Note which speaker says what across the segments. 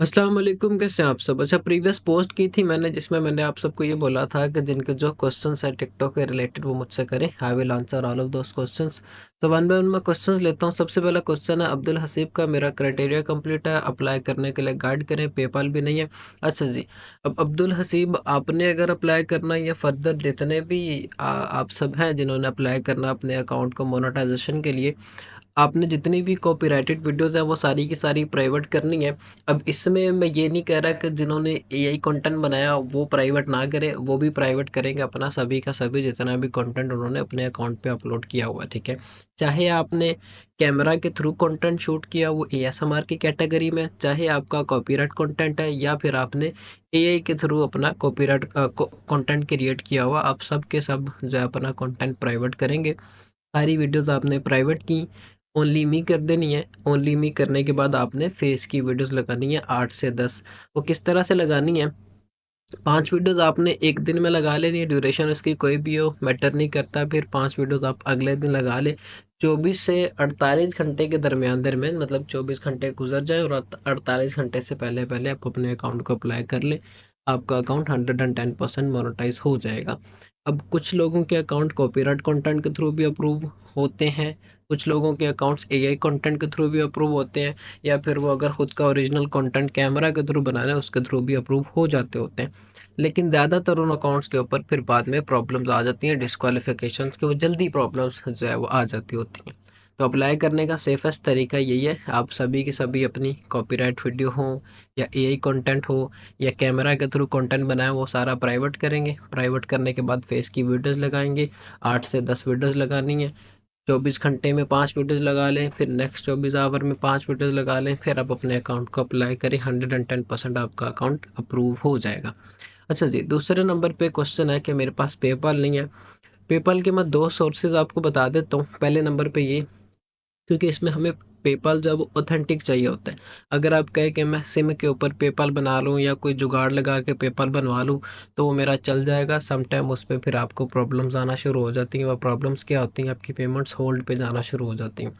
Speaker 1: अस्सलाम वालेकुम, कैसे हैं आप सब? अच्छा, प्रीवियस पोस्ट की थी मैंने जिसमें मैंने आप सबको ये बोला था कि जिनके जो क्वेश्चंस हैं टिकटॉक के रिलेटेड वो मुझसे करें। I will answer all of those questions. तो वन बाय वन मैं क्वेश्चंस लेता हूँ। सबसे पहला क्वेश्चन है अब्दुल हसीब का, मेरा क्राइटेरिया कंप्लीट है, अप्लाई करने के लिए गाइड करें, पेपाल भी नहीं है। अच्छा जी, अब अब्दुल हसीब आपने अगर अप्लाई करना है या फर्दर जितने भी आप सब हैं जिन्होंने अप्लाई करना अपने अकाउंट को मोनेटाइजेशन के लिए, आपने जितनी भी कॉपीराइटेड वीडियोज़ हैं वो सारी की सारी प्राइवेट करनी है। अब इसमें मैं ये नहीं कह रहा कि जिन्होंने एआई कंटेंट बनाया वो प्राइवेट ना करें, वो भी प्राइवेट करेंगे अपना सभी का सभी जितना भी कंटेंट उन्होंने अपने अकाउंट पे अपलोड किया हुआ है, ठीक है। चाहे आपने कैमरा के थ्रू कंटेंट शूट किया वो एएसएमआर की कैटेगरी में, चाहे आपका कॉपीराइट कंटेंट है या फिर आपने एआई के थ्रू अपना कॉपीराइट कंटेंट क्रिएट किया हुआ, आप सब के सब जो है अपना कंटेंट प्राइवेट करेंगे। सारी वीडियोस आपने प्राइवेट की, ओनली मी कर देनी है। ओनली मी करने के बाद आपने फेस की वीडियोस लगानी है 8 से 10। वो किस तरह से लगानी है? 5 वीडियोस आपने एक दिन में लगा लेनी है, ड्यूरेशन इसकी कोई भी हो मैटर नहीं करता। फिर 5 वीडियोस आप अगले दिन लगा लें। 24 से 48 घंटे के दरमियान मतलब 24 घंटे गुजर जाए और 48 घंटे से पहले पहले आप अपने अकाउंट को अप्लाई कर लें। आपका अकाउंट 110% मोनेटाइज हो जाएगा। अब कुछ लोगों के अकाउंट कॉपीराइट कंटेंट के थ्रू भी अप्रूव होते हैं, कुछ लोगों के अकाउंट्स एआई कंटेंट के थ्रू भी अप्रूव होते हैं, या फिर वो अगर खुद का ओरिजिनल कंटेंट कैमरा के थ्रू बना रहे हैं उसके थ्रू भी अप्रूव हो जाते होते हैं। लेकिन ज़्यादातर उन अकाउंट्स के ऊपर फिर बाद में प्रॉब्लम्स आ जाती हैं, डिस्क्वालिफिकेशंस की वो जल्दी प्रॉब्लम्स जो है वो आ जाती होती हैं। तो अप्लाई करने का सेफेस्ट तरीका यही है, आप सभी की सभी अपनी कॉपीराइट वीडियो हो या एआई कंटेंट हो या कैमरा के थ्रू कंटेंट बनाए वो सारा प्राइवेट करेंगे। प्राइवेट करने के बाद फेस की वीडियोज़ लगाएंगे, 8 से 10 वीडियोज़ लगानी है। 24 घंटे में 5 वीडियोज़ लगा लें, फिर नेक्स्ट 24 आवर में 5 वीडियोज़ लगा लें, फिर आप अपने अकाउंट को अप्लाई करें, 110% आपका अकाउंट अप्रूव हो जाएगा। अच्छा जी, दूसरे नंबर पे क्वेश्चन है कि मेरे पास पेपाल नहीं है। पेपाल के मैं 2 सोर्सेज़ आपको बता देता हूँ। पहले नंबर पे ये, क्योंकि इसमें हमें पेपाल जो है वो ऑथेंटिक चाहिए होता है। अगर आप कहें कि मैं सिम के ऊपर पेपाल बना लूँ या कोई जुगाड़ लगा के पेपाल बनवा लूँ, तो वो मेरा चल जाएगा। सम टाइम उसपे फिर आपको प्रॉब्लम्स आना शुरू हो जाती हैं। वो प्रॉब्लम्स क्या होती हैं, आपकी पेमेंट्स होल्ड पे जाना शुरू हो जाती हैं।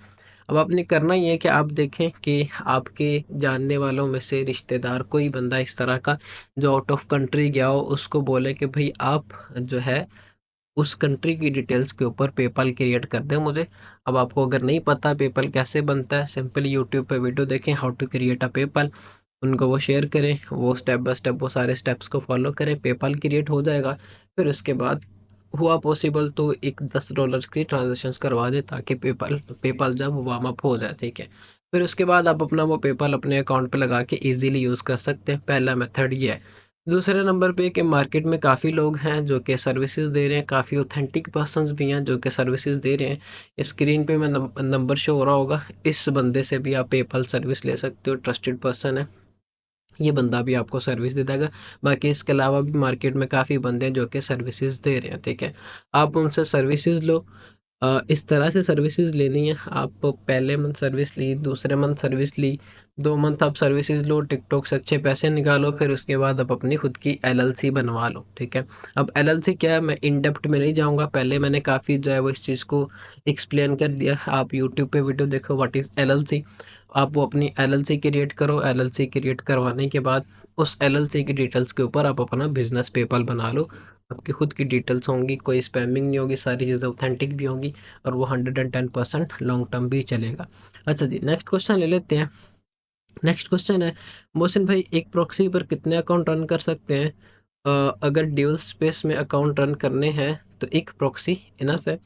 Speaker 1: अब आपने करना ये है कि आप देखें कि आपके जानने वालों में से रिश्तेदार कोई बंदा इस तरह का जो आउट ऑफ कंट्री गया हो, उसको बोले कि भाई आप जो है उस कंट्री की डिटेल्स के ऊपर पेपाल क्रिएट कर दें मुझे। अब आपको अगर नहीं पता पेपाल कैसे बनता है, सिंपली यूट्यूब पे वीडियो देखें how to create a PayPal, उनको वो शेयर करें, वो स्टेप बाय स्टेप वो सारे स्टेप्स को फॉलो करें, पेपाल क्रिएट हो जाएगा। फिर उसके बाद हुआ पॉसिबल तो एक $10 की ट्रांजेक्शन्स करवा दें ताकि पेपाल पेपाल जब वार्म अप हो जाए, ठीक है। फिर उसके बाद आप अपना वो पेपाल अपने अकाउंट पे लगा के ईज़िली यूज़ कर सकते हैं। पहला मेथड ये है। दूसरे नंबर पे कि मार्केट में काफ़ी लोग हैं जो कि सर्विसेज़ दे रहे हैं, काफ़ी ऑथेंटिक पर्सन्स भी हैं जो कि सर्विसेज़ दे रहे हैं। स्क्रीन पे मैं नंबर शो हो रहा होगा, इस बंदे से भी आप पेपाल सर्विस ले सकते हो, ट्रस्टेड पर्सन है। ये बंदा भी आपको सर्विस दे देगा। बाकी इसके अलावा भी मार्केट में काफ़ी बंदे हैं जो कि सर्विसेज़ दे रहे हैं, ठीक है। आप उनसे सर्विसेज़ लो। इस तरह से सर्विसेज़ लेनी है। आप पहले मंथ सर्विस ली, दूसरे मंथ सर्विस ली, 2 मंथ आप सर्विसेज़ लो, टिकटॉक से अच्छे पैसे निकालो, फिर उसके बाद आप अपनी खुद की एलएलसी बनवा लो, ठीक है। अब एलएलसी क्या है, मैं इन डेप्थ में नहीं जाऊँगा, पहले मैंने काफ़ी जो है वो इस चीज़ को एक्सप्लेन कर दिया। आप यूट्यूब पे वीडियो देखो व्हाट इज़ एलएलसी। आप वो अपनी एलएलसी क्रिएट करो, एलएलसी क्रिएट करवाने के बाद उस एलएलसी की डिटेल्स के ऊपर आप अपना बिज़नेस पेपाल बना लो। आपकी खुद की डिटेल्स होंगी, कोई स्पैमिंग नहीं होगी, सारी चीज़ें ऑथेंटिक भी होंगी और वो 110% लॉन्ग टर्म भी चलेगा। अच्छा जी, नेक्स्ट क्वेश्चन ले लेते हैं। नेक्स्ट क्वेश्चन है, मोहसिन भाई एक प्रॉक्सी पर कितने अकाउंट रन कर सकते हैं? अगर ड्यूल स्पेस में अकाउंट रन करने हैं तो एक प्रॉक्सी इनफ है।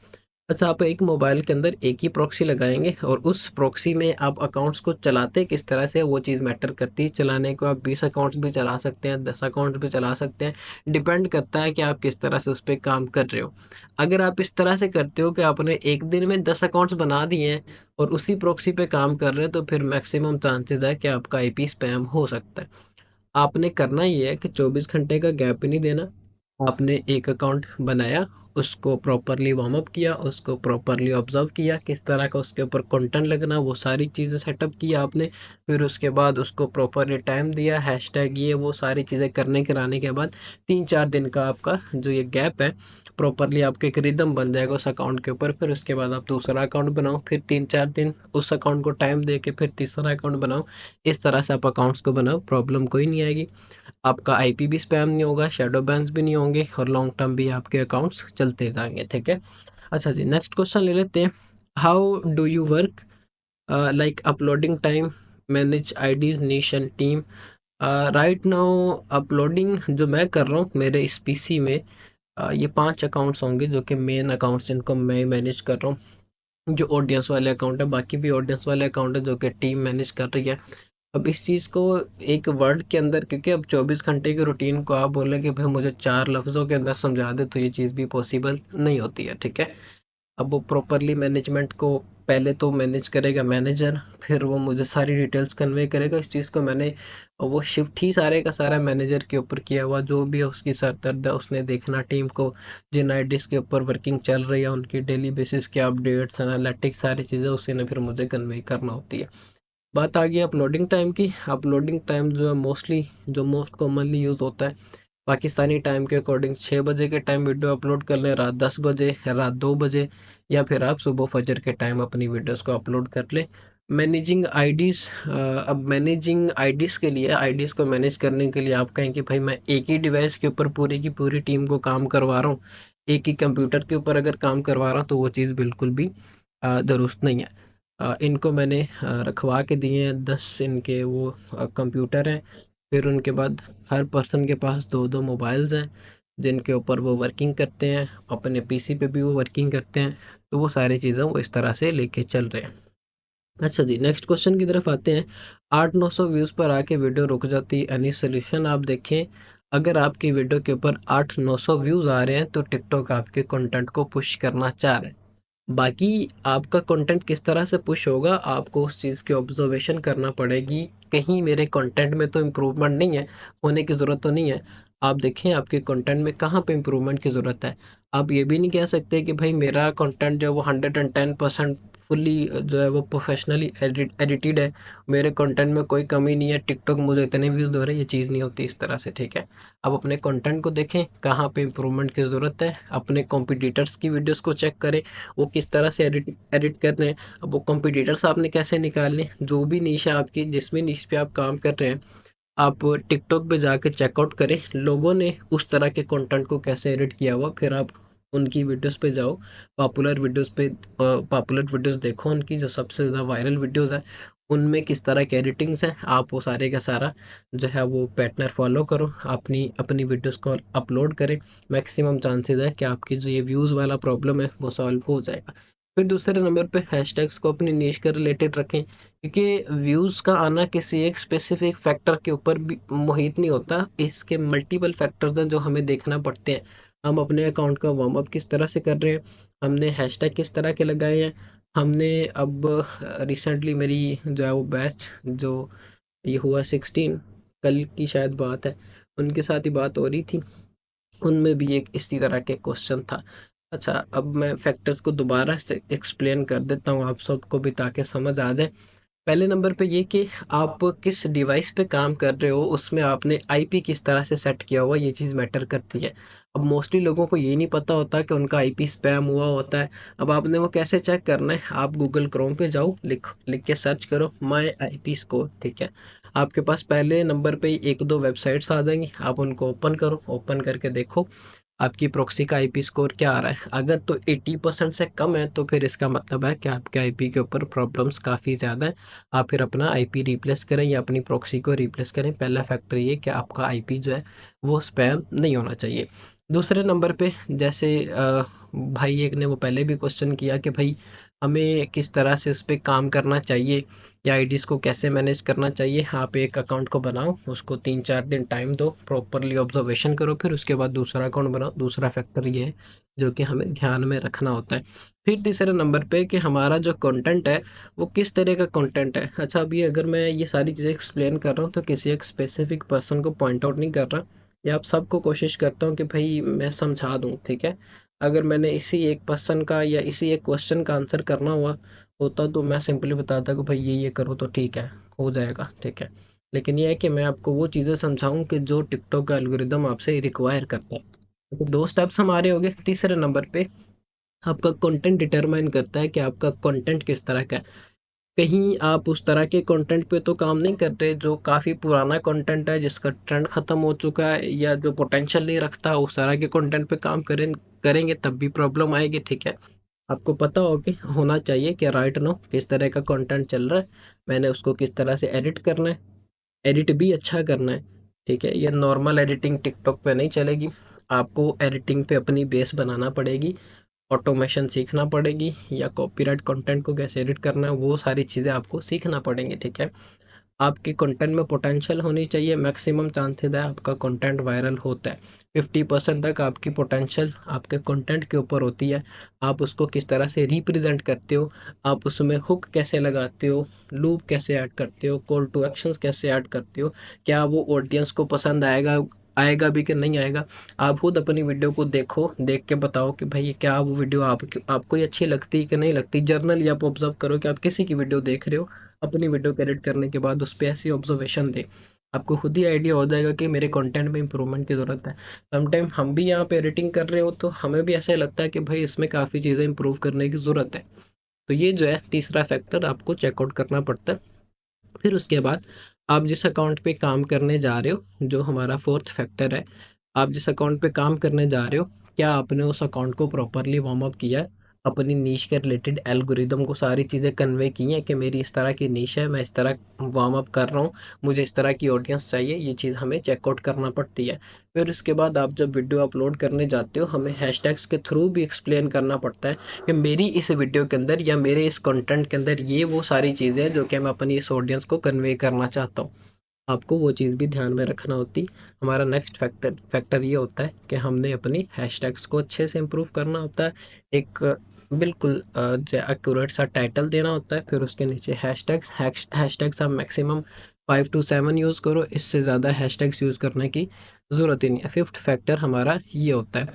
Speaker 1: अच्छा, आप एक मोबाइल के अंदर एक ही प्रॉक्सी लगाएँगे और उस प्रॉक्सी में आप अकाउंट्स को चलाते किस तरह से वो चीज़ मैटर करती है। चलाने को आप 20 अकाउंट्स भी चला सकते हैं, 10 अकाउंट्स भी चला सकते हैं। डिपेंड करता है कि आप किस तरह से उस पे काम कर रहे हो। अगर आप इस तरह से करते हो कि आपने एक दिन में 10 अकाउंट्स बना दिए हैं और उसी प्रॉक्सी पे काम कर रहे हैं, तो फिर मैक्सिमम चांसेज़ है कि आपका आईपी स्पैम हो सकता है। आपने करना ये है कि 24 घंटे का गैप भी नहीं देना। आपने एक अकाउंट बनाया, उसको प्रॉपर्ली वार्म अप किया, उसको प्रॉपर्ली ऑब्ज़र्व किया, किस तरह का उसके ऊपर कंटेंट लगना, वो सारी चीज़ें सेटअप किया आपने। फिर उसके बाद उसको प्रॉपर्ली टाइम दिया, हैशटैग ये वो सारी चीज़ें करने कराने के बाद 3-4 दिन का आपका जो ये गैप है, प्रॉपर्ली आपका एक रिदम बन जाएगा उस अकाउंट के ऊपर। फिर उसके बाद आप दूसरा अकाउंट बनाओ, फिर 3-4 दिन उस अकाउंट को टाइम दे के फिर तीसरा अकाउंट बनाओ। इस तरह से आप अकाउंट्स को बनाओ, प्रॉब्लम कोई नहीं आएगी। आपका आईपी भी स्पैम नहीं होगा, शैडो बैन्स भी नहीं होंगे और लॉन्ग टर्म भी आपके अकाउंट्स चलते जाएंगे, ठीक है। अच्छा जी, नेक्स्ट क्वेश्चन ले लेते हैं। How do you work like uploading time, manage IDs, niche and team. Right now uploading जो मैं कर रहा हूँ मेरे इस पीसी में, ये 5 अकाउंट्स होंगे जो कि मेन अकाउंट्स, जिनको मैं मैनेज कर रहा हूँ। जो ऑडियंस वाले अकाउंट है, बाकी भी ऑडियंस वाले अकाउंट है जो कि टीम मैनेज कर रही है। अब इस चीज़ को एक वर्ड के अंदर, क्योंकि अब 24 घंटे की रूटीन को आप बोलें कि भाई मुझे 4 लफ्ज़ों के अंदर समझा दे, तो ये चीज़ भी पॉसिबल नहीं होती है, ठीक है। अब वो प्रॉपरली मैनेजमेंट को पहले तो मैनेज करेगा मैनेजर, फिर वो मुझे सारी डिटेल्स कन्वे करेगा। इस चीज़ को मैंने वो शिफ्ट ही सारे का सारा मैनेजर के ऊपर किया हुआ, जो भी है उसकी सरदर्द है उसने देखना टीम को, जिन आईडीज़ के ऊपर वर्किंग चल रही है उनकी डेली बेसिस के अपडेट्स, एनालिटिक्स, सारी चीज़ें उसी ने फिर मुझे कन्वे करना होती है। बात आ गई अपलोडिंग टाइम की। अपलोडिंग टाइम जो है मोस्टली, जो मोस्ट कॉमनली यूज़ होता है, पाकिस्तानी टाइम के अकॉर्डिंग 6 बजे के टाइम वीडियो अपलोड कर लें, रात 10 बजे या रात 2 बजे, या फिर आप सुबह फजर के टाइम अपनी वीडियोस को अपलोड कर लें। मैनेजिंग आईडीज़, अब मैनेजिंग आईडीज़ के लिए, आईडीज़ को मैनेज करने के लिए आप कहें कि भाई मैं एक ही डिवाइस के ऊपर पूरी की पूरी टीम को काम करवा रहा हूँ, एक ही कंप्यूटर के ऊपर अगर काम करवा रहा हूँ, तो वो चीज़ बिल्कुल भी दुरुस्त नहीं है। इनको मैंने रखवा के दिए हैं, 10 इनके वो कंप्यूटर हैं। फिर उनके बाद हर पर्सन के पास 2-2 मोबाइल्स हैं, जिनके ऊपर वो वर्किंग करते हैं, अपने पीसी पे भी वो वर्किंग करते हैं। तो वो सारी चीज़ें वो इस तरह से लेके चल रहे हैं। अच्छा जी, नेक्स्ट क्वेश्चन की तरफ आते हैं। 800-900 व्यूज़ पर आके वीडियो रुक जाती है, एनी सॉल्यूशन। आप देखें, अगर आपकी वीडियो के ऊपर 800-900 व्यूज़ आ रहे हैं तो टिकटॉक आपके कंटेंट को पुश करना चाह रहा है। बाकी आपका कंटेंट किस तरह से पुश होगा, आपको उस चीज़ की ऑब्जर्वेशन करना पड़ेगी। कहीं मेरे कंटेंट में तो इम्प्रूवमेंट नहीं है, होने की ज़रूरत तो नहीं है। आप देखें आपके कंटेंट में कहाँ पे इम्प्रूवमेंट की ज़रूरत है। आप ये भी नहीं कह सकते कि भाई मेरा कंटेंट जो है वो 110% फुल्ली जो है वो प्रोफेशनली एडिटेड है, मेरे कंटेंट में कोई कमी नहीं है, टिकटॉक मुझे इतने व्यूज़ दे रहा है, ये चीज़ नहीं होती इस तरह से, ठीक है। आप अपने कंटेंट को देखें, कहाँ पे इम्प्रूवमेंट की ज़रूरत है, अपने कॉम्पिटिटर्स की वीडियोज़ को चेक करें, वो किस तरह से एडिट एडिट कर रहे हैं। अब वो कॉम्पिटिटर्स आपने कैसे निकालने, जो भी नीश है आपकी, जिस भी नीश पे आप काम कर रहे हैं, आप टिकटॉक पे जाके चेकआउट करें लोगों ने उस तरह के कंटेंट को कैसे एडिट किया हुआ, फिर आप उनकी वीडियोस पे जाओ, पॉपुलर वीडियोस देखो, उनकी जो सबसे ज़्यादा वायरल वीडियोस हैं उनमें किस तरह की एडिटिंग्स हैं, आप वो सारे का सारा जो है वो पैटर्न फॉलो करो, अपनी अपनी वीडियोस को अपलोड करें। मैक्सिमम चांसेस है कि आपकी जो ये व्यूज़ वाला प्रॉब्लम है वो सॉल्व हो जाएगा। फिर दूसरे नंबर पे हैशटैग्स को अपनी नीश के रिलेटेड रखें, क्योंकि व्यूज़ का आना किसी एक स्पेसिफिक फैक्टर के ऊपर भी मोहित नहीं होता, इसके मल्टीपल फैक्टर्स हैं जो हमें देखना पड़ते हैं। हम अपने अकाउंट का वार्म अप किस तरह से कर रहे हैं, हमने हैशटैग किस तरह के लगाए हैं, हमने अब रिसेंटली मेरी जो है वो बैच जो ये हुआ 16, कल की शायद बात है, उनके साथ ही बात हो रही थी, उनमें भी एक इसी तरह के क्वेश्चन था। अच्छा, अब मैं फैक्टर्स को दोबारा से एक्सप्लेन कर देता हूँ आप सबको भी, ताकि समझ आ जाए। पहले नंबर पे ये कि आप किस डिवाइस पे काम कर रहे हो, उसमें आपने आईपी किस तरह से सेट किया हुआ, ये चीज़ मैटर करती है। अब मोस्टली लोगों को ये नहीं पता होता कि उनका आईपी स्पैम हुआ होता है। अब आपने वो कैसे चेक करना है, आप गूगल क्रोम पे जाओ, लिख लिख के सर्च करो माई आईपी स्कोर, ठीक है। आपके पास पहले नंबर पे ही 1-2 वेबसाइट्स आ जाएंगी, आप उनको ओपन करो, ओपन करके देखो आपकी प्रॉक्सी का आईपी स्कोर क्या आ रहा है। अगर तो 80% से कम है तो फिर इसका मतलब है कि आपके आईपी के ऊपर प्रॉब्लम्स काफ़ी ज़्यादा है। आप फिर अपना आईपी रिप्लेस करें या अपनी प्रॉक्सी को रिप्लेस करें। पहला फैक्टर ये कि आपका आईपी जो है वो स्पैम नहीं होना चाहिए। दूसरे नंबर पे जैसे भाई एक ने वो पहले भी क्वेश्चन किया कि भाई हमें किस तरह से उस पे काम करना चाहिए या आईडीज़ को कैसे मैनेज करना चाहिए। आप एक अकाउंट को बनाओ, उसको 3-4 दिन टाइम दो, प्रॉपरली ऑब्जर्वेशन करो, फिर उसके बाद दूसरा अकाउंट बनाओ। दूसरा फैक्टर ये है जो कि हमें ध्यान में रखना होता है। फिर तीसरे नंबर पे कि हमारा जो कंटेंट है वो किस तरह का कंटेंट है। अच्छा, अभी अगर मैं ये सारी चीज़ें एक्सप्लेन कर रहा हूँ तो किसी एक स्पेसिफिक पर्सन को पॉइंट आउट नहीं कर रहा, या आप सबको कोशिश करता हूँ कि भाई मैं समझा दूँ, ठीक है। अगर मैंने इसी एक पर्सन का या इसी एक क्वेश्चन का आंसर करना हुआ होता तो मैं सिंपली बताता कि भाई ये करो तो ठीक है, हो जाएगा, ठीक है। लेकिन ये है कि मैं आपको वो चीज़ें समझाऊँ कि जो टिकटॉक का एल्गोरिदम आपसे रिक्वायर करता है। तो 2 स्टेप्स हमारे हो गए। तीसरे नंबर पे आपका कंटेंट डिटरमाइन करता है कि आपका कंटेंट किस तरह का है। कहीं आप उस तरह के कंटेंट पे तो काम नहीं कर रहे जो काफ़ी पुराना कंटेंट है, जिसका ट्रेंड ख़त्म हो चुका है, या जो पोटेंशियल नहीं रखता, उस तरह के कंटेंट पे काम करेंगे तब भी प्रॉब्लम आएगी, ठीक है। आपको पता हो कि होना चाहिए कि राइट नाउ किस तरह का कंटेंट चल रहा है, मैंने उसको किस तरह से एडिट करना है, एडिट भी अच्छा करना है, ठीक है। ये नॉर्मल एडिटिंग टिकटॉक पे नहीं चलेगी, आपको एडिटिंग पे अपनी बेस बनाना पड़ेगी, ऑटोमेशन सीखना पड़ेगी, या कॉपीराइट कंटेंट को कैसे एडिट करना है, वो सारी चीज़ें आपको सीखना पड़ेंगी, ठीक है। आपके कंटेंट में पोटेंशियल होनी चाहिए, मैक्सिमम चांसेस है आपका कंटेंट वायरल होता है। 50% तक आपकी पोटेंशियल आपके कंटेंट के ऊपर होती है। आप उसको किस तरह से रिप्रेजेंट करते हो, आप उसमें हुक कैसे लगाते हो, लूप कैसे ऐड करते हो, कॉल टू एक्शंस कैसे ऐड करते हो, क्या वो ऑडियंस को पसंद आएगा, आएगा भी कि नहीं आएगा। आप खुद अपनी वीडियो को देखो, देख के बताओ कि भाई क्या वो वीडियो आपको ही अच्छी लगती है कि नहीं लगती। जर्नली आप ऑब्जर्व करो कि आप किसी की वीडियो देख रहे हो, अपनी वीडियो को एडिट करने के बाद उस पे ऐसी ऑब्जर्वेशन दे, आपको खुद ही आइडिया हो जाएगा कि मेरे कंटेंट में इंप्रूवमेंट की ज़रूरत है। समटाइम हम भी यहाँ पे एडिटिंग कर रहे हो तो हमें भी ऐसा लगता है कि भाई इसमें काफ़ी चीज़ें इंप्रूव करने की ज़रूरत है। तो ये जो है तीसरा फैक्टर आपको चेकआउट करना पड़ता है। फिर उसके बाद आप जिस अकाउंट पे काम करने जा रहे हो, जो हमारा फोर्थ फैक्टर है, आप जिस अकाउंट पे काम करने जा रहे हो, क्या आपने उस अकाउंट को प्रॉपरली वार्म अप किया है, अपनी नीश के रिलेटेड एल्गोरिदम को सारी चीज़ें कन्वे की हैं कि मेरी इस तरह की नीश है, मैं इस तरह वार्म अप कर रहा हूँ, मुझे इस तरह की ऑडियंस चाहिए, ये चीज़ हमें चेकआउट करना पड़ती है। फिर उसके बाद आप जब वीडियो अपलोड करने जाते हो, हमें हैशटैग्स के थ्रू भी एक्सप्लेन करना पड़ता है कि मेरी इस वीडियो के अंदर या मेरे इस कंटेंट के अंदर ये वो सारी चीज़ें हैं जो कि मैं अपनी इस ऑडियंस को कन्वे करना चाहता हूँ। आपको वो चीज़ भी ध्यान में रखना होती। हमारा नेक्स्ट फैक्टर फैक्टर ये होता है कि हमने अपनी हैशटैग्स को अच्छे से इम्प्रूव करना होता है। एक बिल्कुल जो एक्यूरेट सा टाइटल देना होता है, फिर उसके नीचे हैशटैग्स आप मैक्सिमम 5 टू 7 यूज़ करो, इससे ज़्यादा हैशटैग्स यूज़ करने की ज़रूरत ही नहीं है। फिफ्थ फैक्टर हमारा ये होता है।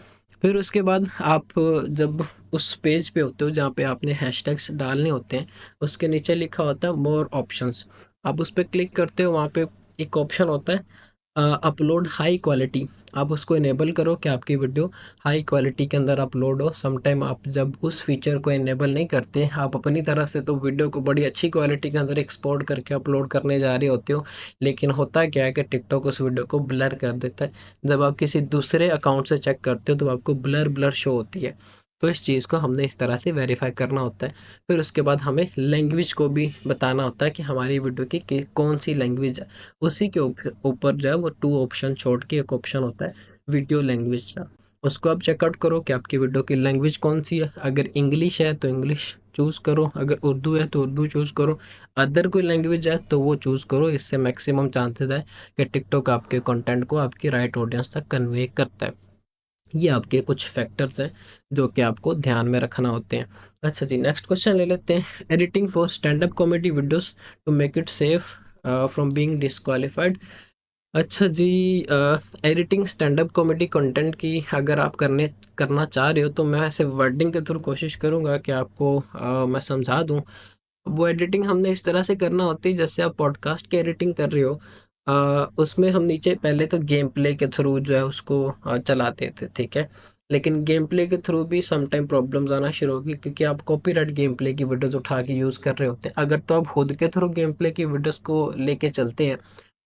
Speaker 1: फिर उसके बाद आप जब उस पेज पे होते हो जहाँ पे आपने हैशटैग्स डालने होते हैं, उसके नीचे लिखा होता है मोर ऑप्शंस। आप उस पे क्लिक करते हो, वहाँ पे एक ऑप्शन होता है अपलोड हाई क्वालिटी। आप उसको इनेबल करो कि आपकी वीडियो हाई क्वालिटी के अंदर अपलोड हो। समटाइम आप जब उस फीचर को इनेबल नहीं करते, आप अपनी तरफ से तो वीडियो को बड़ी अच्छी क्वालिटी के अंदर एक्सपोर्ट करके अपलोड करने जा रहे होते हो, लेकिन होता क्या है कि टिकटॉक उस वीडियो को ब्लर कर देता है। जब आप किसी दूसरे अकाउंट से चेक करते हो तो आपको ब्लर ब्लर शो होती है। तो इस चीज़ को हमने इस तरह से वेरीफाई करना होता है। फिर उसके बाद हमें लैंग्वेज को भी बताना होता है कि हमारी वीडियो की कौन सी लैंग्वेज है। उसी के ऊपर जो है वो 2 ऑप्शन छोड़ के एक ऑप्शन होता है वीडियो लैंग्वेज का। उसको आप चेकआउट करो कि आपकी वीडियो की लैंग्वेज कौन-सी है। अगर इंग्लिश है तो इंग्लिश चूज़ करो, अगर उर्दू है तो उर्दू चूज़ करो, अदर कोई लैंग्वेज है तो वो चूज़ करो। इससे मैक्सिमम चांसेस है कि टिकटॉक आपके कंटेंट को आपकी राइट ऑडियंस तक कन्वे करता है। ये आपके कुछ फैक्टर्स हैं जो कि आपको ध्यान में रखना होते हैं। अच्छा जी, नेक्स्ट क्वेश्चन ले लेते हैं। Editing for stand up comedy videos to make it safe from being disqualified. अच्छा जी, editing stand up comedy content की अगर आप करना चाह रहे हो तो मैं ऐसे वर्डिंग के थ्रू कोशिश करूँगा कि आपको मैं समझा दूँ। वो एडिटिंग हमने इस तरह से करना होती है जैसे आप पॉडकास्ट की एडिटिंग कर रहे हो, उसमें हम नीचे पहले तो गेम प्ले के थ्रू जो है उसको चलाते थे, ठीक है। लेकिन गेम प्ले के थ्रू भी सम टाइम प्रॉब्लम्स आना शुरू होगी क्योंकि आप कॉपीराइट गेम प्ले की वीडियोस उठा के यूज़ कर रहे होते हैं। अगर तो आप खुद के थ्रू गेम प्ले की वीडियोस को लेके चलते हैं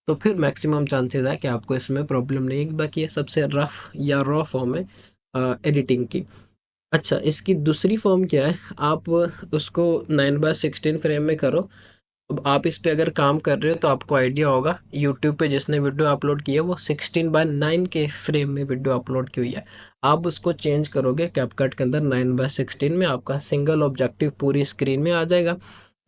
Speaker 1: तो फिर मैक्सिमम चांसेस है कि आपको इसमें प्रॉब्लम नहीं है। बाकी ये सबसे रफ या रॉ फॉर्म है एडिटिंग की। अच्छा, इसकी दूसरी फ़ॉर्म क्या है, आप उसको 9/16 फ्रेम में करो। अब आप इस पे अगर काम कर रहे हो तो आपको आइडिया होगा, यूट्यूब पे जिसने वीडियो अपलोड की है वो 16/9 के फ्रेम में वीडियो अपलोड की हुई है। आप उसको चेंज करोगे कैपकट के अंदर 9/16 में, आपका सिंगल ऑब्जेक्टिव पूरी स्क्रीन में आ जाएगा।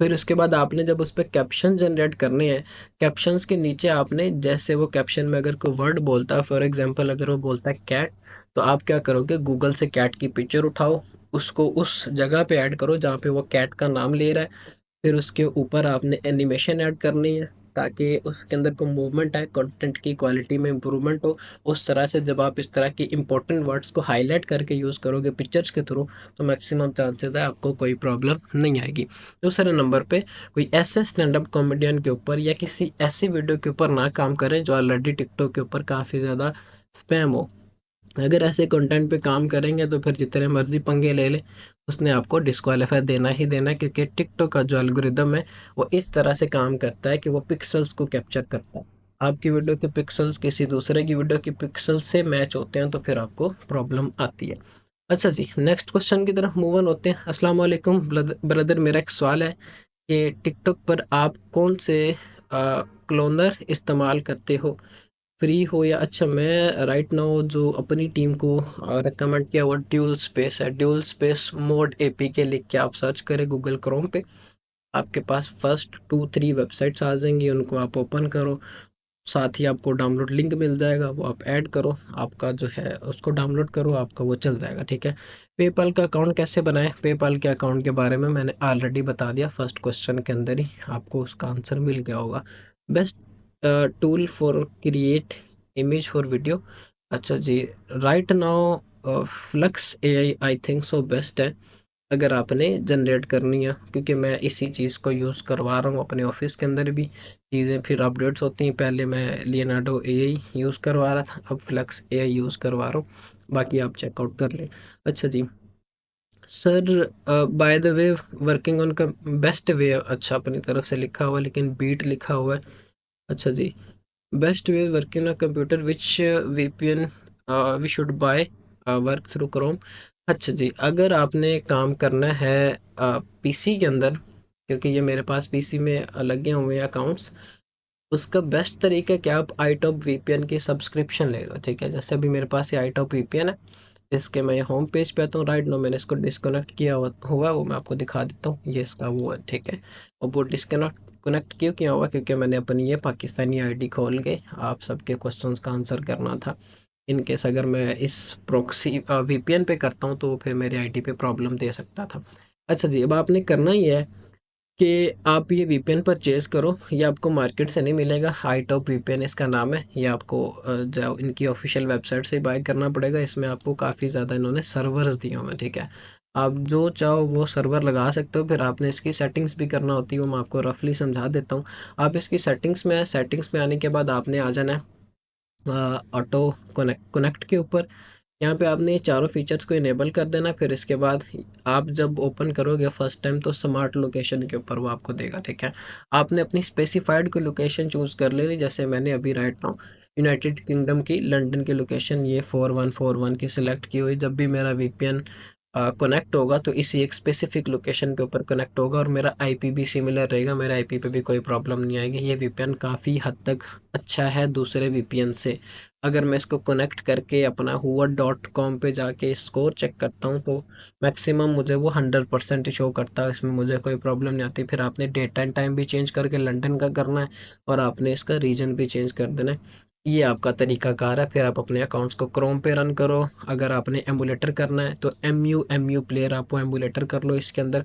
Speaker 1: फिर उसके बाद आपने जब उस पे कैप्शन जनरेट करने हैं, कैप्शंस के नीचे आपने जैसे वो कैप्शन में अगर कोई वर्ड बोलता है, फॉर एग्ज़ाम्पल अगर वो बोलता है कैट, तो आप क्या करोगे, गूगल से कैट की पिक्चर उठाओ, उसको उस जगह पे ऐड करो जहाँ पे वो कैट का नाम ले रहा है। फिर उसके ऊपर आपने एनिमेशन ऐड करनी है, ताकि उसके अंदर को मूवमेंट आए, कंटेंट की क्वालिटी में इम्प्रूवमेंट हो। उस तरह से जब आप इस तरह की इंपॉर्टेंट वर्ड्स को हाईलाइट करके यूज़ करोगे पिक्चर्स के थ्रू, तो मैक्सिमम चांसेस है आपको कोई प्रॉब्लम नहीं आएगी। दूसरे नंबर पे कोई ऐसे स्टैंड अप कॉमेडियन के ऊपर या किसी ऐसी वीडियो के ऊपर ना काम करें जो ऑलरेडी टिकटॉक के ऊपर काफ़ी ज़्यादा स्पैम हो। अगर ऐसे कंटेंट पे काम करेंगे तो फिर जितने मर्जी पंगे ले ले, उसने आपको डिस्क्वालीफाई देना ही देना है, क्योंकि टिकटॉक का जो एल्गोरिदम है वो इस तरह से काम करता है कि वो पिक्सल्स को कैप्चर करता है। आपकी वीडियो के पिक्सल्स किसी दूसरे की वीडियो के पिक्सल से मैच होते हैं तो फिर आपको प्रॉब्लम आती है। अच्छा जी, नेक्स्ट क्वेश्चन की तरफ मूव ऑन होते हैं। अस्सलाम वालेकुम ब्रदर, मेरा एक सवाल है कि टिकटॉक पर आप कौन से क्लोनर इस्तेमाल करते हो, फ्री हो या अच्छा। मैं राइट नाउ जो अपनी टीम को रिकमेंड किया वो ड्यूल स्पेस है। ड्यूल स्पेस मोड एपीके लिख के आप सर्च करें गूगल क्रोम पे, आपके पास फर्स्ट 2-3 वेबसाइट्स आ जाएंगी, उनको आप ओपन करो। साथ ही आपको डाउनलोड लिंक मिल जाएगा, वो आप ऐड करो, आपका जो है उसको डाउनलोड करो, आपका वो चल जाएगा। ठीक है। पेपाल का अकाउंट कैसे बनाएं? पेपाल के अकाउंट के बारे में मैंने ऑलरेडी बता दिया, फर्स्ट क्वेश्चन के अंदर ही आपको उसका आंसर मिल गया होगा। Best tool for create image for video. अच्छा जी, right now flux AI I think so best है अगर आपने जनरेट करनी है, क्योंकि मैं इसी चीज़ को यूज़ करवा रहा हूँ अपने ऑफिस के अंदर भी। चीज़ें फिर अपडेट्स होती हैं। पहले मैं लियोनार्डो एआई यूज़ करवा रहा था, अब फ्लक्स एआई यूज़ करवा रहा हूँ। बाकी आप चेकआउट कर लें। अच्छा जी sir, by the way working on का बेस्ट वे, अच्छा अपनी तरफ से लिखा हुआ है लेकिन बीट लिखा हुआ है। अच्छा जी, best way working on computer which VPN we should buy work through Chrome. अच्छा जी, अगर आपने काम करना है पीसी के अंदर, क्योंकि ये मेरे पास पीसी में लगे हुए हैं अकाउंट्स, उसका बेस्ट तरीका है कि आप आई टॉप वीपीएन की सब्सक्रिप्शन ले लो। ठीक है, जैसे अभी मेरे पास ये आई टॉप वीपीएन है, इसके मैं होम पेज पे आता हूँ। राइट नो मैंने इसको डिस्कनेक्ट किया हुआ वो मैं आपको दिखा देता हूँ। ये इसका वो है। ठीक है, और वो डिस्कनेक्ट कनेक्ट क्यों किया हुआ, क्योंकि मैंने अपनी ये पाकिस्तानी आईडी खोल के आप सबके क्वेश्चंस का आंसर करना था। इन केस अगर मैं इस प्रॉक्सी वीपीएन पे करता हूँ तो फिर मेरी आईडी पे प्रॉब्लम दे सकता था। अच्छा जी, अब आपने करना ही है कि आप ये वीपीएन परचेज करो। ये आपको मार्केट से नहीं मिलेगा, हाई टॉप वीपीएन इसका नाम है। ये आपको जो इनकी ऑफिशियल वेबसाइट से बाय करना पड़ेगा। इसमें आपको काफ़ी ज़्यादा इन्होंने सर्वर्स दिए हुए हैं। ठीक है, आप जो चाहो वो सर्वर लगा सकते हो। फिर आपने इसकी सेटिंग्स भी करना होती है, वो मैं आपको रफली समझा देता हूँ। आप इसकी सेटिंग्स में आने के बाद आपने आ जाना है ऑटो कनेक्ट के ऊपर। यहाँ पे आपने ये चारों फीचर्स को इनेबल कर देना। फिर इसके बाद आप जब ओपन करोगे फर्स्ट टाइम तो स्मार्ट लोकेशन के ऊपर वो आपको देगा। ठीक है, आपने अपनी स्पेसिफाइड कोई लोकेशन चूज़ कर लेनी। जैसे मैंने अभी राइट नाउ यूनाइटेड किंगडम की लंदन की लोकेशन ये 4141 की सिलेक्ट की हुई। जब भी मेरा वीपीएन कनेक्ट होगा तो इसी एक स्पेसिफिक लोकेशन के ऊपर कनेक्ट होगा और मेरा आईपी भी सिमिलर रहेगा। मेरा आईपी पे भी कोई प्रॉब्लम नहीं आएगी। ये वीपीएन काफ़ी हद तक अच्छा है दूसरे वीपीएन से। अगर मैं इसको कनेक्ट करके अपना hoover.com पे जाके स्कोर चेक करता हूँ तो मैक्सिमम मुझे वो 100% शो करता है, इसमें मुझे कोई प्रॉब्लम नहीं आती। फिर आपने डेट एंड टाइम भी चेंज करके लंदन का करना है और आपने इसका रीजन भी चेंज कर देना है। ये आपका तरीकाकार है। फिर आप अपने अकाउंट्स को क्रोम पे रन करो। अगर आपने एमुलेटर करना है तो एम यू प्लेयर आप वो एमुलेटर कर लो। इसके अंदर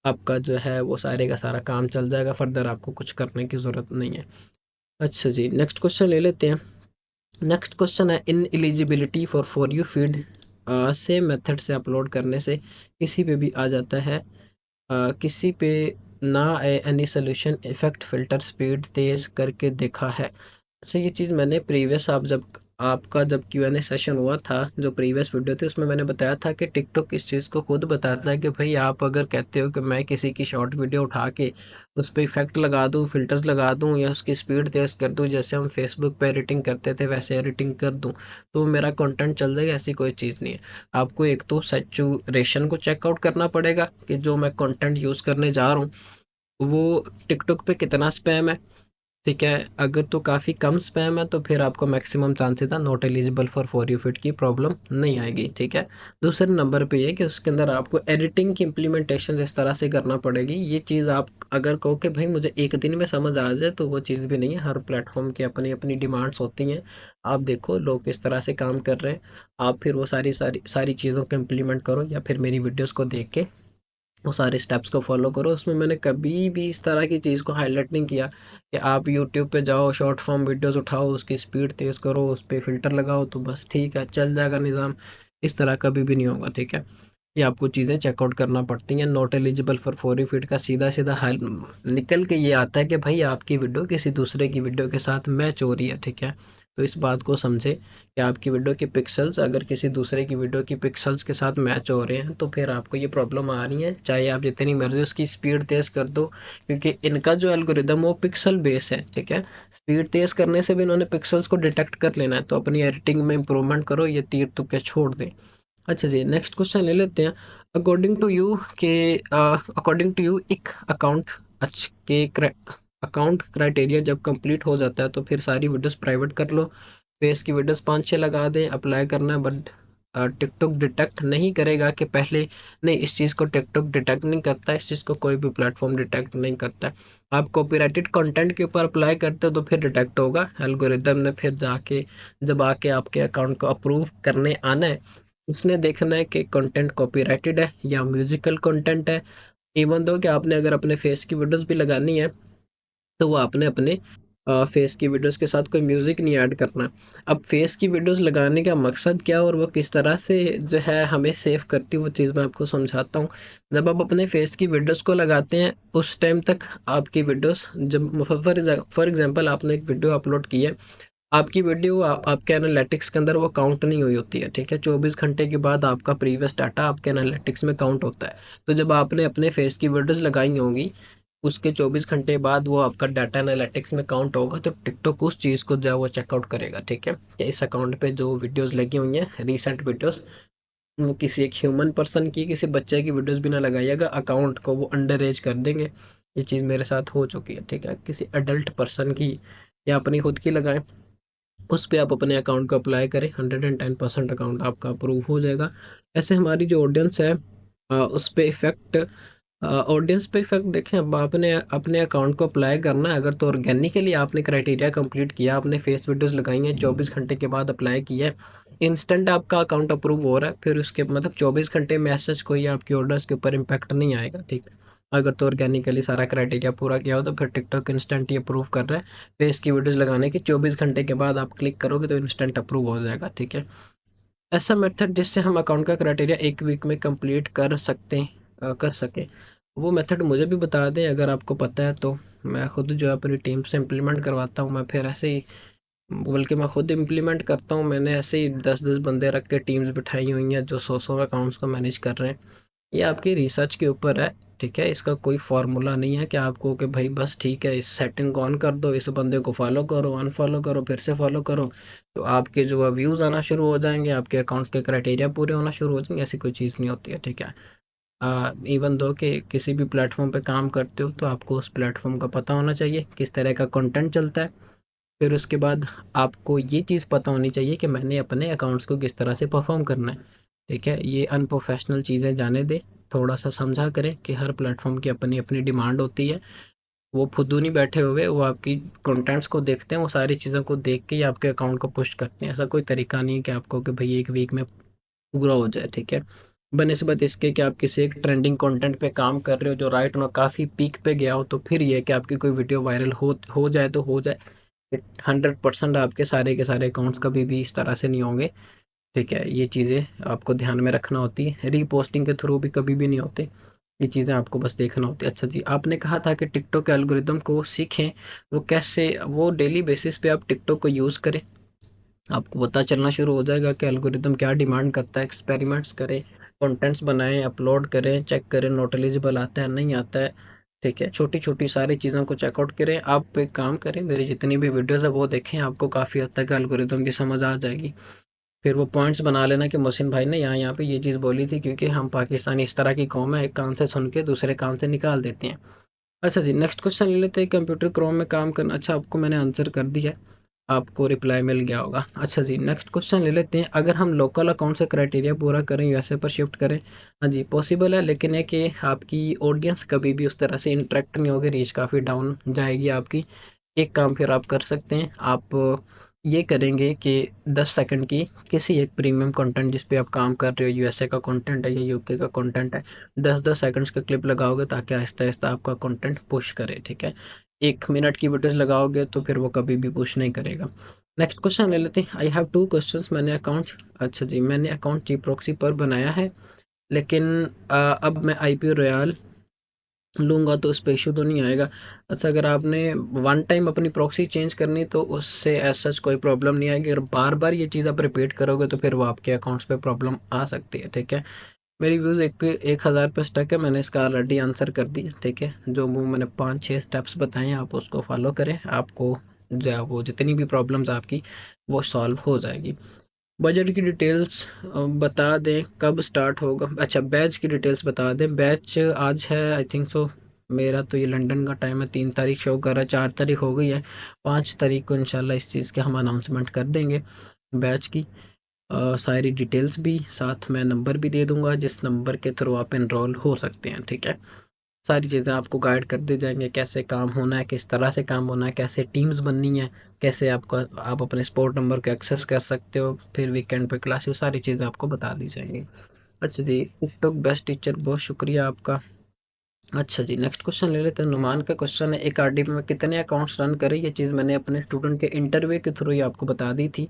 Speaker 1: आपका जो है वो सारे का सारा काम चल जाएगा, फर्दर आपको कुछ करने की ज़रूरत नहीं है। अच्छा जी, नेक्स्ट क्वेश्चन ले लेते हैं। नेक्स्ट क्वेश्चन है in eligibility for you feed same method से अपलोड करने से किसी पे भी आ जाता है, किसी पे ना आए। Any solution effect filter speed तेज़ करके देखा है। अच्छा, ये चीज़ मैंने प्रीवियस आपका जब Q&A सेशन हुआ था, जो प्रीवियस वीडियो थी उसमें मैंने बताया था कि टिकटॉक इस चीज़ को खुद बताता है कि भाई आप अगर कहते हो कि मैं किसी की शॉर्ट वीडियो उठा के उस पर इफेक्ट लगा दूँ, फिल्टर्स लगा दूँ या उसकी स्पीड तेज़ कर दूँ, जैसे हम फेसबुक पे एडिटिंग करते थे वैसे एडिटिंग कर दूँ, तो मेरा कंटेंट चल जाएगा। ऐसी कोई चीज़ नहीं है। आपको एक तो सैचुरेशन को चेकआउट करना पड़ेगा कि जो मैं कंटेंट यूज़ करने जा रहा हूँ वो टिकटॉक पे कितना स्पैम है। ठीक है, अगर तो काफ़ी कम स्पैम है तो फिर आपको मैक्सिमम चांसेस है not eligible for you fit की प्रॉब्लम नहीं आएगी। ठीक है, दूसरे नंबर पे ये कि उसके अंदर आपको एडिटिंग की इम्प्लीमेंटेशन इस तरह से करना पड़ेगी। ये चीज़ आप अगर कहो कि भाई मुझे एक दिन में समझ आ जाए तो वो चीज़ भी नहीं है। हर प्लेटफॉर्म की अपनी अपनी डिमांड्स होती हैं। आप देखो लोग किस तरह से काम कर रहे हैं, आप फिर वो सारी सारी सारी चीज़ों को इम्प्लीमेंट करो या फिर मेरी वीडियोज़ को देख के वो सारे स्टेप्स को फॉलो करो। उसमें मैंने कभी भी इस तरह की चीज़ को हाईलाइट नहीं किया कि आप यूट्यूब पे जाओ, शॉर्ट फॉर्म वीडियोस उठाओ, उसकी स्पीड तेज़ करो, उस पे फ़िल्टर लगाओ तो बस ठीक है, चल जाएगा निज़ाम। इस तरह कभी भी नहीं होगा, ठीक है? ये आपको चीज़ें चेकआउट करना पड़ती हैं। नॉट एलिजिबल फॉर 4 फीड का सीधा-सीधा हल निकल के ये आता है कि भाई आपकी वीडियो किसी दूसरे की वीडियो के साथ मैच हो रही है, ठीक है? तो इस बात को समझें कि आपकी वीडियो के पिक्सेल्स अगर किसी दूसरे की वीडियो की पिक्सेल्स के साथ मैच हो रहे हैं तो फिर आपको ये प्रॉब्लम आ रही है, चाहे आप जितनी मर्ज़ी उसकी स्पीड तेज़ कर दो, क्योंकि इनका जो एल्गोरिदम वो पिक्सल बेस है, ठीक है? स्पीड तेज़ करने से भी इन्होंने पिक्सेल्स को डिटेक्ट कर लेना है, तो अपनी एडिटिंग में इम्प्रूवमेंट करो, ये तीर तुक्के छोड़ दें। अच्छा जी, नेक्स्ट क्वेश्चन ले लेते हैं। अकॉर्डिंग टू यू एक अकाउंट अकाउंट क्राइटेरिया जब कंप्लीट हो जाता है तो फिर सारी वीडियोस प्राइवेट कर लो। फेस की वीडियोस 5-6 लगा दें, अप्लाई करना है, बट टिकटॉक डिटेक्ट नहीं करेगा कि पहले नहीं, इस चीज़ को टिकटॉक डिटेक्ट नहीं करता, इस चीज़ को कोई भी प्लेटफॉर्म डिटेक्ट नहीं करता। आप कॉपीराइटेड कंटेंट के ऊपर अप्लाई करते हो तो फिर डिटेक्ट होगा। एल्गोरिदम ने फिर जाके जब आके आपके अकाउंट को अप्रूव करने आना है, उसने देखना है कि कंटेंट कॉपीराइटेड है या म्यूजिकल कंटेंट है। इवन दो कि आपने अगर अपने फेस की वीडियोस भी लगानी है तो वो आपने अपने फेस की वीडियोस के साथ कोई म्यूज़िक नहीं ऐड करना। अब फेस की वीडियोस लगाने का मकसद क्या और वो किस तरह से जो है हमें सेव करती है, वो चीज़ मैं आपको समझाता हूँ। जब आप अपने फेस की वीडियोस को लगाते हैं उस टाइम तक आपकी वीडियोस जब फॉर एग्जांपल आपने एक वीडियो अपलोड की है, आपकी वीडियो आपके एनालिटिक्स के अंदर वो काउंट नहीं हुई होती है, ठीक है? 24 घंटे के बाद आपका प्रीवियस डाटा आपके एनालिटिक्स में काउंट होता है। तो जब आपने अपने फेस की वीडियोस लगाई होंगी, उसके 24 घंटे बाद वो आपका डाटा एनालिटिक्स में काउंट होगा, तो टिकटॉक उस चीज़ को जो है वो चेकआउट करेगा, ठीक है? कि इस अकाउंट पे जो वीडियोस लगी हुई हैं रीसेंट वीडियोस, वो किसी एक ह्यूमन पर्सन की, किसी बच्चे की वीडियोस भी ना लगाइएगा, अकाउंट को वो अंडर एज कर देंगे। ये चीज़ मेरे साथ हो चुकी है, ठीक है? किसी अडल्ट पर्सन की या अपनी खुद की लगाएं, उस पे आप अपने अकाउंट को अप्लाई करें, 110% अकाउंट आपका अप्रूव हो जाएगा। ऐसे हमारी जो ऑडियंस है उस पे इफ़ेक्ट ऑडियंस पे इफ़ेक्ट देखें। अब आपने अपने अकाउंट को अप्लाई करना है अगर, तो ऑर्गेनिकली आपने क्राइटेरिया कंप्लीट किया, आपने फेस वीडियोस लगाई हैं, 24 घंटे के बाद अप्लाई किया है, इंस्टेंट आपका अकाउंट अप्रूव हो रहा है, फिर उसके मतलब 24 घंटे में ऐसा कोई आपकी ऑर्डर्स के ऊपर इम्पैक्ट नहीं आएगा, ठीक है? अगर तो ऑर्गेनिकली सारा क्राइटेरिया पूरा किया हो तो फिर टिकटॉक इंस्टेंट ही अप्रूव कर रहा है। फेस की वीडियोस लगाने के 24 घंटे के बाद आप क्लिक करोगे तो इंस्टेंट अप्रूव हो जाएगा, ठीक है? ऐसा मेथड जिससे हम अकाउंट का क्राइटेरिया 1 वीक में कंप्लीट कर सकें, वो मेथड मुझे भी बता दें अगर आपको पता है तो। मैं खुद जो है अपनी टीम से इम्प्लीमेंट करवाता हूँ, मैं फिर ऐसे ही, बल्कि मैं खुद इम्प्लीमेंट करता हूँ। मैंने ऐसे ही 10-10 बंदे रख के टीम्स बिठाई हुई हैं जो 100-100 अकाउंट्स को मैनेज कर रहे हैं। ये आपकी रिसर्च के ऊपर है, ठीक है? इसका कोई फ़ॉर्मूला नहीं है कि आपको कि भाई बस ठीक है, इस सेटिंग को ऑन कर दो, इस बंदे को फ़ॉलो करो, अनफ़ॉलो करो, फिर से फ़ॉलो करो, तो आपके जो है व्यूज़ आना शुरू हो जाएँगे, आपके अकाउंट्स के क्राइटेरिया पूरे होना शुरू हो जाएँगे। ऐसी कोई चीज़ नहीं होती है, ठीक है? इवन दो कि किसी भी प्लेटफ़ॉर्म पे काम करते हो तो आपको उस प्लेटफ़ॉर्म का पता होना चाहिए, किस तरह का कंटेंट चलता है। फिर उसके बाद आपको ये चीज़ पता होनी चाहिए कि मैंने अपने अकाउंट्स को किस तरह से परफ़ॉर्म करना है, ठीक है? ये अनप्रोफ़ेशनल चीज़ें जाने दें, थोड़ा-सा समझा करें कि हर प्लेटफ़ॉर्म की अपनी-अपनी डिमांड होती है। वो फुद्दू नहीं बैठे हुए, वो आपकी कंटेंट्स को देखते हैं, वो सारी चीज़ों को देख के ही आपके अकाउंट को पुश करते हैं। ऐसा कोई तरीका नहीं है कि आपको कि भई 1 वीक में पूरा हो जाए, ठीक है? बनिस्बत इसके कि आप किसी एक ट्रेंडिंग कंटेंट पे काम कर रहे हो जो राइट नाउ काफ़ी पीक पे गया हो, तो फिर ये है कि आपकी कोई वीडियो वायरल हो जाए तो हो जाए। 100% आपके सारे के सारे अकाउंट्स कभी भी इस तरह से नहीं होंगे, ठीक है? ये चीज़ें आपको ध्यान में रखना होती है। रीपोस्टिंग के थ्रू भी कभी भी नहीं होते। ये चीज़ें आपको बस देखना होती है। अच्छा जी, आपने कहा था कि टिकटॉक के एल्गोरिदम को सीखें, वो कैसे? वो डेली बेसिस पे आप टिकटॉक को यूज़ करें, आपको पता चलना शुरू हो जाएगा कि एल्गोरिदम क्या डिमांड करता है। एक्सपेरिमेंट्स करें, कंटेंट्स बनाएँ, अपलोड करें, चेक करें नॉट एलिजिबल आता है, नहीं आता है, ठीक है? छोटी-छोटी सारी चीज़ों को चेकआउट करें। आप एक काम करें, मेरी जितनी भी वीडियोज़ है वो देखें, आपको काफ़ी हद तक एल्गोरिदम की समझ आ जाएगी। फिर वो पॉइंट्स बना लेना कि मोहसिन भाई ने यहाँ-यहाँ पे ये चीज़ बोली थी, क्योंकि हम पाकिस्तानी इस तरह की कौम है, एक कान से सुन के दूसरे कान से निकाल देते हैं। अच्छा जी, नेक्स्ट क्वेश्चन ले लेते हैं। कंप्यूटर क्रोम में काम करना, अच्छा आपको मैंने आंसर कर दिया है, आपको रिप्लाई मिल गया होगा। अच्छा जी, नेक्स्ट क्वेश्चन ले लेते हैं। अगर हम लोकल अकाउंट से क्राइटेरिया पूरा करें, यूएसए पर शिफ्ट करें, हाँ जी, पॉसिबल है, लेकिन है कि आपकी ऑडियंस कभी भी उस तरह से इंटरेक्ट नहीं होगी, रीच काफ़ी डाउन जाएगी आपकी। एक काम फिर आप कर सकते हैं, आप ये करेंगे कि 10 सेकंड की किसी एक प्रीमियम कंटेंट जिस पे आप काम कर रहे हो, यूएसए का कंटेंट है या यूके का कंटेंट है, 10-10 सेकंड्स का क्लिप लगाओगे ताकि आहिस्ता-आहिस्ता आपका कंटेंट पुश करे, ठीक है? 1 मिनट की वीडियोज़ लगाओगे तो फिर वो कभी भी पुश नहीं करेगा। नेक्स्ट क्वेश्चन ले लेते हैं। I have 2 questions. मैंने अकाउंट अच्छा जी, मैंने अकाउंट जी प्रॉक्सी पर बनाया है, लेकिन अब मैं आईपी रॉयल लूँगा तो उस पे इश्यू तो नहीं आएगा। अच्छा, अगर आपने वन टाइम अपनी प्रॉक्सी चेंज करनी तो उससे एज़ सच कोई प्रॉब्लम नहीं आएगी। अगर बार-बार ये चीज़ आप रिपीट करोगे तो फिर वो आपके अकाउंट्स पे प्रॉब्लम आ सकती है, ठीक है? मेरी व्यूज़ एक पे 1000 पे स्टक है, मैंने इसका ऑलरेडी आंसर कर दिया, ठीक है? जो वो मैंने 5-6 स्टेप्स बताए हैं आप उसको फ़ॉलो करें, आपको जो है वो जितनी भी प्रॉब्लम्स आपकी वो सॉल्व हो जाएगी। बजट की डिटेल्स बता दें, कब स्टार्ट होगा? अच्छा, बैच की डिटेल्स बता दें। बैच आज है आई थिंक सो, मेरा तो ये लंदन का टाइम है, 3 तारीख शो कर रहा है, 4 तारीख हो गई है। 5 तारीख को इंशाल्लाह इस चीज़ की हम अनाउंसमेंट कर देंगे बैच की। सारी डिटेल्स भी साथ में नंबर भी दे दूँगा जिस नंबर के थ्रू आप एनरोल हो सकते हैं, ठीक है? सारी चीज़ें आपको गाइड कर दी जाएँगी, कैसे काम होना है, किस तरह से काम होना है, कैसे टीम्स बननी है, कैसे आपको आप अपने स्पॉट नंबर को एक्सेस कर सकते हो, फिर वीकेंड पे क्लासेस, सारी चीज़ें आपको बता दी जाएँगी। अच्छा जी, टिकटॉक बेस्ट टीचर, बहुत शुक्रिया आपका। अच्छा जी, नेक्स्ट क्वेश्चन ले लेते हैं। नुमान का क्वेश्चन है, एक आरडीपी में कितने अकाउंट्स रन करें? ये चीज़ मैंने अपने स्टूडेंट के इंटरव्यू के थ्रू ही आपको बता दी थी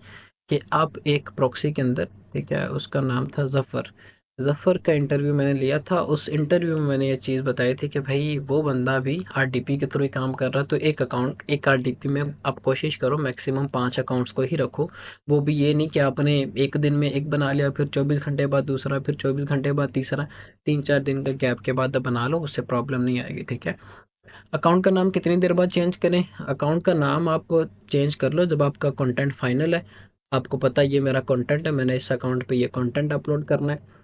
Speaker 1: कि आप एक प्रॉक्सी के अंदर, ठीक है, उसका नाम था ज़फ़र। ज़फ़र का इंटरव्यू मैंने लिया था, उस इंटरव्यू में मैंने ये चीज़ बताई थी कि भई वो बंदा भी आरडीपी के थ्रू ही काम कर रहा है, तो एक अकाउंट, एक आरडीपी में आप कोशिश करो मैक्सिमम 5 अकाउंट्स को ही रखो। वो भी ये नहीं कि आपने एक दिन में एक बना लिया, फिर 24 घंटे बाद दूसरा, फिर 24 घंटे बाद तीसरा। 3-4 दिन का गैप के बाद आप बना लो, उससे प्रॉब्लम नहीं आएगी, ठीक है? अकाउंट का नाम कितनी देर बाद चेंज करें? अकाउंट का नाम आप चेंज कर लो जब आपका कंटेंट फाइनल है। आपको पता है ये मेरा कंटेंट है, मैंने इस अकाउंट पे ये कंटेंट अपलोड करना है।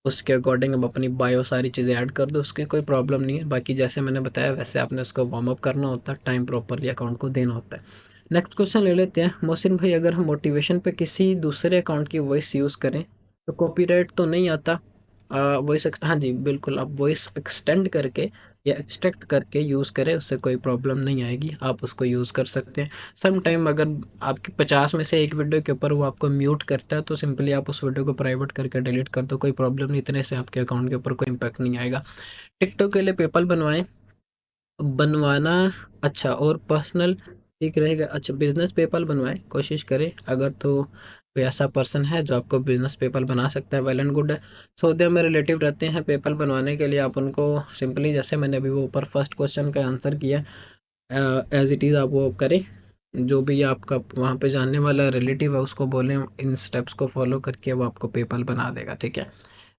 Speaker 1: उसके अकॉर्डिंग अब अपनी बायो सारी चीज़ें ऐड कर दो, उसकी कोई प्रॉब्लम नहीं है। बाकी जैसे मैंने बताया वैसे आपने उसको वार्म अप करना होता है, टाइम प्रॉपर्ली अकाउंट को देना होता है। नेक्स्ट क्वेश्चन ले लेते हैं। मोहसिन भाई, अगर हम मोटिवेशन पे किसी दूसरे अकाउंट की वॉइस यूज़ करें तो कॉपीराइट तो नहीं आता? वॉइस हाँ जी, बिल्कुल, आप वॉइस एक्सटेंड करके या एक्सट्रैक्ट करके यूज़ करें, उससे कोई प्रॉब्लम नहीं आएगी, आप उसको यूज़ कर सकते हैं। सम टाइम अगर आपकी 50 में से एक वीडियो के ऊपर वो आपको म्यूट करता है तो सिंपली आप उस वीडियो को प्राइवेट करके डिलीट कर दो, कोई प्रॉब्लम नहीं, इतने से आपके अकाउंट के ऊपर कोई इम्पैक्ट नहीं आएगा। टिकटॉक के लिए पेपल बनवाएं, बनवाना, अच्छा, और पर्सनल ठीक रहेगा। अच्छा, बिजनेस पेपल बनवाएं, कोशिश करें अगर तो कोई ऐसा पर्सन है जो आपको बिजनेस पेपल बना सकता है, वेल एंड गुड है। सऊदी में रिलेटिव रहते हैं, पेपल बनवाने के लिए आप उनको सिंपली, जैसे मैंने अभी वो ऊपर फर्स्ट क्वेश्चन का आंसर किया, एज इट इज़ आप वो करें। जो भी आपका वहाँ पे जानने वाला रिलेटिव है उसको बोलें इन स्टेप्स को फॉलो करके वो आपको पेपल बना देगा, ठीक है?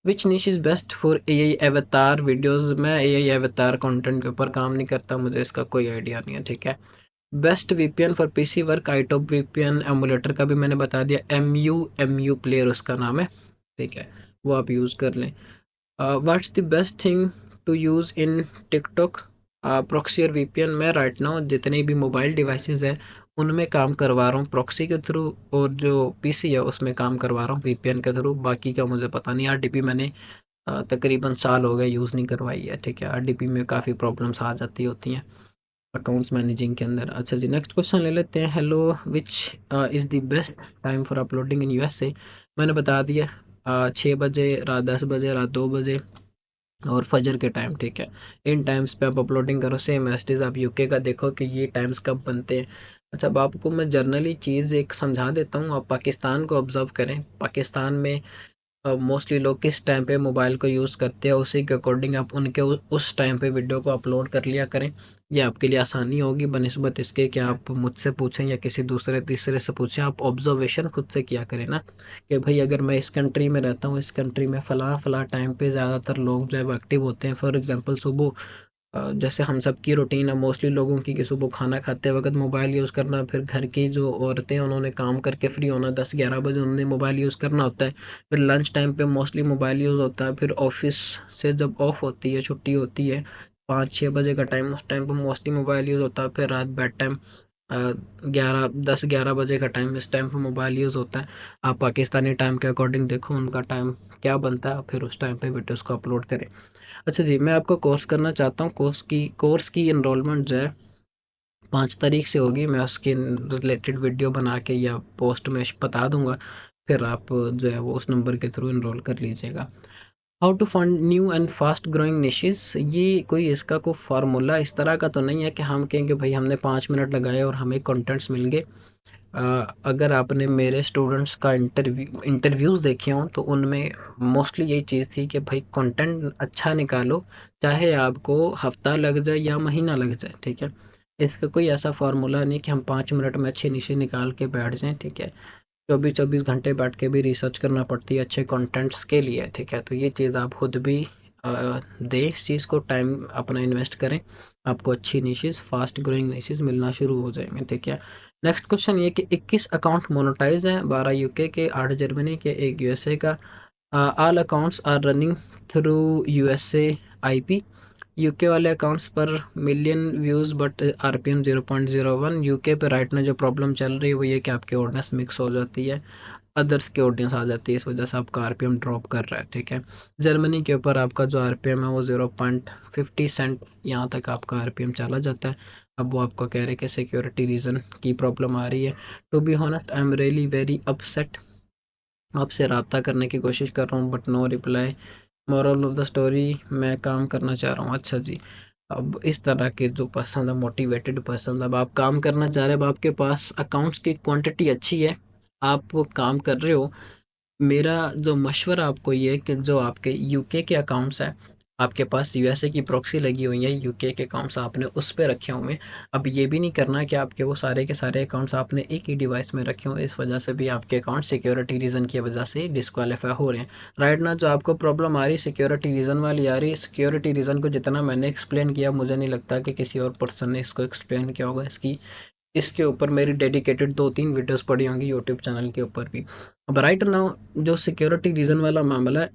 Speaker 1: विच निश इज़ बेस्ट फॉर एआई अवतार वीडियोस? मैं एआई अवतार कंटेंट के ऊपर काम नहीं करता, मुझे इसका कोई आइडिया नहीं है, ठीक है? Best VPN for PC work, iTop VPN, emulator का भी मैंने बता दिया, एम यू प्लेयर उसका नाम है, ठीक है? वो आप यूज़ कर लें। What's the best thing to use in TikTok? Proxy और वीपीएन, मैं राइट नाउ जितने भी मोबाइल डिवाइसेस है उनमें काम करवा रहा हूँ प्रॉक्सी के थ्रू, और जो पीसी है उसमें काम करवा रहा हूँ वीपीएन के थ्रू। बाकी का मुझे पता नहीं, आरडीपी मैंने तकरीबन साल हो गए यूज़ नहीं करवाई है, ठीक है? आरडीपी में काफ़ी प्रॉब्लम्स आ जाती होती हैं अकाउंट्स मैनेजिंग के अंदर। अच्छा जी, नेक्स्ट क्वेश्चन ले लेते हैं। Hello, which is the best time for uploading in USA? मैंने बता दिया, 6 बजे, रात 10 बजे, रात 2 बजे और फजर के टाइम, ठीक है? इन टाइम्स पे आप अपलोडिंग करो। सेम एज आप यूके का देखो कि ये टाइम्स कब बनते हैं। अच्छा, अब आपको मैं जनरली चीज़ एक समझा देता हूँ, आप पाकिस्तान को ऑब्जर्व करें। पाकिस्तान में मोस्टली लोग किस टाइम पे मोबाइल को यूज़ करते हैं, उसी के अकॉर्डिंग आप उनके उस टाइम पे वीडियो को अपलोड कर लिया करें। ये आपके लिए आसानी होगी बनिस्बत इसके कि आप मुझसे पूछें या किसी दूसरे तीसरे से पूछें। आप ऑब्जर्वेशन खुद से किया करें ना, कि भाई अगर मैं इस कंट्री में रहता हूँ, इस कंट्री में फ़लाँ फ़लाँ टाइम पे ज़्यादातर लोग जो है वो एक्टिव होते हैं। फॉर एग्ज़ाम्पल सुबह, जैसे हम सब की रूटीन है मोस्टली लोगों की कि सुबह खाना खाते वक्त मोबाइल यूज़ करना, फिर घर की जो औरतें हैं उन्होंने काम करके फ्री होना, 10-11 बजे उन्होंने मोबाइल यूज़ करना होता है। फिर लंच टाइम पे मोस्टली मोबाइल यूज़ होता है। फिर ऑफिस से जब ऑफ होती है, छुट्टी होती है, 5-6 बजे का टाइम, उस टाइम पे मोस्टली मोबाइल यूज़ होता है। फिर रात बेड टाइम, 11-10-11 बजे का टाइम, इस टाइम पे मोबाइल यूज़ होता है। आप पाकिस्तानी टाइम के अकॉर्डिंग देखो उनका टाइम क्या बनता है, फिर उस टाइम पे वीडियोज़ को अपलोड करें। अच्छा जी, मैं आपको कोर्स करना चाहता हूँ। कोर्स की एनरोलमेंट जो है 5 तारीख से होगी, मैं उसके रिलेटेड वीडियो बना के या पोस्ट में बता दूँगा, फिर आप जो है वो उस नंबर के थ्रू एनरोल कर लीजिएगा। How to find new and fast growing niches, ये कोई इसका कोई फ़ॉर्मूला इस तरह का तो नहीं है कि हम कहेंगे भाई हमने 5 मिनट लगाए और हमें कंटेंट्स मिल गए। अगर आपने मेरे स्टूडेंट्स का इंटरव्यूज़ देखे हों तो उनमें मोस्टली यही चीज़ थी कि भाई कंटेंट अच्छा निकालो, चाहे आपको हफ्ता लग जाए या महीना लग जाए, ठीक है। इसका कोई ऐसा फार्मूला नहीं कि हम 5 मिनट में अच्छी निशेज़ निकाल के बैठ जाएं, ठीक है। 24-24 घंटे बैठ के भी रिसर्च करना पड़ती है अच्छे कंटेंट्स के लिए, ठीक है। तो ये चीज़ आप खुद भी दें, इस चीज़ को टाइम अपना इन्वेस्ट करें, आपको अच्छी निशेज़, फास्ट ग्रोइंग निशेज़ मिलना शुरू हो जाएंगे, ठीक है। नेक्स्ट क्वेश्चन ये कि 21 अकाउंट मोनेटाइज हैं, 12 यूके के, 8 जर्मनी के, 1 यूएसए का। All accounts are running through USA IP. UK वाले अकाउंट्स पर million views but RPM 0.01। UK पे राइट में जो प्रॉब्लम चल रही है वो ये कि आपकी ऑडियंस मिक्स हो जाती है, अदर्स की ऑडियंस आ जाती है, इस वजह से आपका आरपीएम ड्रॉप कर रहा है, ठीक है। जर्मनी के ऊपर आपका जो आरपीएम है वो 0.50 सेंट यहाँ तक आपका आरपीएम चला जाता है। अब वो आपको कह रहे हैं कि सिक्योरिटी रीज़न की प्रॉब्लम आ रही है। To be honest I am really very upset, आपसे रब्ता करने की कोशिश कर रहा हूँ but no reply. Moral of the story, मैं काम करना चाह रहा हूँ। अच्छा जी, अब इस तरह के जो पसंद है, मोटिवेटेड पसंद, अब आप काम करना चाह रहे हैं, अब आपके पास अकाउंट्स की क्वांटिटी अच्छी है, आप वो काम कर रहे हो। मेरा जो मशवरा आपको ये है कि जो आपके यूके के अकाउंट्स हैं, आपके पास यूएसए की प्रॉक्सी लगी हुई है, यूके के अकाउंट्स आपने उस पे रखे हुए हैं। अब ये भी नहीं करना कि आपके वो सारे के सारे अकाउंट्स आपने एक ही डिवाइस में रखे हों, इस वजह से भी आपके अकाउंट सिक्योरिटी रीज़न की वजह से डिस्क्वालीफाई हो रहे हैं। राइट ना, जो आपको प्रॉब्लम आ रही है सिक्योरिटी रीज़न वाली आ रही है, सिक्योरिटी रीज़न को जितना मैंने एक्सप्लेन किया, मुझे नहीं लगता कि किसी और पर्सन ने इसको एक्सप्लेन किया होगा। इसके ऊपर मेरी डेडिकेटेड 2-3 वीडियोस पड़ी होंगी यूट्यूब चैनल के ऊपर भी। अब राइट नाउ जो सिक्योरिटी रीज़न वाला मामला है,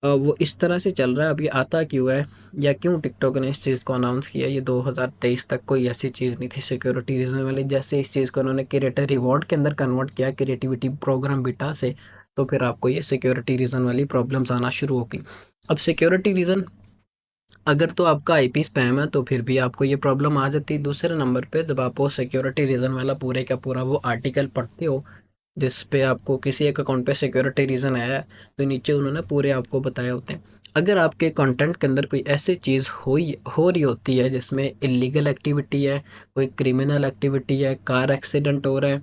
Speaker 1: वो इस तरह से चल रहा है। अब ये आता क्यों है या क्यों टिकटॉक ने इस चीज़ को अनाउंस किया, ये 2023 तक कोई ऐसी चीज़ नहीं थी सिक्योरिटी रीज़न वाली। जैसे इस चीज़ को उन्होंने क्रिएटर रिवॉर्ड के अंदर कन्वर्ट किया, क्रिएटिविटी प्रोग्राम बीटा से, तो फिर आपको ये सिक्योरिटी रीज़न वाली प्रॉब्लम्स आना शुरू हो गई। अब सिक्योरिटी रीज़न अगर तो आपका आईपी स्पैम है तो फिर भी आपको ये प्रॉब्लम आ जाती है। दूसरे नंबर पे जब आप वो सिक्योरिटी रीज़न वाला पूरे का पूरा वो आर्टिकल पढ़ते हो जिस पे आपको किसी एक अकाउंट पे सिक्योरिटी रीज़न आया है, तो नीचे उन्होंने पूरे आपको बताए होते हैं। अगर आपके कंटेंट के अंदर कोई ऐसी चीज़ हो रही होती है जिसमें इलीगल एक्टिविटी है, कोई क्रिमिनल एक्टिविटी है, कार एक्सीडेंट हो रहा है,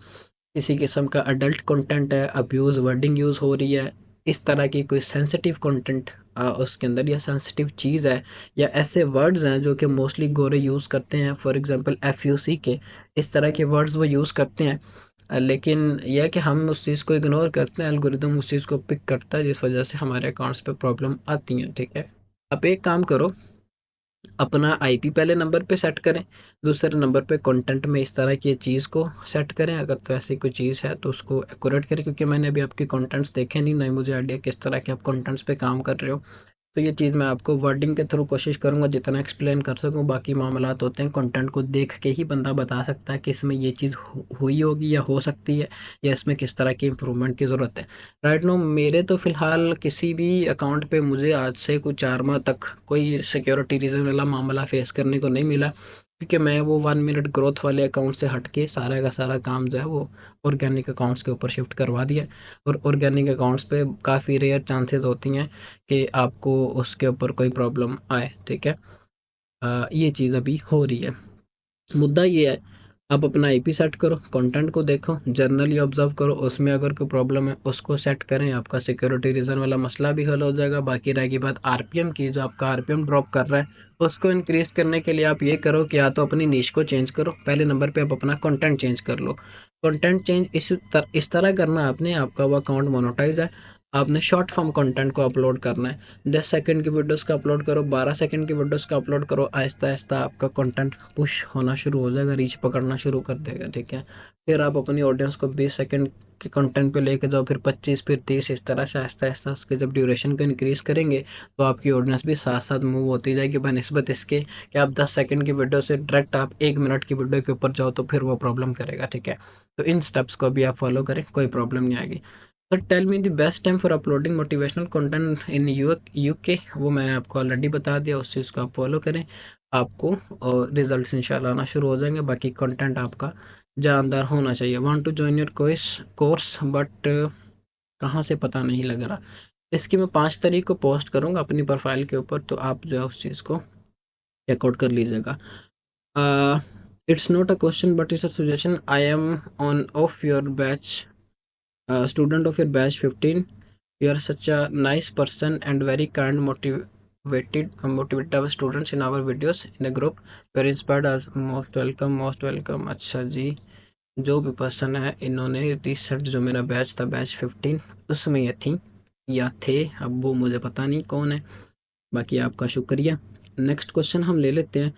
Speaker 1: किसी किस्म का अडल्ट कंटेंट है, अब्यूज़ वर्डिंग यूज़ हो रही है, इस तरह की कोई सेंसिटिव कंटेंट उसके अंदर या सेंसिटिव चीज़ है, या ऐसे वर्ड्स हैं जो कि मोस्टली गोरे यूज़ करते हैं, फॉर एग्जांपल एफयूसी के, इस तरह के वर्ड्स वो यूज़ करते हैं। लेकिन यह है कि हम उस चीज़ को इग्नोर करते हैं, एल्गोरिदम उस चीज़ को पिक करता है, जिस वजह से हमारे अकाउंट्स पे प्रॉब्लम आती हैं, ठीक है। आप एक काम करो, अपना आईपी पहले नंबर पे सेट करें, दूसरे नंबर पे कंटेंट में इस तरह की चीज़ को सेट करें। अगर तो ऐसी कोई चीज़ है तो उसको एक्यूरेट करें, क्योंकि मैंने अभी आपके कंटेंट्स देखे नहीं, ना ही मुझे आइडिया किस तरह के आप कंटेंट्स पे काम कर रहे हो। तो ये चीज़ मैं आपको वर्डिंग के थ्रू कोशिश करूँगा जितना एक्सप्लेन कर सकूँ। बाकी मामलात होते हैं कंटेंट को देख के ही बंदा बता सकता है कि इसमें ये चीज़ हुई होगी या हो सकती है, या इसमें किस तरह की इम्प्रूवमेंट की ज़रूरत है। राइट नो, मेरे तो फ़िलहाल किसी भी अकाउंट पे मुझे आज से कुछ 4 माह तक कोई सिक्योरिटी रीज़न वाला मामला फ़ेस करने को नहीं मिला, क्योंकि मैं वो 1 मिनट ग्रोथ वाले अकाउंट से हट के सारा का सारा काम जो है वो ऑर्गेनिक अकाउंट्स के ऊपर शिफ्ट करवा दिया। और ऑर्गेनिक अकाउंट्स पे काफ़ी रेयर चांसेस होती हैं कि आपको उसके ऊपर कोई प्रॉब्लम आए, ठीक है। ये चीज़ अभी हो रही है। मुद्दा ये है, आप अपना आईपी सेट करो, कंटेंट को देखो, जर्नली ऑब्जर्व करो, उसमें अगर कोई प्रॉब्लम है उसको सेट करें, आपका सिक्योरिटी रीज़न वाला मसला भी हल हो जाएगा। बाकी रहेगी बात आरपीएम की, जो आपका आरपीएम ड्रॉप कर रहा है उसको इंक्रीज़ करने के लिए आप ये करो कि या तो अपनी नीश को चेंज करो, पहले नंबर पे आप अपना कंटेंट चेंज कर लो। कंटेंट चेंज इस तरह करना आपने, आपका वो अकाउंट मोनेटाइज है, आपने शॉर्ट फॉर्म कंटेंट को अपलोड करना है। 10 सेकंड की वीडियोस का अपलोड करो, 12 सेकंड की वीडियोस का अपलोड करो, आहिस्ता आहिस्ता आपका कंटेंट पुश होना शुरू हो जाएगा, रीच पकड़ना शुरू कर देगा, ठीक है। फिर आप अपनी ऑडियंस को 20 सेकंड के कंटेंट पे लेके जाओ, फिर 25, फिर 30, इस तरह से आहिस्ता आहिस्ता उसके जब ड्यूरेशन को इंक्रीज़ करेंगे तो आपकी ऑडियंस भी साथ साथ मूव होती जाएगी, बनिस्बत इसके कि आप 10 सेकंड की वीडियो से डायरेक्ट आप 1 मिनट की वीडियो के ऊपर जाओ तो फिर वो प्रॉब्लम करेगा, ठीक है। तो इन स्टेप्स को भी आप फॉलो करें, कोई प्रॉब्लम नहीं आएगी। Sir tell me the best time for uploading motivational content in UK, वो मैंने आपको ऑलरेडी बता दिया, उस चीज़ को आप फॉलो करें। आपको रिजल्ट्स इंशाल्लाह आना शुरू हो जाएंगे। बाकी कंटेंट आपका जानदार होना चाहिए। Want to join your course but कहाँ से पता नहीं लग रहा। इसकी मैं 5 तारीख को पोस्ट करूँगा अपनी प्रोफाइल के ऊपर, तो आप जो है उस चीज़ को चेकआउट कर लीजिएगा। It's not a question but it's a suggestion. I am on off your batch, student of your batch 15. You are such a nice person and very kind, motivated our students in our videos in the group. Very inspired us. Most welcome, most welcome। अच्छा जी, जो भी person है इन्होंने recent जो मेरा batch था batch 15 उसमें ये थी या थे, अब वो मुझे पता नहीं कौन है। बाकी आपका शुक्रिया। नेक्स्ट क्वेश्चन हम ले लेते हैं।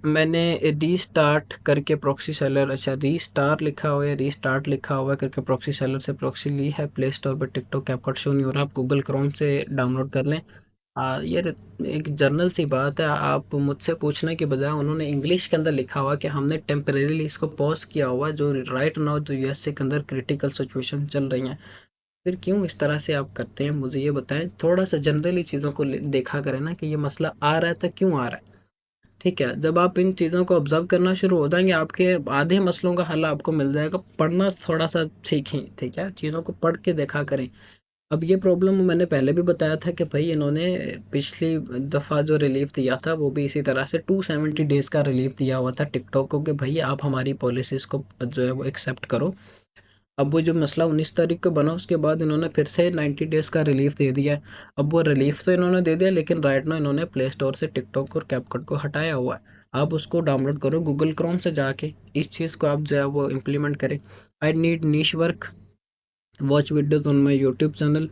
Speaker 1: मैंने रीस्टार्ट करके प्रॉक्सी सेलर, अच्छा रीस्टार लिखा हुआ है, रीस्टार्ट लिखा हुआ है करके प्रॉक्सी सेलर से प्रॉक्सी ली है। प्ले स्टोर पर टिकटॉक कैपकट शो नहीं हो रहा, आप गूगल क्रोम से डाउनलोड कर लें। यार एक जनरल सी बात है, आप मुझसे पूछने के बजाय उन्होंने इंग्लिश के अंदर लिखा हुआ कि हमने टेम्परेरीली इसको पॉज किया हुआ, जो राइट नाउ जो यूएसए के अंदर क्रिटिकल सिचुएशन चल रही हैं। फिर क्यों इस तरह से आप करते हैं, मुझे ये बताएं। थोड़ा सा जनरली चीज़ों को देखा करें ना कि ये मसला आ रहा है तो क्यों आ रहा है। ठीक है, जब आप इन चीज़ों को ऑब्जर्व करना शुरू हो जाएंगे आपके आधे मसलों का हल आपको मिल जाएगा। पढ़ना थोड़ा सा सीखें, ठीक है, चीज़ों को पढ़ के देखा करें। अब ये प्रॉब्लम मैंने पहले भी बताया था कि भाई इन्होंने पिछली दफ़ा जो रिलीफ दिया था वो भी इसी तरह से 270 डेज़ का रिलीफ दिया हुआ था टिकटॉक को कि भाई आप हमारी पॉलिसीज़ को जो है वो एक्सेप्ट करो। अब वो जो मसला 19 तारीख को बना उसके बाद इन्होंने फिर से 90 डेज़ का रिलीफ दे दिया है। अब वो रिलीफ तो इन्होंने दे दिया, लेकिन राइट नाउ इन्होंने प्ले स्टोर से टिकटॉक और कैपकट को हटाया हुआ है। आप उसको डाउनलोड करो गूगल क्रोम से जाके, इस चीज़ को आप जो है वो इम्प्लीमेंट करें। I need niche work, watch videos on my YouTube channel,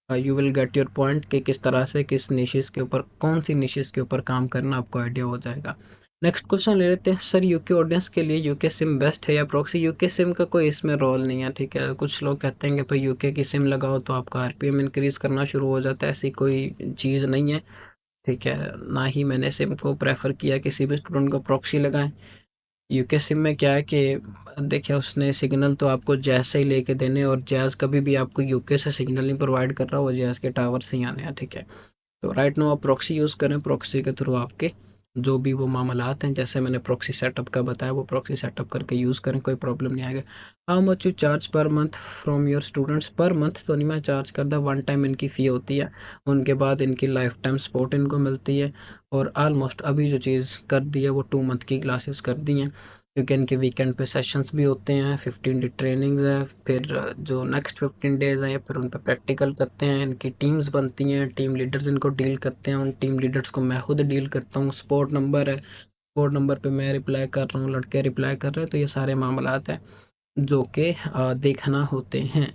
Speaker 1: you will get your point कि किस तरह से किस निशेस के ऊपर कौन सी निशेस के ऊपर काम करना आपको आइडिया हो जाएगा। नेक्स्ट क्वेश्चन ले लेते हैं। सर यूके ऑडियंस के लिए यूके सिम बेस्ट है या प्रॉक्सी। यूके सिम का कोई इसमें रोल नहीं है, ठीक है। कुछ लोग कहते हैं कि भाई यूके की सिम लगाओ तो आपका आरपीएम इंक्रीज़ करना शुरू हो जाता है, ऐसी कोई चीज़ नहीं है, ठीक है। ना ही मैंने सिम को प्रेफर किया किसी भी स्टूडेंट को प्रॉक्सी लगाएं। यूके सिम में क्या है कि देखिए उसने सिग्नल तो आपको जैज़ से ही लेके देने, और जैज़ कभी भी आपको यूके से सिग्नल नहीं प्रोवाइड कर रहा, वो जैज़ के टावर से ही आने हैं, ठीक है। तो राइट नो आप प्रॉक्सी यूज़ करें, प्रॉक्सी के थ्रू आपके जो भी वो मामलात हैं, जैसे मैंने प्रॉक्सी सेटअप का बताया, वो प्रॉक्सी सेटअप करके यूज़ करें, कोई प्रॉब्लम नहीं आएगा। How much you charge per month from your students. Per month तो नहीं मैं चार्ज करता, वन टाइम इनकी फ़ी होती है, उनके बाद इनकी लाइफ टाइम सपोर्ट इनको मिलती है। और आलमोस्ट अभी जो चीज़ कर दी है वो 2 मंथ की क्लासेस कर दी हैं, क्योंकि इनके वीकेंड पे सेशंस भी होते हैं, 15 डे ट्रेनिंग्स है, फिर जो नेक्स्ट 15 डेज़ हैं फिर उन पर प्रैक्टिकल करते हैं, इनकी टीम्स बनती हैं, टीम लीडर्स इनको डील करते हैं, उन टीम लीडर्स को मैं खुद डील करता हूँ। सपोर्ट नंबर है, सपोर्ट नंबर पे मैं रिप्लाई कर रहा हूँ, लड़के रिप्लाई कर रहे हैं, तो ये सारे मामलात हैं जो कि देखना होते हैं।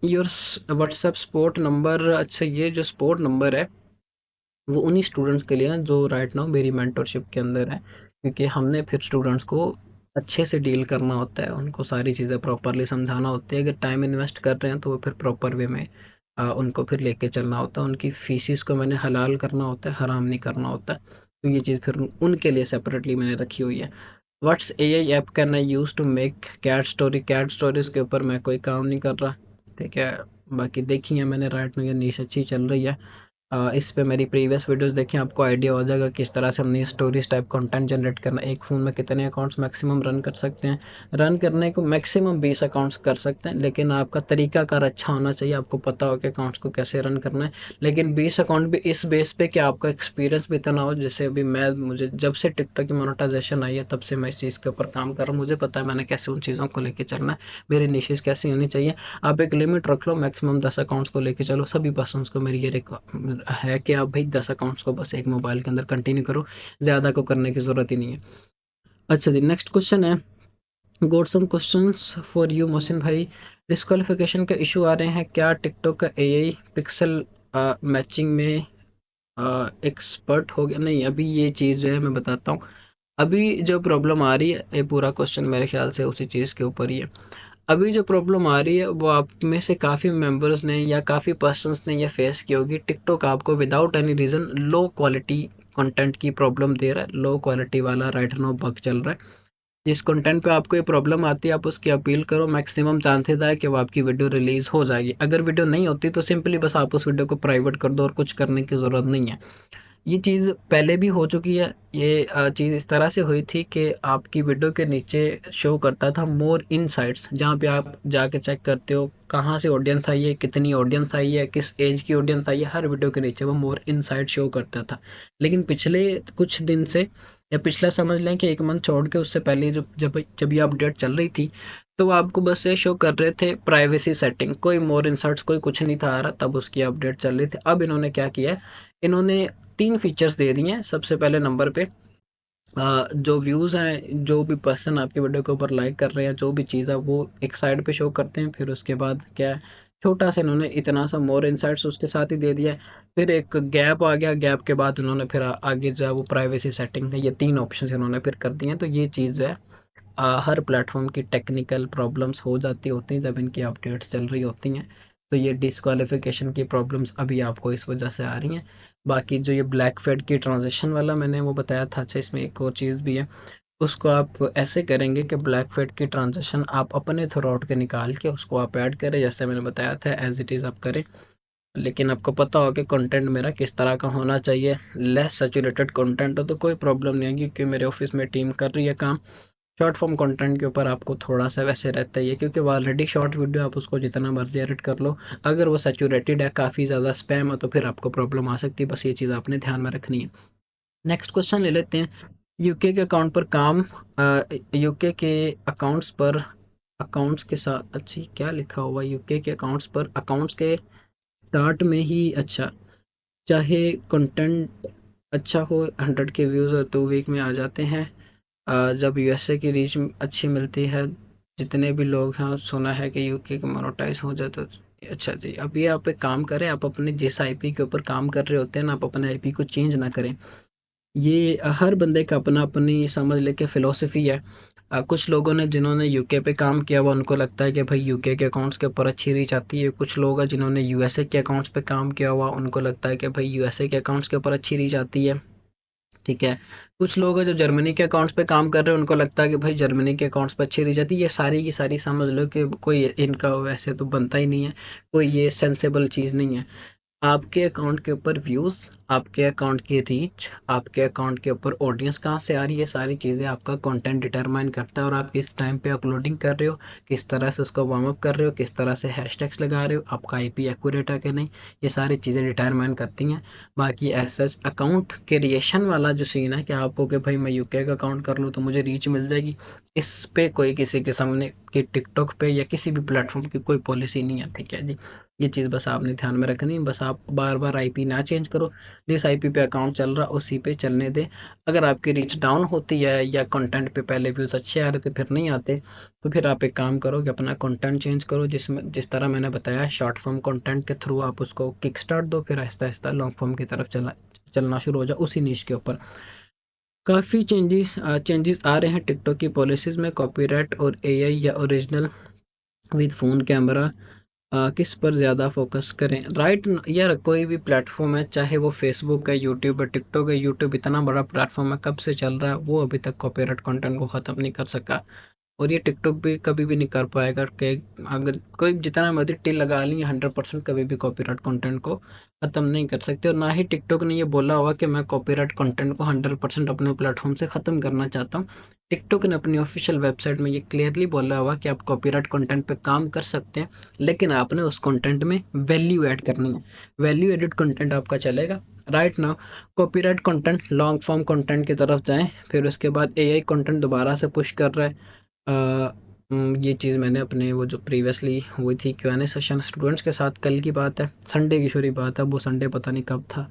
Speaker 1: योर व्हाट्सएप सपोर्ट नंबर, अच्छा ये जो सपोर्ट नंबर है वो उन्हीं स्टूडेंट्स के लिए हैं जो राइट नाउ मेरी मेंटरशिप के अंदर है, क्योंकि हमने फिर स्टूडेंट्स को अच्छे से डील करना होता है, उनको सारी चीज़ें प्रॉपरली समझाना होती है। अगर टाइम इन्वेस्ट कर रहे हैं तो वो फिर प्रॉपर वे में उनको फिर लेके चलना होता है, उनकी फीसिस को मैंने हलाल करना होता है, हराम नहीं करना होता है। तो ये चीज़ फिर उनके लिए सेपरेटली मैंने रखी हुई है। What's AI app can I use to make cat story. Cat stories के ऊपर मैं कोई काम नहीं कर रहा, ठीक है। बाकी देखी है मैंने, राइट नाउ ये नीश अच्छी चल रही है। इस पे मेरी प्रीवियस वीडियोस देखें, आपको आइडिया हो जाएगा किस तरह से हमने स्टोरीज टाइप कंटेंट जनरेट करना। एक फ़ोन में कितने अकाउंट्स मैक्सिमम रन कर सकते हैं। रन करने को मैक्सिमम 20 अकाउंट्स कर सकते हैं, लेकिन आपका तरीकाकार अच्छा होना चाहिए, आपको पता हो कि अकाउंट्स को कैसे रन करना है। लेकिन 20 अकाउंट भी इस बेस पे कि आपका एक्सपीरियंस भी इतना हो, जैसे अभी मुझे जब से टिकटॉक की मोनेटाइजेशन आई है तब से मैं इस चीज़ के ऊपर काम कर रहा हूँ, मुझे पता है मैंने कैसे उन चीज़ों को लेके चलना है, मेरी निशेज़ कैसी होनी चाहिए। आप एक लिमिट रख लो, मैक्सिमम 10 अकाउंट्स को लेके चलो। सभी पर्सन्स को मेरी ये है कि आप भाई 10 अकाउंट्स को बस एक मोबाइल के अंदर कंटिन्यू करो, ज़्यादा को करने की ज़रूरत ही नहीं है। अच्छा जी, नेक्स्ट क्वेश्चन है। Got some questions for you Mohsin भाई। डिस्क्वालिफिकेशन का इशू आ रहे हैं क्या, टिकटॉक का एआई पिक्सल मैचिंग में एक्सपर्ट हो गया। नहीं, अभी ये चीज़ जो है मैं बताता हूँ। अभी जो प्रॉब्लम आ रही है, ये पूरा क्वेश्चन मेरे ख्याल से उसी चीज़ के ऊपर ही है। अभी जो प्रॉब्लम आ रही है वो आप में से काफ़ी मेंबर्स ने या काफ़ी पर्सन्स ने ये फेस की होगी। टिकटॉक आपको without any reason low quality content की प्रॉब्लम दे रहा है, लो क्वालिटी वाला राइट नाउ बग चल रहा है। जिस कंटेंट पे आपको ये प्रॉब्लम आती है आप उसकी अपील करो, मैक्सिमम चांसेस है कि वो आपकी वीडियो रिलीज़ हो जाएगी। अगर वीडियो नहीं होती तो सिंपली बस आप उस वीडियो को प्राइवेट कर दो और कुछ करने की ज़रूरत नहीं है। ये चीज़ पहले भी हो चुकी है। ये चीज़ इस तरह से हुई थी कि आपकी वीडियो के नीचे शो करता था मोर इनसाइट्स, जहाँ पे आप जाके चेक करते हो कहाँ से ऑडियंस आई है, कितनी ऑडियंस आई है, किस एज की ऑडियंस आई है, हर वीडियो के नीचे वो मोर इनसाइट शो करता था। लेकिन पिछले कुछ दिन से, या पिछला समझ लें कि 1 मंथ छोड़ के उससे पहले जब ये अपडेट चल रही थी, तो वो आपको बस ये शो कर रहे थे प्राइवेसी सेटिंग, कोई मोर इनसाइट्स कोई कुछ नहीं था आ रहा, तब उसकी अपडेट चल रही थी। अब इन्होंने क्या किया है, इन्होंने 3 फीचर्स दे दिए हैं। सबसे पहले नंबर पे जो व्यूज़ हैं, जो भी पर्सन आपकी वीडियो के ऊपर लाइक कर रहे हैं, जो भी चीज़ है वो एक साइड पे शो करते हैं। फिर उसके बाद क्या है, छोटा सा इन्होंने इतना सा मोर इनसाइट्स उसके साथ ही दे दिया है। फिर एक गैप आ गया, गैप के बाद उन्होंने फिर आगे जो है वो प्राइवेसी सेटिंग है, ये 3 ऑप्शन इन्होंने फिर कर दिए हैं। तो ये चीज़ जो है हर प्लेटफॉर्म की टेक्निकल प्रॉब्लम्स हो जाती होती हैं जब इनकी अपडेट्स चल रही होती हैं। तो ये डिस्क्वालिफिकेशन की प्रॉब्लम्स अभी आपको इस वजह से आ रही हैं। बाकी जो ये ब्लैक फेड की ट्रांजेक्शन वाला मैंने वो बताया था, अच्छा इसमें एक और चीज़ भी है। उसको आप ऐसे करेंगे कि ब्लैक फेड की ट्रांजेक्शन आप अपने थ्रू आउट के निकाल के उसको आप ऐड करें, जैसे मैंने बताया था एज इट इज़ आप करें। लेकिन आपको पता होगा कि कंटेंट मेरा किस तरह का होना चाहिए। लेस सैचुरेटेड कंटेंट हो तो कोई प्रॉब्लम नहीं है, क्योंकि मेरे ऑफिस में टीम कर रही है काम। शॉर्ट फॉर्म कंटेंट के ऊपर आपको थोड़ा सा वैसे रहता ही है, क्योंकि वो ऑलरेडी शॉर्ट वीडियो, आप उसको जितना मर्जी एडिट कर लो, अगर वो सैचुरेटेड है, काफ़ी ज़्यादा स्पैम है, तो फिर आपको प्रॉब्लम आ सकती है। बस ये चीज़ आपने ध्यान में रखनी है। नेक्स्ट क्वेश्चन ले लेते हैं। यूके के अकाउंट पर काम, यूके के अकाउंट्स पर अकाउंट्स के साथ, अच्छी क्या लिखा हुआ है, यूके के अकाउंट्स पर अकाउंट्स के स्टार्ट में ही, अच्छा, चाहे कंटेंट अच्छा हो, 100 के व्यूज़ और 2 वीक में आ जाते हैं। जब यूएसए की रीच अच्छी मिलती है, जितने भी लोग हैं, सुना है कि यूके के मोनेटाइज हो जाता है। अच्छा जी, अब ये आप एक काम करें, आप अपने जिस आईपी के ऊपर काम कर रहे होते हैं ना, आप अपने आईपी को चेंज ना करें। ये हर बंदे का अपना अपनी समझ लेके फ़िलॉसफ़ी है। कुछ लोगों ने जिन्होंने यूके पे काम किया हुआ, उनको लगता है कि भाई यूके के अकाउंट्स के ऊपर अच्छी रीच आती है। कुछ लोग हैं जिन्होंने यूएसए के अकाउंट्स पे काम किया हुआ, उनको लगता है कि भाई यूएसए के अकाउंट्स के ऊपर अच्छी रीच आती है। ठीक है। कुछ लोग हैं जो जर्मनी के अकाउंट्स पे काम कर रहे हैं, उनको लगता है कि भाई जर्मनी के अकाउंट्स पे अच्छी रीच आती है। ये सारी की सारी समझ लो कि कोई इनका वैसे तो बनता ही नहीं है, कोई ये सेंसेबल चीज़ नहीं है। आपके अकाउंट के ऊपर व्यूज़, आपके अकाउंट की रीच, आपके अकाउंट के ऊपर ऑडियंस कहाँ से आ रही है, सारी चीज़ें आपका कंटेंट डिटरमाइन करता है। और आप किस टाइम पे अपलोडिंग कर रहे हो, किस तरह से उसको वार्म अप कर रहे हो, किस तरह से हैशटैग्स लगा रहे हो, आपका आईपी एक्यूरेट है कि नहीं, ये सारी चीज़ें डिटरमाइन करती हैं। बाकी एज सच अकाउंट क्रिएशन वाला जो सीन है कि आपको कि भाई मैं यूके का अकाउंट कर लूँ तो मुझे रीच मिल जाएगी, इस पे कोई किसी के सामने कि टिकटॉक पे या किसी भी प्लेटफॉर्म की कोई पॉलिसी नहीं है। ठीक है जी, ये चीज़ बस आपने ध्यान में रखनी है। बस आप बार-बार आईपी ना चेंज करो, जिस आईपी पे अकाउंट चल रहा उसी पे चलने दें। अगर आपकी रीच डाउन होती है या कंटेंट पे पहले व्यूज़ अच्छे आ रहे थे फिर नहीं आते, तो फिर आप एक काम करो कि अपना कंटेंट चेंज करो, जिसमें जिस तरह मैंने बताया शॉर्ट फॉर्म कंटेंट के थ्रू आप उसको किक स्टार्ट दो, फिर आहिस्ता-आहिस्ता लॉन्ग फॉर्म की तरफ चलना शुरू हो जाओ उसी निश के ऊपर। काफ़ी चेंजेस आ रहे हैं टिकटॉक की पॉलिसीज़ में, कॉपीराइट और एआई या ओरिजिनल विद फ़ोन कैमरा, किस पर ज़्यादा फोकस करें। राइट यार, कोई भी प्लेटफॉर्म है, चाहे वो फेसबुक है, यूट्यूब है, टिकटॉक है, यूट्यूब इतना बड़ा प्लेटफॉर्म है, कब से चल रहा है, वो अभी तक कॉपीराइट कंटेंट को ख़त्म नहीं कर सका। और ये टिकटॉक भी कभी भी नहीं कर पाएगा कि अगर कोई जितना मर्जी टिल लगा ली, 100% कभी भी कॉपीराइट कंटेंट को ख़त्म नहीं कर सकते। और ना ही टिकटॉक ने ये बोला हुआ कि मैं कॉपीराइट कंटेंट को 100% अपने प्लेटफॉर्म से ख़त्म करना चाहता हूँ। टिकटॉक ने अपनी ऑफिशियल वेबसाइट में ये क्लियरली बोला हुआ कि आप कॉपीराइट कंटेंट पे काम कर सकते हैं, लेकिन आपने उस कंटेंट में वैल्यू ऐड करनी है। वैल्यू एडिड कंटेंट आपका चलेगा। Right now copyright content long form content की तरफ जाएं, फिर उसके बाद एआई कंटेंट दोबारा से पुश कर रहा है। ये चीज़ मैंने अपने वो जो प्रीवियसली हुई थी क्यूएनए सेशन स्टूडेंट्स के साथ, कल की बात है, संडे की शुरू बात है, वो संडे पता नहीं कब था,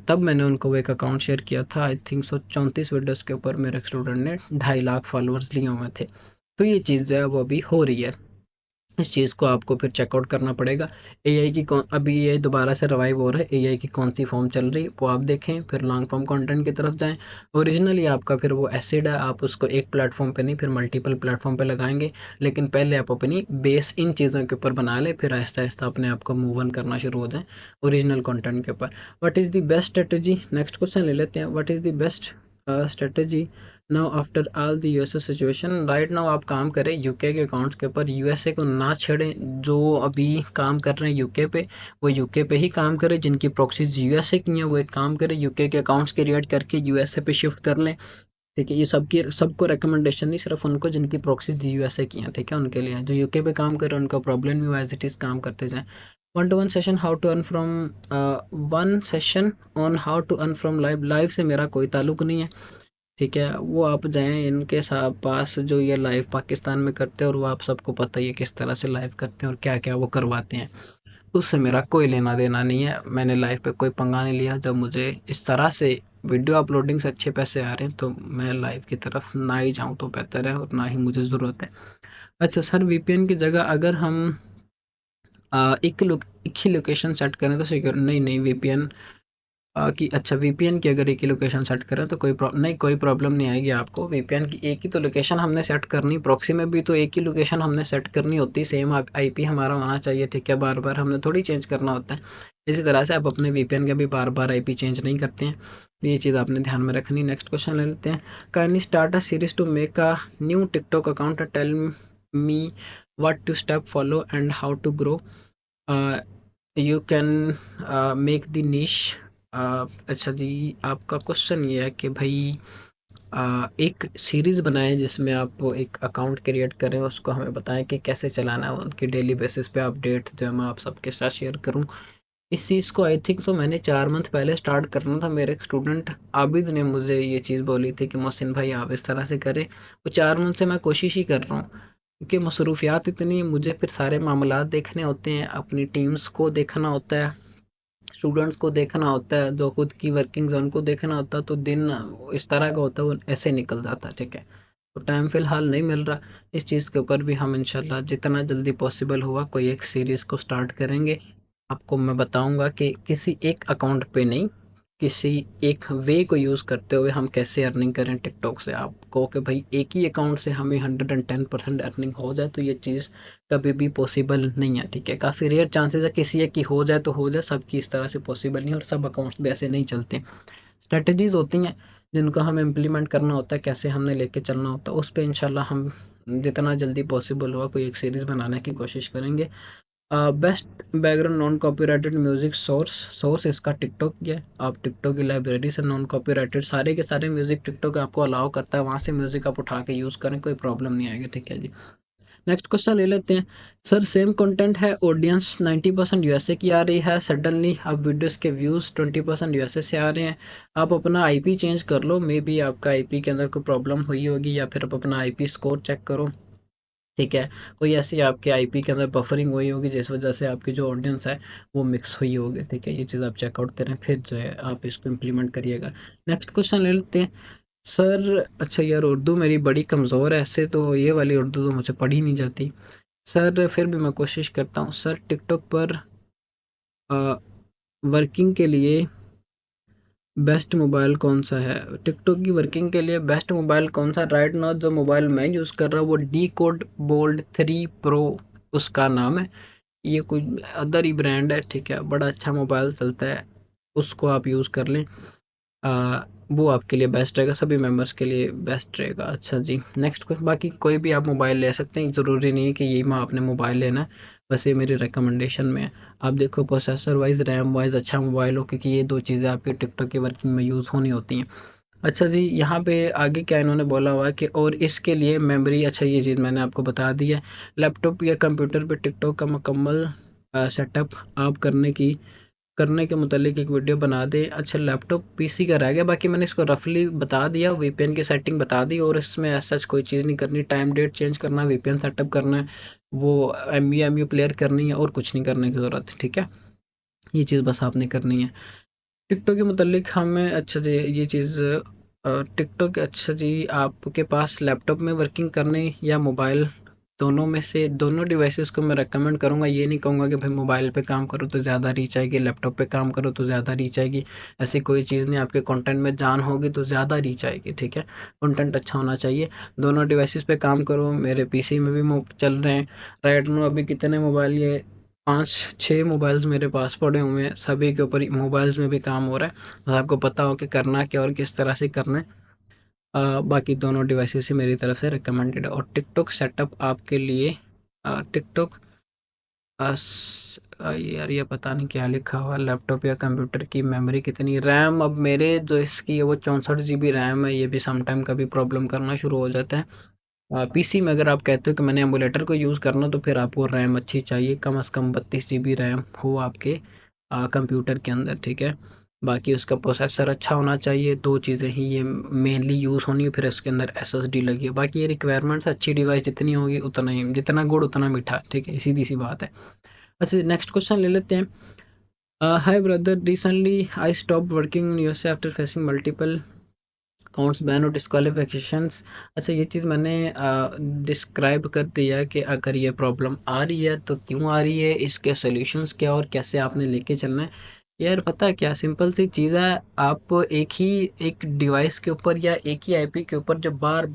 Speaker 1: तब मैंने उनको वो एक अकाउंट शेयर किया था। आई थिंक सो 34 वीडियोज़ के ऊपर मेरे एक स्टूडेंट ने 2.5 लाख फॉलोअर्स लिए हुए थे। तो ये चीज़ जो है वो अभी हो रही है। इस चीज़ को आपको फिर चेकआउट करना पड़ेगा। एआई की कौन, अभी एआई दोबारा से रिवाइव हो रहा है, एआई की कौन सी फॉर्म चल रही है वो आप देखें, फिर लॉन्ग फॉर्म कंटेंट की तरफ जाएं। ओरिजिनली आपका फिर वो एसिड है, आप उसको एक प्लेटफॉर्म पे नहीं फिर मल्टीपल प्लेटफॉर्म पे लगाएंगे। लेकिन पहले आप अपनी बेस इन चीज़ों के ऊपर बना लें, फिर आहिस्ता आहिस्ता अपने आप को मूव ऑन करना शुरू हो जाए ओरिजिनल कंटेंट के ऊपर। What is the best strategy, next question ले लेते हैं। What is the best strategy now after all the USA situation, right now आप काम करें यूके के अकाउंट्स के ऊपर, यूएसए को ना छेड़ें। जो अभी काम कर रहे हैं यूके पे, वो यूके पे ही काम करें। जिनकी प्रॉक्सीज यूएसए की हैं वो एक काम करें, यूके के अकाउंट्स क्रिएट करके यूएसए पे शिफ्ट कर लें। ठीक है, ये सबकी सबको रिकमेंडेशन नहीं, सिर्फ उनको जिनकी प्रॉक्सीज यूएसए की हैं, ठीक है, उनके लिए। जो यूके पे काम कर रहे हैं उनका प्रॉब्लम नहीं हुआ, एज इट इज़ काम करते जाएं। One to one session how to earn from, one session on how to earn from live. Live से मेरा कोई ताल्लुक नहीं है, ठीक है। वो आप जाएँ इनके साथ पास जो ये लाइव पाकिस्तान में करते हैं, और वो आप सबको पता ही है किस तरह से लाइव करते हैं और क्या-क्या वो करवाते हैं। उससे मेरा कोई लेना-देना नहीं है। मैंने लाइव पे कोई पंगा नहीं लिया। जब मुझे इस तरह से वीडियो अपलोडिंग से अच्छे पैसे आ रहे हैं तो मैं लाइव की तरफ ना ही जाऊँ तो बेहतर है, और ना ही मुझे ज़रूरत है। अच्छा सर, वीपीएन की जगह अगर हम एक ही लोकेशन सेट करें तो सिक्योर, नहीं, नहीं, वीपीएन कि अच्छा, वीपीएन की अगर एक ही लोकेशन सेट करें तो कोई प्रॉब्लम नहीं आएगी आपको। वीपीएन की एक ही तो लोकेशन हमने सेट करनी, प्रॉक्सी में भी तो एक ही लोकेशन हमने सेट करनी होती है, सेम आईपी हमारा होना चाहिए, ठीक है। बार बार हमने थोड़ी चेंज करना होता है। इसी तरह से आप अपने वीपीएन का भी बार बार आईपी चेंज नहीं करते हैं, तो ये चीज़ आपने ध्यान में रखनी। नेक्स्ट क्वेश्चन ले लेते हैं। Kindly start a series to make a new TikTok account, tell me what to step follow and how to grow. You can make the niche. अच्छा जी, आपका क्वेश्चन ये है कि भाई एक सीरीज़ बनाएं जिसमें आप वो एक अकाउंट क्रिएट करें, उसको हमें बताएं कि कैसे चलाना है, उनकी डेली बेसिस पे अपडेट जो मैं आप सबके साथ शेयर करूं। इस चीज़ को आई थिंक सो मैंने 4 मंथ पहले स्टार्ट करना था। मेरे एक स्टूडेंट आबिद ने मुझे ये चीज़ बोली थी कि मोहसिन भाई आप इस तरह से करें। वो 4 मंथ से मैं कोशिश ही कर रहा हूँ, क्योंकि मसरूफियात इतनी, मुझे फिर सारे मामलात देखने होते हैं, अपनी टीम्स को देखना होता है, स्टूडेंट्स को देखना होता है, जो खुद की वर्किंग जोन को देखना होता है, तो दिन इस तरह का होता है, वो ऐसे निकल जाता है, ठीक है। तो टाइम फ़िलहाल नहीं मिल रहा। इस चीज़ के ऊपर भी हम इंशाल्लाह जितना जल्दी पॉसिबल हुआ कोई एक सीरीज़ को स्टार्ट करेंगे। आपको मैं बताऊंगा कि किसी एक अकाउंट पे नहीं, किसी एक वे को यूज़ करते हुए हम कैसे अर्निंग करें टिकटॉक से। आप कहो कि भाई एक ही अकाउंट से हमें 110% अर्निंग हो जाए, तो ये चीज़ कभी भी पॉसिबल नहीं है, ठीक है। काफ़ी रेयर चांसेस है किसी एक की हो जाए तो हो जाए, सबकी इस तरह से पॉसिबल नहीं, और सब अकाउंट्स भी ऐसे नहीं चलते। स्ट्रेटजीज़ होती हैं जिनको हमें इम्प्लीमेंट करना होता है, कैसे हमने लेके चलना होता है, उस पे इंशाल्लाह हम जितना जल्दी पॉसिबल हुआ कोई एक सीरीज़ बनाने की कोशिश करेंगे। Best background non copyrighted music source, source इसका टिकटॉक ही है। आप टिकटॉक की लाइब्रेरी से नॉन कॉपीराइटेड सारे के सारे म्यूजिक टिकटॉक आपको अलाउ करता है, वहाँ से म्यूजिक आप उठा के यूज़ करें, कोई प्रॉब्लम नहीं आएगी, ठीक है जी। नेक्स्ट क्वेश्चन ले लेते हैं। सर सेम कंटेंट है, ऑडियंस 90% यूएसए की आ रही है, सडनली अब वीडियोस के व्यूज़ 20% यूएसए से आ रहे हैं। आप अपना आईपी चेंज कर लो, मे बी आपका आईपी के अंदर कोई प्रॉब्लम हुई होगी, या फिर आप अपना आईपी स्कोर चेक करो, ठीक है। कोई ऐसी आपके आईपी के अंदर बफरिंग हुई होगी जिस वजह से आपकी जो ऑडियंस है वो मिक्स हुई होगी, ठीक है। ये चीज़ आप चेकआउट करें, फिर जो है आप इसको इम्प्लीमेंट करिएगा। नेक्स्ट क्वेश्चन ले लेते हैं। सर अच्छा यार, उर्दू मेरी बड़ी कमज़ोर है, ऐसे तो ये वाली उर्दू तो मुझे पढ़ी नहीं जाती। सर फिर भी मैं कोशिश करता हूँ। सर टिकटॉक पर वर्किंग के लिए बेस्ट मोबाइल कौन सा है? टिकटॉक की वर्किंग के लिए बेस्ट मोबाइल कौन सा? राइट नाउ जो मोबाइल मैं यूज़ कर रहा हूँ वो डी कोड बोल्ड 3 प्रो उसका नाम है। ये कोई अदर ही ब्रांड है, ठीक है, बड़ा अच्छा मोबाइल चलता है, उसको आप यूज़ कर लें। वो आपके लिए बेस्ट रहेगा, सभी मेंबर्स के लिए बेस्ट रहेगा। अच्छा जी, नेक्स्ट क्वेश्चन। बाकी कोई भी आप मोबाइल ले सकते हैं, ज़रूरी नहीं है कि यही मैं आपने मोबाइल लेना है, बस ये मेरी रिकमेंडेशन में है। आप देखो प्रोसेसर वाइज, रैम वाइज अच्छा मोबाइल हो, क्योंकि ये दो चीज़ें आपके टिकटॉक की वर्किंग में यूज़ होनी होती हैं। अच्छा जी, यहाँ पे आगे क्या इन्होंने बोला हुआ है कि और इसके लिए मेमोरी, अच्छा ये चीज़ मैंने आपको बता दी है। लैपटॉप या कंप्यूटर पे टिकटॉक का मुकम्मल सेटअप आप करने के मुतालिक एक वीडियो बना दे। अच्छा, लैपटॉप पीसी का रह गया, बाकी मैंने इसको रफली बता दिया, वीपीएन की सेटिंग बता दी, और इसमें ऐसा कोई चीज़ नहीं करनी। टाइम डेट चेंज करना है, वीपीएन सेटअप करना है, वो एमयू प्लेयर करनी है, और कुछ नहीं करने की ज़रूरत है, ठीक है। ये चीज़ बस आपने करनी है। टिकटॉक के मुतालिक हमें, अच्छा जी ये चीज़ टिकटॉक, अच्छा जी आपके पास लैपटॉप में वर्किंग करने या मोबाइल, दोनों में से दोनों डिवाइसेस को मैं रेकमेंड करूँगा। ये नहीं कहूँगा कि भाई मोबाइल पे काम करो तो ज़्यादा रीच आएगी, लैपटॉप पे काम करो तो ज़्यादा रीच आएगी। ऐसी कोई चीज़ नहीं, आपके कंटेंट में जान होगी तो ज़्यादा रीच आएगी, ठीक है। कंटेंट अच्छा होना चाहिए, दोनों डिवाइसेस पे काम करो। मेरे पीसी में भी चल रहे हैं राइट नो, अभी कितने मोबाइल, ये 5-6 मोबाइल्स मेरे पास पड़े हुए हैं, सभी के ऊपर मोबाइल्स में भी काम हो रहा है। बस आपको पता हो कि करना क्या और किस तरह से करना है, बाकी दोनों डिवाइसेस ही मेरी तरफ से रिकमेंडेड है। और टिकटॉक सेटअप आपके लिए टिकटॉक यार ये पता नहीं क्या लिखा हुआ, लैपटॉप या कंप्यूटर की मेमोरी कितनी, रैम अब मेरे जो इसकी है वो 64 GB रैम है, ये भी समटाइम कभी प्रॉब्लम करना शुरू हो जाता है। पीसी में अगर आप कहते हो कि मैंने एमुलेटर को यूज़ करना, तो फिर आपको रैम अच्छी चाहिए, कम से कम 32 GB रैम हो आपके कंप्यूटर के अंदर, ठीक है। बाकी उसका प्रोसेसर अच्छा होना चाहिए, दो चीज़ें ही ये मेनली यूज़ होनी है, फिर इसके अंदर एसएसडी लगी है। बाकी ये रिक्वायरमेंट्स, अच्छी डिवाइस जितनी होगी उतना ही, जितना गुड़ उतना मीठा, ठीक है, सीधी सी बात है। अच्छा नेक्स्ट क्वेश्चन ले लेते हैं। Hi brother, recently I stop working in USA after facing multiple accounts ban और डिस्क्वालिफिकेशंस। अच्छा ये चीज़ मैंने डिस्क्राइब कर दिया कि अगर ये प्रॉब्लम आ रही है तो क्यों आ रही है, इसके सॉल्यूशंस क्या और कैसे आपने लेके चलना है। यार पता है क्या, सिंपल सी चीज़ है, आप एक डिवाइस के ऊपर या एक ही आईपी के ऊपर जब बार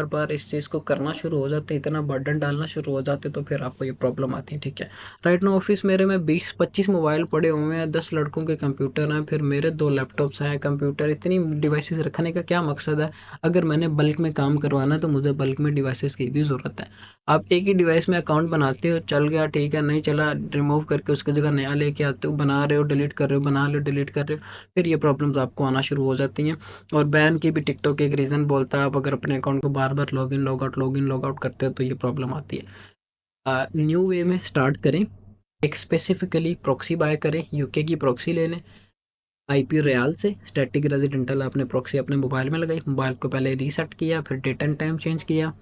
Speaker 1: बार इस चीज़ को करना शुरू हो जाते हैं, इतना बर्डन डालना शुरू हो जाते हैं, तो फिर आपको ये प्रॉब्लम आती है, ठीक है। राइट नाउ ऑफिस मेरे में 20-25 मोबाइल पड़े हुए हैं, 10 लड़कों के कंप्यूटर हैं, फिर मेरे 2 लैपटॉप्स हैं, कंप्यूटर, इतनी डिवाइसेस रखने का क्या मकसद है। अगर मैंने बल्क में काम करवाना है तो मुझे बल्क में डिवाइसेस की भी ज़रूरत है। आप एक ही डिवाइस में अकाउंट बनाते हो, चल गया ठीक है, नहीं चला रिमूव करके उसकी जगह नया लेके आते हो, बना रहे हो डिलीट कर रहे हो, बना रहे हो डिलीट कर रहे हो, फिर ये प्रॉब्लम्स आपको आना शुरू हो जाती हैं। और बैन की भी टिकटॉक एक रीज़न बोलता है, आप अगर अपने अकाउंट को बार बार लॉग इन लॉग आउट करते हो तो ये प्रॉब्लम आती है। न्यू वे में स्टार्ट करें, एक स्पेसिफिकली प्रॉक्सी बाय करें, यूके की प्रॉक्सी ले लें, आईपी रियाल से स्टैटिक रेजिडेंटल आपने प्रॉक्सी अपने मोबाइल में लगाई, मोबाइल को पहले रीसेट किया, फिर डेट एंड टाइम चेंज किया,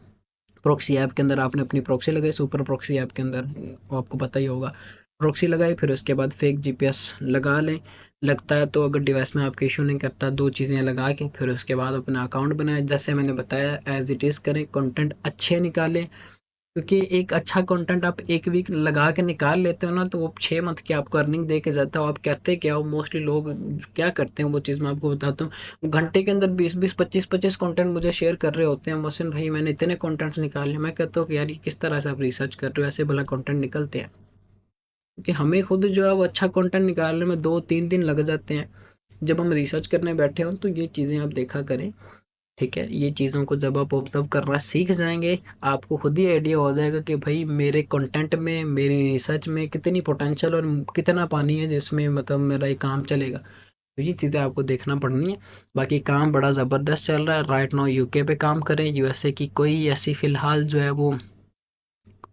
Speaker 1: प्रॉक्सी ऐप के अंदर आपने अपनी प्रॉक्सी लगाई, सुपर प्रॉक्सी ऐप के अंदर वो आपको पता ही होगा, प्रॉक्सी लगाई, फिर उसके बाद फेक जीपीएस लगा लें। लगता है तो अगर डिवाइस में आपके इशू नहीं करता, दो चीज़ें लगा के फिर उसके बाद अपना अकाउंट बनाएं, जैसे मैंने बताया एज इट इज़ करें, कंटेंट अच्छे निकालें, क्योंकि एक अच्छा कंटेंट आप एक वीक लगा के निकाल लेते हो ना, तो वो 6 मंथ की आपको अर्निंग दे के जाता हो। आप कहते क्या हो, मोस्टली लोग क्या करते हैं वो चीज़ मैं आपको बताता हूँ, घंटे के अंदर 20-20 25-25 कंटेंट मुझे शेयर कर रहे होते हैं, मोहसिन भाई मैंने इतने कंटेंट्स निकाले। मैं कहता हूँ कि यार ये किस तरह से आप रिसर्च कर रहे हो, ऐसे भला कंटेंट निकलते हैं। क्योंकि हमें खुद जो है वो अच्छा कंटेंट निकालने में 2-3 दिन लग जाते हैं, जब हम रिसर्च करने बैठे हों। तो ये चीज़ें आप देखा करें, ठीक है। ये चीज़ों को जब आप ऑब्जर्व करना सीख जाएंगे, आपको खुद ही आइडिया हो जाएगा कि भाई मेरे कंटेंट में, मेरी रिसर्च में कितनी पोटेंशियल और कितना पानी है जिसमें मतलब मेरा ये काम चलेगा। तो ये चीज़ें आपको देखना पड़नी है। बाकी काम बड़ा ज़बरदस्त चल रहा है राइट नाउ, यूके पे काम करें, यूएसए की कोई ऐसी फ़िलहाल जो है वो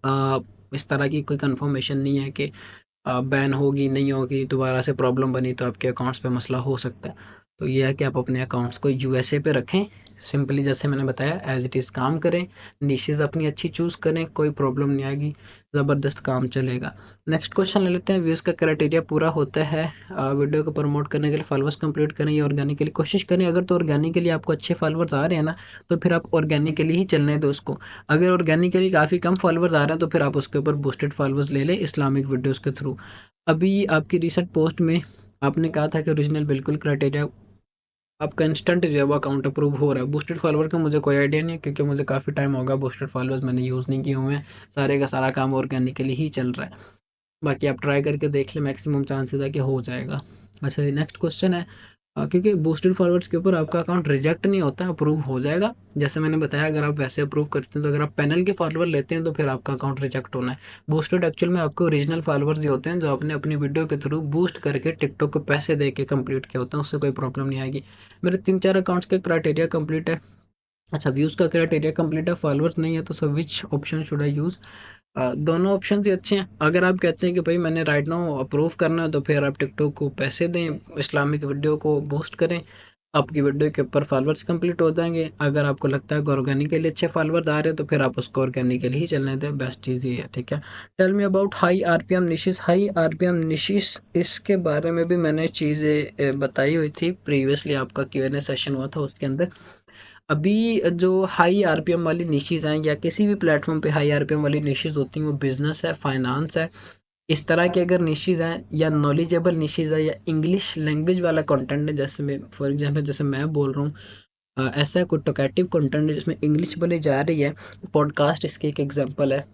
Speaker 1: आ, इस तरह की कोई कंफर्मेशन नहीं है कि बैन होगी नहीं होगी, दोबारा से प्रॉब्लम बनी तो आपके अकाउंट्स पे मसला हो सकता है। तो ये है कि आप अपने अकाउंट्स को यूएसए पे रखें, सिंपली जैसे मैंने बताया एज इट इज़ काम करें, निशेज़ अपनी अच्छी चूज़ करें, कोई प्रॉब्लम नहीं आएगी, ज़बरदस्त काम चलेगा। नेक्स्ट क्वेश्चन ले लेते हैं, व्यूज़ का क्राइटेरिया पूरा होता है वीडियो को प्रमोट करने के लिए, फॉलोअर्स कंप्लीट करें या ऑर्गेनिकली, कोशिश करें अगर तो ऑर्गेनिकली आपको अच्छे फॉलोअर्स आ रहे हैं ना, तो फिर आप ऑर्गेनिकली ही चलने दो उसको। अगर ऑर्गेनिकली काफ़ी कम फॉलोअर्स आ रहे हैं तो फिर आप उसके ऊपर बूस्टेड फॉलोअर्स ले लें इस्लामिक वीडियोज़ के थ्रू। अभी आपकी रिसेंट पोस्ट में आपने कहा था कि ओरिजिनल बिल्कुल क्राइटेरिया, आपका इंस्टेंट जो है वो अकाउंट अप्रूव हो रहा है। बूस्टेड फॉलोअर का मुझे कोई आइडिया नहीं है, क्योंकि मुझे काफ़ी टाइम होगा बूस्टेड फॉलोअर्स मैंने यूज़ नहीं किए हुए हैं, सारे का सारा काम ऑर्गेनिकली ही चल रहा है। बाकी आप ट्राई करके देख लें, मैक्सिमम चांसेस है कि हो जाएगा। अच्छा नेक्स्ट क्वेश्चन है, क्योंकि बूस्टेड फॉरवर्ड्स के ऊपर आपका अकाउंट रिजेक्ट नहीं होता, अप्रूव हो जाएगा। जैसे मैंने बताया अगर आप वैसे अप्रूव करते हैं, तो अगर आप पैनल के फॉलोअर लेते हैं तो फिर आपका अकाउंट रिजेक्ट होना है। बूस्टेड एक्चुअल में आपको ओरिजिनल फॉलोअर्स ही होते हैं, जो आपने अपनी वीडियो के थ्रू बूस्ट करके टिकटॉक को पैसे दे के कम्प्लीट किया होता है, उससे कोई प्रॉब्लम नहीं आएगी। मेरे 3-4 अकाउंट्स के क्राइटेरिया कंप्लीट है। अच्छा व्यूज़ का क्राइटेरिया कंप्लीट है, फॉलोअर्स नहीं है, तो सब which option should I use. दोनों ऑप्शन ही अच्छे हैं। अगर आप कहते हैं कि भाई मैंने राइट नाउ अप्रूव करना है, तो फिर आप टिकटॉक को पैसे दें, इस्लामिक वीडियो को बूस्ट करें, आपकी वीडियो के ऊपर फॉलोअर्स कंप्लीट हो जाएंगे। अगर आपको लगता है कि ऑर्गेनिकली अच्छे फॉलोअर्स आ रहे हैं, तो फिर आप उसको ऑर्गेनिकली ही चलने दें, बेस्ट चीज़ ये है, ठीक है। Tell me about high RPM niches, high RPM niches, इसके बारे में भी मैंने चीज़ें बताई हुई थी प्रीवियसली, आपका Q&A सेशन हुआ था उसके अंदर। अभी जो हाई आरपीएम वाली निशेज़ हैं, या किसी भी प्लेटफॉर्म पे हाई आरपीएम वाली निशेज़ होती हैं, वो बिजनेस है, फाइनेंस है, इस तरह की अगर निशेज़ हैं, या नॉलेजेबल निशेज़ है, या इंग्लिश लैंग्वेज वाला कंटेंट है, जैसे मैं फॉर एग्जांपल जैसे मैं बोल रहा हूँ, ऐसा कोई टोकेटिव कंटेंट है जिसमें इंग्लिश बोली जा रही है, पॉडकास्ट इसकी एक एग्जांपल है।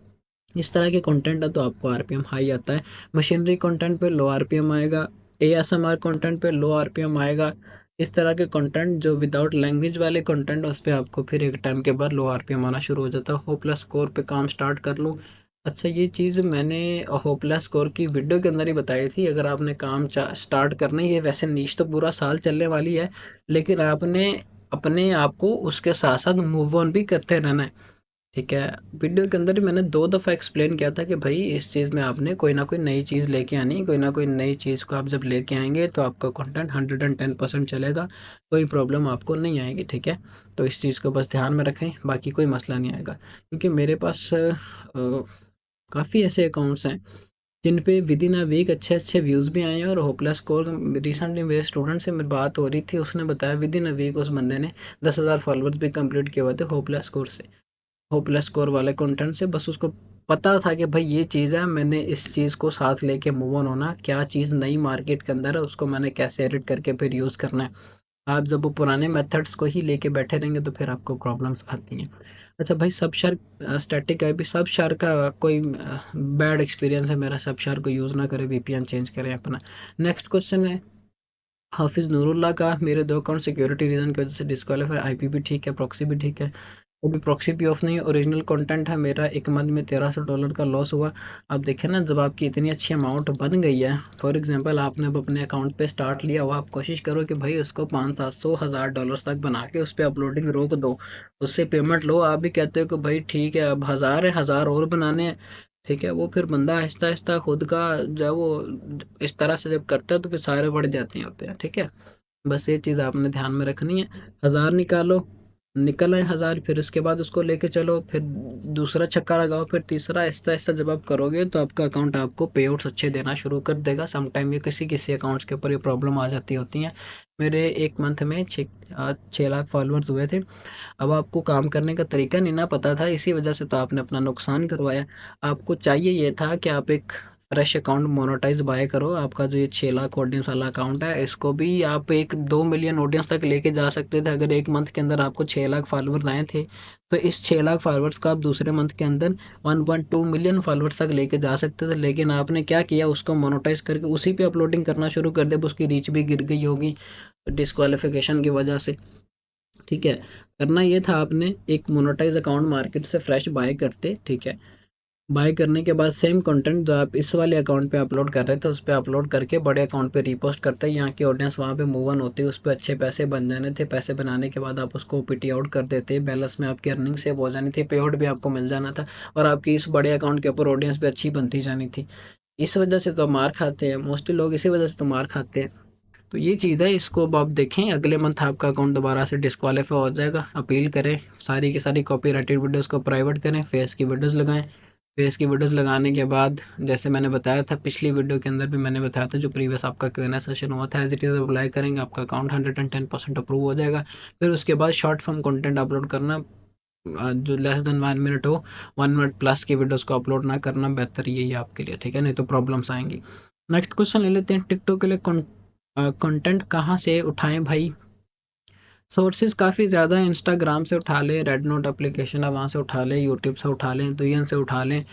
Speaker 1: इस तरह के कंटेंट है तो आपको आरपीएम हाई आता है। मशीनरी कंटेंट पे लो आरपीएम आएगा, एएसएमआर कंटेंट पे लो आरपीएम आएगा, इस तरह के कंटेंट जो विदाउट लैंग्वेज वाले कंटेंट, उस पे आपको फिर एक टाइम के बाद लो आरपीएम आना शुरू हो जाता है। होपलेस स्कोर पे काम स्टार्ट कर लो। अच्छा, ये चीज़ मैंने होपलेस स्कोर की वीडियो के अंदर ही बताई थी। अगर आपने काम स्टार्ट करना ही है, वैसे नीश तो पूरा साल चलने वाली है, लेकिन आपने अपने आप को उसके साथ साथ मूव ऑन भी करते रहना है। ठीक है, वीडियो के अंदर ही मैंने 2 दफ़ा एक्सप्लेन किया था कि भाई इस चीज़ में आपने कोई ना कोई नई चीज़ लेके आनी, कोई ना कोई नई चीज़ को आप जब लेके आएँगे तो आपका कंटेंट 110% चलेगा, कोई प्रॉब्लम आपको नहीं आएगी, ठीक है? तो इस चीज़ को बस ध्यान में रखें, बाकी कोई मसला नहीं आएगा। क्योंकि मेरे पास काफ़ी ऐसे अकाउंट्स हैं जिन पे विदिन अ वीक अच्छे-अच्छे व्यूज़ भी आए हैं, और होपलेस स्कोर रिसेंटली मेरे स्टूडेंट से मेरी बात हो रही थी, उसने बताया विदिन अ वीक उस बंदे ने 10,000 फॉलोवर्स भी कंप्लीट किए हुए थे होपलेस स्कोर से। होपलेस स्कोर वाले कंटेंट से। बस उसको पता था कि भाई ये चीज़ है, मैंने इस चीज़ को साथ लेके मूव ऑन होना, क्या चीज़ नई मार्केट के अंदर है उसको मैंने कैसे एडिट करके फिर यूज़ करना है। आप जब वो पुराने मेथड्स को ही लेके बैठे रहेंगे तो फिर आपको प्रॉब्लम्स आती हैं। अच्छा भाई, स्टैटिक है भी, सबशर का कोई बैड एक्सपीरियंस है मेरा, सबशर को यूज़ ना करें, वीपीएन चेंज करें अपना। नेक्स्ट क्वेश्चन है हाफिज़ नूरुल्लाह का, मेरे 2 अकाउंट सिक्योरिटी रीज़न की वजह से डिस्क्वालीफाई, आईपी भी ठीक है, प्रॉक्सी भी ठीक है। वो भी प्रॉक्सी भी ऑफ नहीं है, ओरिजिनल कंटेंट है मेरा, 1 मंथ में $1300 का लॉस हुआ। अब देखिए ना, जब आपकी इतनी अच्छी अमाउंट बन गई है, फॉर एग्जांपल आपने अब अपने अकाउंट पे स्टार्ट लिया हुआ, आप कोशिश करो कि भाई उसको 500, 700, $1000 तक बना के उस पे अपलोडिंग रोक दो, उससे पेमेंट लो। आप भी कहते हो कि भाई ठीक है, अब 1000 है, 1000 और बनाने हैं, ठीक है? वो फिर बंदा आहिस्ता-आहिस्ता खुद का जो है वो इस तरह से जब करता है तो फिर सारे बढ़ जाते हैं होते हैं, ठीक है? बस ये चीज़ आपने ध्यान में रखनी है। 1000 निकालो, निकल आए 1000, फिर उसके बाद उसको लेके चलो, फिर दूसरा छक्का लगाओ, फिर तीसरा, आहिस्ता-आहिस्ता जब आप करोगे तो आपका अकाउंट आपको पे आउट्स अच्छे देना शुरू कर देगा। सम टाइम ये किसी-किसी अकाउंट्स के ऊपर ये प्रॉब्लम आ जाती होती हैं। मेरे 1 मंथ में 6 लाख फॉलोअर्स हुए थे। अब आपको काम करने का तरीका नहीं ना पता था, इसी वजह से तो आपने अपना नुकसान करवाया। आपको चाहिए ये था कि आप एक फ्रेश अकाउंट मोनेटाइज़ बाय करो। आपका जो ये 6 लाख ऑडियंस वाला अकाउंट है, इसको भी आप एक 2 मिलियन ऑडियंस तक लेके जा सकते थे। अगर 1 मंथ के अंदर आपको 6 लाख फॉलोवर्स आए थे, तो इस 6 लाख फॉलोवर्स को आप दूसरे मंथ के अंदर 1.2 मिलियन फॉलोवर्स तक लेके जा सकते थे। लेकिन आपने क्या किया, उसको मोनेटाइज़ करके उसी पे अपलोडिंग करना शुरू कर दिया। अब उसकी रीच भी गिर गई होगी डिस्क्वालिफिकेशन की वजह से। ठीक है, करना ये था आपने एक मोनेटाइज अकाउंट मार्केट से फ्रेश बाय करते, ठीक है? बाय करने के बाद सेम कंटेंट जो आप इस वाले अकाउंट पे अपलोड कर रहे थे, उस पे अपलोड करके बड़े अकाउंट पे रीपोस्ट करते, यहाँ की ऑडियंस वहाँ पे मूव ऑन होती, उस पे अच्छे पैसे बन जाने थे। पैसे बनाने के बाद आप उसको ओपीटी आउट कर देते, बैलेंस में आपकी अर्निंग सेव हो जानी थी, पे आउट भी आपको मिल जाना था, और आपकी इस बड़े अकाउंट के ऊपर ऑडियंस भी अच्छी बनती जानी थी। इस वजह से तो मार खाते हैं मोस्टली लोग, इसी वजह से तो मार खाते हैं। तो ये चीज़ है, इसको अब आप देखें, अगले मंथ आपका अकाउंट दोबारा से डिस्क्वालीफाई हो जाएगा। अपील करें, सारी की सारी कॉपीराइटेड वीडियोस को प्राइवेट करें, फेस की वीडियोस लगाएं। फेस की वीडियोस लगाने के बाद, जैसे मैंने बताया था पिछली वीडियो के अंदर भी मैंने बताया था, जो प्रीवियस आपका क्यूएनए सेशन हुआ था, एज इट इज़ अप्लाई करेंगे, आपका अकाउंट 110% अप्रूव हो जाएगा। फिर उसके बाद शॉर्ट फॉर्म कंटेंट अपलोड करना, जो लेस देन 1 मिनट हो, 1 मिनट प्लस की वीडियोस को अपलोड ना करना बेहतर यही है आपके लिए, ठीक है? नहीं तो प्रॉब्लम्स आएंगी। नेक्स्ट क्वेश्चन ले लेते हैं, टिकटॉक के लिए कंटेंट कहाँ से उठाएं भाई? सोर्सेज काफ़ी ज़्यादा है, इंस्टाग्राम से उठा लें, रेड नोट एप्लीकेशन है वहाँ से उठा लें, यूट्यूब से उठा लें, दुयन से उठा लें।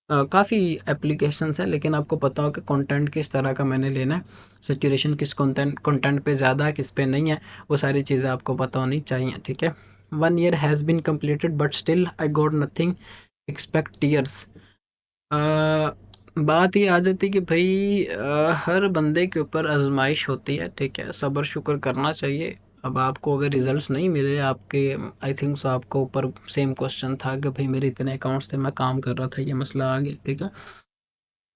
Speaker 1: काफ़ी एप्लीकेशंस हैं, लेकिन आपको पता हो कि कंटेंट किस तरह का मैंने लेना है, सैचुरेशन किस कंटेंट कंटेंट पे ज़्यादा है, किस पे नहीं है, वो सारी चीज़ें आपको पता होनी चाहिए, ठीक है? 1 year has been completed but still I got nothing, expect tears. बात ये आ जाती है कि भाई हर बंदे के ऊपर आजमाइश होती है, ठीक है? सब्र शुक्र करना चाहिए। अब आपको अगर रिजल्ट्स नहीं मिले आपके, आई थिंक सो आपको ऊपर सेम क्वेश्चन था कि भाई मेरे इतने अकाउंट्स थे, मैं काम कर रहा था, ये मसला आ गया, ठीक है?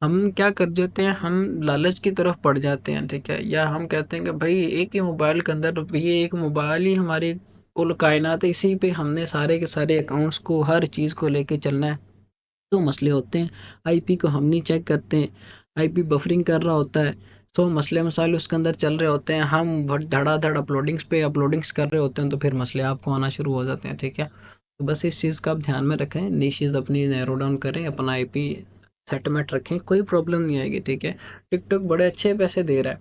Speaker 1: हम क्या कर देते हैं, हम लालच की तरफ पड़ जाते हैं, ठीक है? या हम कहते हैं कि भाई एक ही मोबाइल के अंदर, ये एक मोबाइल ही हमारी कुल कायनात है, इसी पे हमने सारे के सारे अकाउंट्स को, हर चीज़ को लेके चलना है। तो मसले होते हैं, आईपी को हम नहीं चेक करते हैं, आईपी बफरिंग कर रहा होता है, तो मसले मसाइल उसके अंदर चल रहे होते हैं, हम धड़ाधड़ अपलोडिंग्स पे अपलोडिंग्स कर रहे होते हैं, तो फिर मसले आपको आना शुरू हो जाते हैं, ठीक है? तो बस इस चीज़ का आप ध्यान में रखें, निशेज़ अपनी नैरो डाउन करें, अपना आईपी सेटमेंट रखें, कोई प्रॉब्लम नहीं आएगी, ठीक है? टिकटॉक बड़े अच्छे पैसे दे रहा है,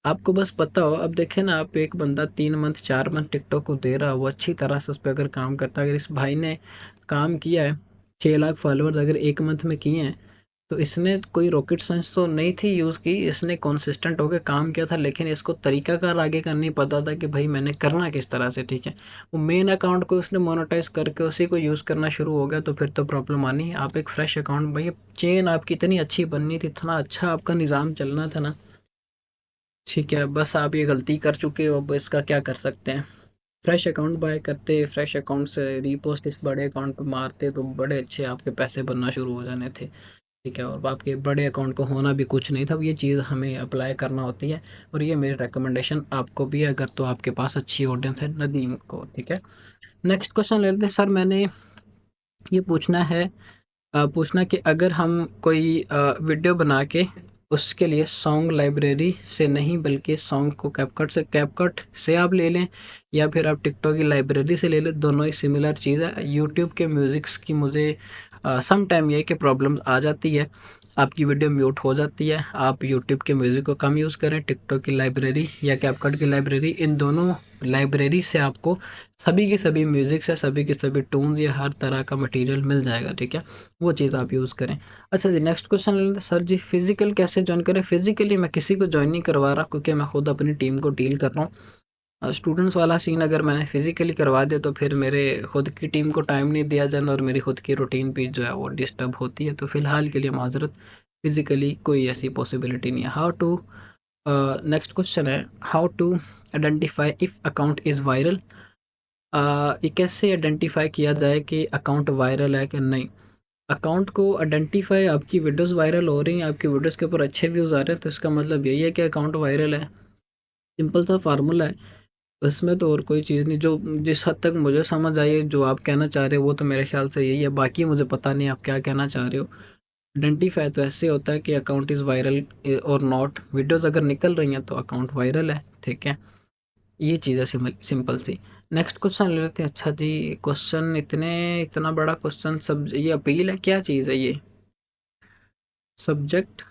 Speaker 1: आपको बस पता हो। अब देखें ना, आप एक बंदा 3 मंथ 4 मंथ टिकटॉक को दे रहा है, वो अच्छी तरह से उस पर अगर काम करता है, अगर इस भाई ने काम किया है, 6 लाख फॉलोअर्स अगर 1 मंथ में किए हैं, तो इसने कोई रॉकेट साइंस तो नहीं थी यूज़ की, इसने कंसिस्टेंट होकर काम किया था, लेकिन इसको तरीकाकार आगे का नहीं पता था कि भाई मैंने करना किस तरह से, ठीक है। वो मेन अकाउंट को उसने मोनेटाइज़ करके उसी को यूज़ करना शुरू हो गया, तो फिर तो प्रॉब्लम आनी है। आप एक फ्रेश अकाउंट, भाई चेन आपकी इतनी अच्छी बननी थी, इतना अच्छा आपका निज़ाम चलना था ना, ठीक है, बस आप ये गलती कर चुके हो, अब इसका क्या कर सकते हैं। फ्रेश अकाउंट बाय करते, फ्रेश अकाउंट से रीपोस्ट इस बड़े अकाउंट पे मारते, तो बड़े अच्छे आपके पैसे बनना शुरू हो जाने थे, ठीक है। और आपके बड़े अकाउंट को होना भी कुछ नहीं था, अब ये चीज़ हमें अप्लाई करना होती है, और ये मेरी रिकमेंडेशन आपको भी है, अगर तो आपके पास अच्छी ऑडियंस है नदीम को, ठीक है। नेक्स्ट क्वेश्चन ले लेते हैं सर। मैंने ये पूछना है, पूछना कि अगर हम कोई वीडियो बना के उसके लिए सॉन्ग लाइब्रेरी से नहीं बल्कि सॉन्ग को कैपकट से आप ले लें, या फिर आप टिकटॉक की लाइब्रेरी से ले लें, दोनों ही सिमिलर चीज़ है। यूट्यूब के म्यूज़िक्स की मुझे सम टाइम ये कि प्रॉब्लम्स आ जाती है, आपकी वीडियो म्यूट हो जाती है। आप यूट्यूब के म्यूज़िक को कम यूज़ करें, टिकटॉक की लाइब्रेरी या कैपकट की लाइब्रेरी, इन दोनों लाइब्रेरी से आपको सभी के सभी म्यूज़िक से सभी के सभी टून्स या हर तरह का मटेरियल मिल जाएगा, ठीक है। वो चीज़ आप यूज़ करें। अच्छा जी, नेक्स्ट क्वेश्चन ले लेते हैं सर जी। फिजिकल कैसे ज्वाइन करें? फिजिकली मैं किसी को ज्वाइन नहीं करवा रहा, क्योंकि मैं खुद अपनी टीम को डील कर रहा हूँ। स्टूडेंट्स वाला सीन अगर मैंने फिजिकली करवा दिया तो फिर मेरे खुद की टीम को टाइम नहीं दिया जाना, और मेरी खुद की रूटीन भी जो है वो डिस्टर्ब होती है, तो फिलहाल के लिए माजरत, फिजिकली कोई ऐसी पॉसिबिलिटी नहीं है। हाउ टू नेक्स्ट क्वेश्चन है, how to identify if account is viral? ये कैसे आइडेंटिफाई किया जाए कि अकाउंट वायरल है कि नहीं? अकाउंट को आइडेंटिफाई, आपकी वीडियोस वायरल हो रही हैं, आपकी वीडियोस के ऊपर अच्छे व्यूज़ आ रहे हैं, तो इसका मतलब यही है कि अकाउंट वायरल है। सिंपल सा फार्मूला है, इसमें तो और कोई चीज़ नहीं। जो जिस हद तक मुझे समझ आई है, जो आप कहना चाह रहे हो, वो तो मेरे ख्याल से यही है, बाकी मुझे पता नहीं आप क्या कहना चाह रहे हो। आइडेंटिफाई तो ऐसे होता है कि अकाउंट इज़ वायरल और नॉट, वीडियोस अगर निकल रही हैं तो अकाउंट वायरल है, ठीक है। ये चीज़ है सिंपल सी। नेक्स्ट क्वेश्चन ले लेते हैं। अच्छा जी, क्वेश्चन इतना बड़ा क्वेश्चन, सब ये अपील है, क्या चीज़ है ये? सब्जेक्ट,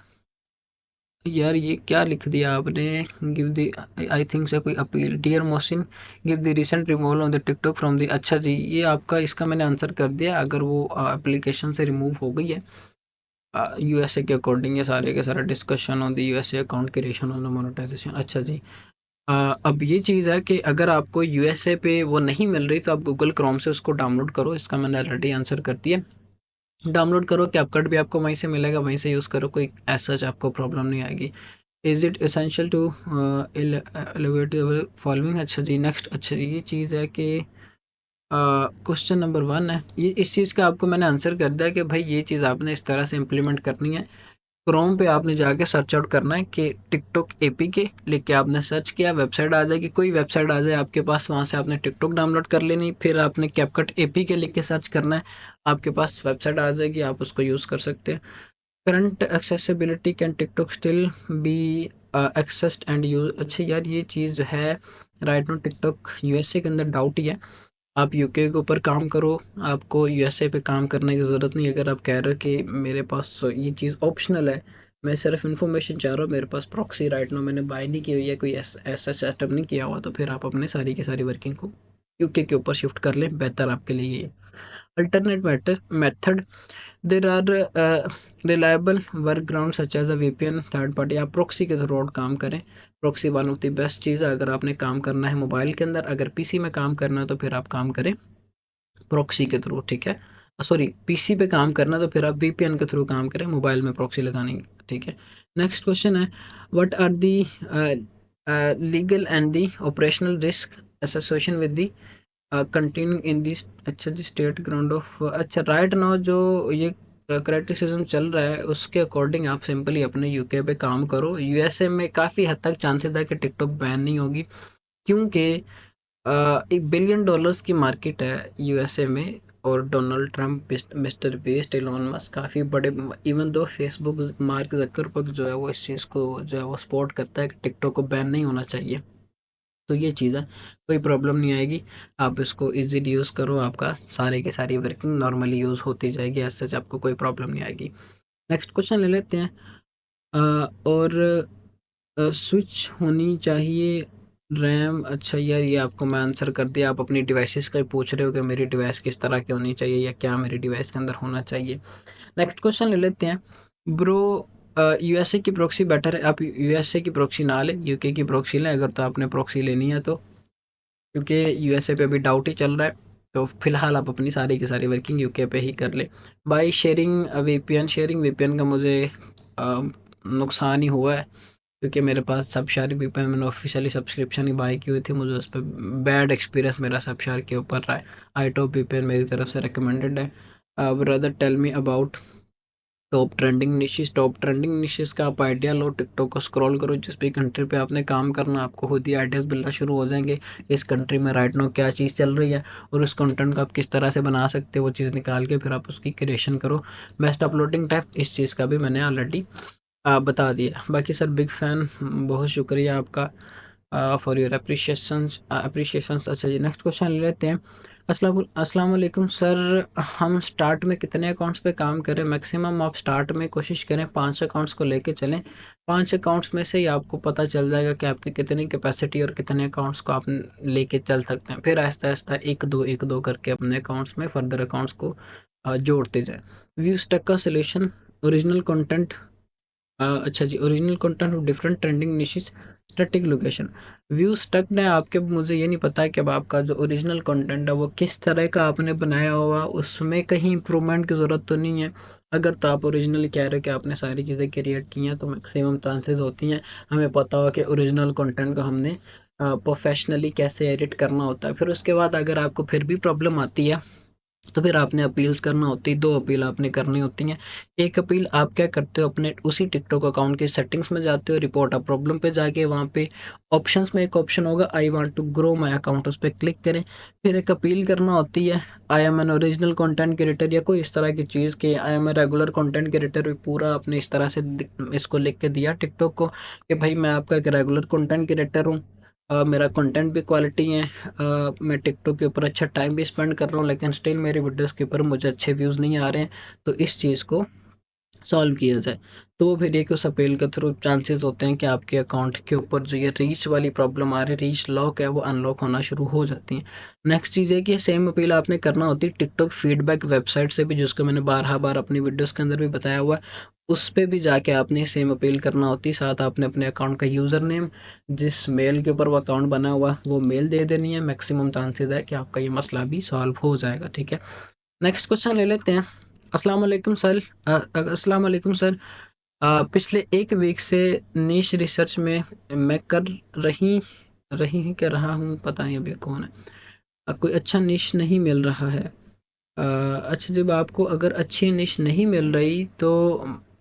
Speaker 1: यार ये क्या लिख दिया आपने? गिव द, आई थिंक से कोई appeal, dear Mohsin, give the recent removal on the TikTok from the. अच्छा जी, ये आपका, इसका मैंने आंसर कर दिया, अगर वो एप्लीकेशन से रिमूव हो गई है यूएसए के अकॉर्डिंग, ये सारे के सारा discussion on the USA account creation on the monetization. अच्छा जी, अब ये चीज़ है कि अगर आपको यूएसए पे वो नहीं मिल रही, तो आप गूगल क्रोम से उसको डाउनलोड करो, इसका मैंने ऑलरेडी आंसर कर दिया। डाउनलोड करो, कैपकट भी आपको वहीं से मिलेगा, वहीं से यूज़ करो, कोई ऐसा आपको प्रॉब्लम नहीं आएगी। Is it essential to elevate following? अच्छा जी, नेक्स्ट, अच्छा जी, ये चीज़ है कि क्वेश्चन नंबर 1 है, ये इस चीज़ का आपको मैंने आंसर कर दिया कि भाई ये चीज़ आपने इस तरह से इम्प्लीमेंट करनी है। क्रोम पे आपने जाके सर्च आउट करना है कि टिकटॉक एपीके, लिख के आपने सर्च किया, वेबसाइट आ जाएगी, कोई वेबसाइट आ जाए आपके पास, वहाँ से आपने टिकटॉक डाउनलोड कर लेनी, फिर आपने कैपकट एपीके लिख के सर्च करना है, आपके पास वेबसाइट आ जाएगी, आप उसको यूज़ कर सकते हैं। Current accessibility, can TikTok still be accessed and use? अच्छा यार, ये चीज़ जो है, राइट नो टिकटॉक यूएसए के अंदर डाउट ही है। आप यूके के ऊपर काम करो, आपको यूएसए पे काम करने की ज़रूरत नहीं। अगर आप कह रहे हो कि मेरे पास ये चीज़ ऑप्शनल है, मैं सिर्फ इन्फॉर्मेशन चाह रहा हूँ, मेरे पास प्रॉक्सी राइट नो मैंने बाय नहीं की हुई है, कोई ऐसा सेटअप नहीं किया हुआ, तो फिर आप अपने सारी की सारी वर्किंग को यूके के ऊपर शिफ्ट कर लें, बेहतर आपके लिए ये। Alternate method, there are reliable workaround such as a VPN, third party, आप प्रॉक्सी के थ्रू काम करें। Proxy one of the best चीज़ है, अगर आपने काम करना है मोबाइल के अंदर, अगर पीसी में काम करना है तो फिर आप काम करें प्रॉक्सी के थ्रू, ठीक है। सॉरी, पीसी पे काम करना तो फिर आप वीपीएन के थ्रू काम करें, मोबाइल में प्रॉक्सी लगाने की, ठीक है। नेक्स्ट क्वेश्चन है, what are the legal and the operational risk association with the continue in this? अच्छा जी, स्टेट ग्राउंड ऑफ, अच्छा राइट नाउ जो ये क्रिटिसिज्म चल रहा है, उसके अकॉर्डिंग आप सिंपली अपने यूके पे काम करो। यूएसए में काफ़ी हद तक चांसेस है कि टिकटॉक बैन नहीं होगी, क्योंकि $1 बिलियन की मार्केट है यूएसए में, और Donald Trump, Mister Beast, Elon Musk, काफ़ी बड़े, even though Facebook, mark Zuckerberg जो है वो इस चीज़ को जो है वो सपोर्ट करता है कि टिकटॉक को बैन नहीं होना चाहिए। तो ये चीज़ है, कोई प्रॉब्लम नहीं आएगी, आप इसको इजीली यूज़ करो, आपका सारे के सारी वर्किंग नॉर्मली यूज़ होती जाएगी, ऐसे सच आपको कोई प्रॉब्लम नहीं आएगी। नेक्स्ट क्वेश्चन ले लेते हैं। और स्विच होनी चाहिए रैम? अच्छा यार, ये आपको मैं आंसर कर दिया, आप अपनी डिवाइसेस का ही पूछ रहे हो कि मेरी डिवाइस किस तरह की होनी चाहिए या क्या मेरी डिवाइस के अंदर होना चाहिए। नेक्स्ट क्वेश्चन ले लेते हैं। ब्रो यूएसए की प्रॉक्सी बेटर है, आप यूएसए की प्रॉक्सी ना लें, यूके की प्रॉक्सी लें अगर तो आपने प्रॉक्सी लेनी है तो, क्योंकि यूएसए पे अभी डाउट ही चल रहा है। तो फिलहाल आप अपनी सारी की सारी वर्किंग यूके पे ही कर ले। बाई शेयरिंग वीपीएन का मुझे नुकसान ही हुआ है, क्योंकि मेरे पास सबशार वीपीएन मैंने ऑफिशियली सब्सक्रिप्शन ही बाई की हुई थी, मुझे उस पर बैड एक्सपीरियंस मेरा सबशार के ऊपर रहा है। आई टॉप वीपीएन मेरी तरफ से रिकमेंडेड है। Brother tell me about top trending niches का आप आइडिया लो, टिकटॉक को स्क्रॉल करो, जिस भी कंट्री पे आपने काम करना आपको खुद ही आइडियाज़ मिलना शुरू हो जाएंगे। इस कंट्री में राइट नाउ क्या चीज़ चल रही है और उस कंटेंट को आप किस तरह से बना सकते हो, वो चीज़ निकाल के फिर आप उसकी क्रिएशन करो। बेस्ट अपलोडिंग टाइप इस चीज़ का भी मैंने ऑलरेडी बता दिया। बाकी सर बिग फ़ैन, बहुत शुक्रिया आपका फॉर योर अप्रिशिएशंस। अच्छा जी, नेक्स्ट क्वेश्चन ले लेते हैं। अस्सलाम वालेकुम सर, हम स्टार्ट में कितने अकाउंट्स पे काम करें? मैक्सिमम आप स्टार्ट में कोशिश करें 5 अकाउंट्स को लेके चलें। 5 अकाउंट्स में से ही आपको पता चल जाएगा कि आपकी कितनी कैपेसिटी और कितने अकाउंट्स को आप लेके चल सकते हैं। फिर आहिस्ता-आहिस्ता 1-2 करके अपने अकाउंट्स में फर्दर अकाउंट्स को जोड़ते जाएँ। व्यू स्टक का सॉल्यूशन, ओरिजिनल कंटेंट। अच्छा जी, original content of different trending niches, static location. View stuck ने आपके, मुझे ये नहीं पता है कि अब आपका जो ओरिजिनल कंटेंट है वो किस तरह का आपने बनाया हुआ, उसमें कहीं इम्प्रूवमेंट की ज़रूरत तो नहीं है। अगर तो आप ओरिजिनली कह रहे हो कि आपने सारी चीज़ें क्रिएट की हैं, तो मैक्सिमम चांसेस होती हैं हमें पता हो कि ओरिजिनल कंटेंट को हमने प्रोफेशनली कैसे एडिट करना होता है। फिर उसके बाद अगर आपको फिर भी प्रॉब्लम आती है, तो फिर आपने अपील्स करना होती है। 2 अपील आपने करनी होती हैं। एक अपील आप क्या करते हो, अपने उसी टिकटॉक अकाउंट की सेटिंग्स में जाते हो, रिपोर्ट अ प्रॉब्लम पे जाके वहाँ पे ऑप्शंस में एक ऑप्शन होगा I want to grow my account, उस पे क्लिक करें। फिर एक अपील करना होती है, I am an original content creator या कोई इस तरह की चीज़ कि I am a regular content creator. पूरा आपने इस तरह से इसको लिख के दिया टिकटॉक को कि भाई मैं आपका एक रेगुलर कंटेंट क्रिएटर हूँ, मेरा कंटेंट भी क्वालिटी है, मैं टिकटॉक के ऊपर अच्छा टाइम भी स्पेंड कर रहा हूँ, लेकिन स्टिल मेरी वीडियोस के ऊपर मुझे अच्छे व्यूज़ नहीं आ रहे हैं। तो इस चीज़ को सॉल्व किया जाए। तो वो फिर एक उस अपील के थ्रू चांसेस होते हैं कि आपके अकाउंट के ऊपर जो ये रीच वाली प्रॉब्लम आ रही है, रीच लॉक है, वो अनलॉक होना शुरू हो जाती है। नेक्स्ट चीज़ है कि सेम अपील आपने करना होती है टिकटॉक फीडबैक वेबसाइट से भी, जिसको मैंने बारहा बार अपनी वीडियोस के अंदर भी बताया हुआ है। उस पे भी जाके आपने सेम अपील करना होती है। साथ आपने अपने अकाउंट का यूज़र नेम, जिस मेल के ऊपर वो अकाउंट बना हुआ है, वो मेल दे देनी है। मैक्सिमम चांसेस है कि आपका ये मसला भी सॉल्व हो जाएगा। ठीक है, नेक्स्ट क्वेश्चन ले लेते हैं। अस्सलाम वालेकुम सर, अस्सलाम वालेकुम सर, पिछले 1 वीक से नीश रिसर्च में मैं कर रही रही हूँ क्या रहा हूँ, पता नहीं अभी कौन है। कोई अच्छा निश नहीं मिल रहा है। अच्छा, जब आपको अगर अच्छी निश नहीं मिल रही तो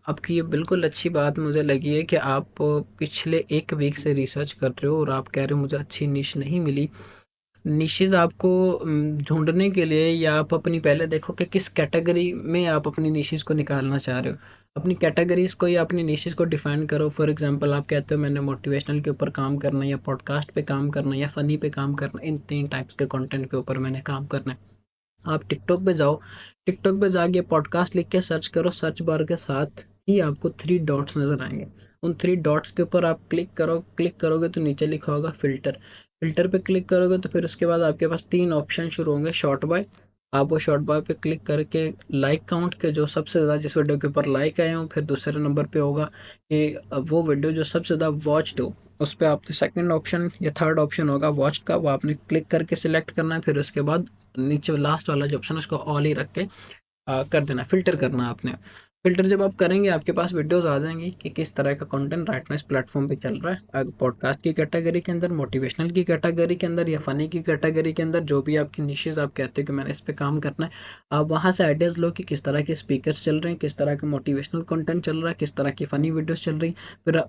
Speaker 1: आपकी ये बिल्कुल अच्छी बात मुझे लगी है कि आप पिछले 1 वीक से रिसर्च कर रहे हो और आप कह रहे हो मुझे अच्छी निश नहीं मिली। निशेज़ आपको ढूँढने के लिए, या आप अपनी पहले देखो कि किस कैटेगरी में आप अपनी निशेज़ को निकालना चाह रहे हो। अपनी कैटेगरीज़ को या अपनी निशेज़ को डिफ़ाइन करो। फॉर एग्ज़ाम्पल आप कहते हो मैंने मोटिवेशनल के ऊपर काम करना है, या पॉडकास्ट पे काम करना है, या फ़नी पे काम करना है। इन 3 टाइप्स के कंटेंट के ऊपर मैंने काम करना है। आप टिकटॉक पे जाओ, टिकटॉक पे जाके पॉडकास्ट लिख के सर्च करो, सर्च बार के साथ ही आपको 3 डॉट्स नज़र आएँगे। उन 3 डॉट्स के ऊपर आप क्लिक करो, क्लिक करोगे तो नीचे लिखा होगा फ़िल्टर। फ़िल्टर पे क्लिक करोगे तो फिर उसके बाद आपके पास 3 ऑप्शन शुरू होंगे, शॉर्ट बाय। आप वो शॉर्ट बाय पे क्लिक करके लाइक काउंट के, जो सबसे ज़्यादा जिस वीडियो के ऊपर लाइक आए हों, फिर दूसरे नंबर पे होगा कि वो वीडियो जो सबसे ज़्यादा वॉच्ड हो, उस पे आपने सेकंड ऑप्शन या थर्ड ऑप्शन होगा वॉच्ड का, वो आपने क्लिक करके सिलेक्ट करना है। फिर उसके बाद नीचे लास्ट वाला जो ऑप्शन है उसको ऑल ही रख के कर देना, फ़िल्टर करना आपने। फ़िल्टर जब आप करेंगे आपके पास वीडियोज़ आ जाएँगी कि किस तरह का कंटेंट राइट नाउ इस प्लेटफ़ॉर्म पे चल रहा है। पॉडकास्ट की कैटेगरी के अंदर, मोटिवेशनल की कैटेगरी के अंदर, या फ़नी की कैटेगरी के अंदर, जो भी आपकी निशेज़ आप कहते हो कि मैंने इस पे काम करना है, आप वहाँ से आइडियाज़ लो कि किस तरह के स्पीकर्स चल रहे हैं, किस तरह का मोटिवेशनल कंटेंट चल रहा है, किस तरह की फ़नी वीडियोज़ चल रही हैं। फिर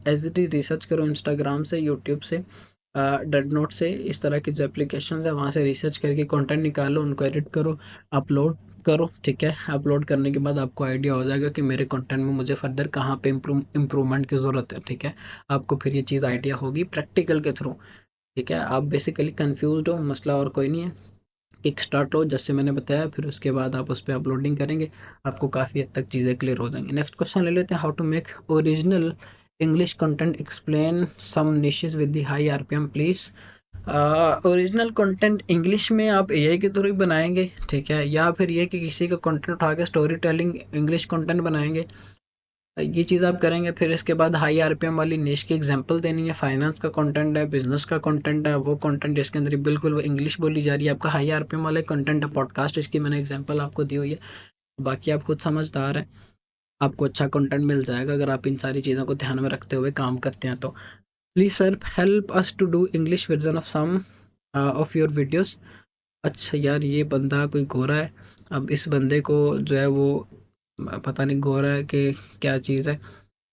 Speaker 1: एज़ इट इज़ रिसर्च करो इंस्टाग्राम से, यूट्यूब से, डेड नोट से, इस तरह की जो एप्लीकेशंस है वहाँ से रिसर्च करके कंटेंट निकालो, उनको एडिट करो, अपलोड करो। ठीक है, अपलोड करने के बाद आपको आइडिया हो जाएगा कि मेरे कंटेंट में मुझे फर्दर कहाँ पे इम्प्रूवमेंट की ज़रूरत है। ठीक है, आपको फिर ये चीज़ आइडिया होगी प्रैक्टिकल के थ्रू। ठीक है, आप बेसिकली कंफ्यूज्ड हो, मसला और कोई नहीं है। किक स्टार्ट हो जैसे मैंने बताया, फिर उसके बाद आप उस पे अपलोडिंग करेंगे, आपको काफ़ी हद तक चीज़ें क्लियर हो जाएँगी। नेक्स्ट क्वेश्चन ले लेते हैं, how to make original English content, explain some niches with the high RPM please. Original content English में आप एआई के थ्रू ही बनाएंगे, ठीक है, या फिर ये कि किसी का कंटेंट उठा के स्टोरी टेलिंग इंग्लिश कंटेंट बनाएंगे। ये चीज़ आप करेंगे। फिर इसके बाद हाई आरपीएम वाली निश की एग्जांपल देनी है। फाइनेंस का कंटेंट है, बिजनेस का कंटेंट है, वो कंटेंट जिसके अंदर बिल्कुल वो इंग्लिश बोली जा रही है। आपका हाई आरपीएम वाले कंटेंट है, पॉडकास्ट, इसकी मैंने एग्जांपल आपको दी हुई है। बाकी आप खुद समझदार हैं, आपको अच्छा कंटेंट मिल जाएगा अगर आप इन सारी चीज़ों को ध्यान में रखते हुए काम करते हैं तो। Please sir help us to do English version of some of your videos. अच्छा यार, ये बंदा कोई गोरा है। अब इस बंदे को जो है वो पता नहीं गोरा है कि क्या चीज़ है।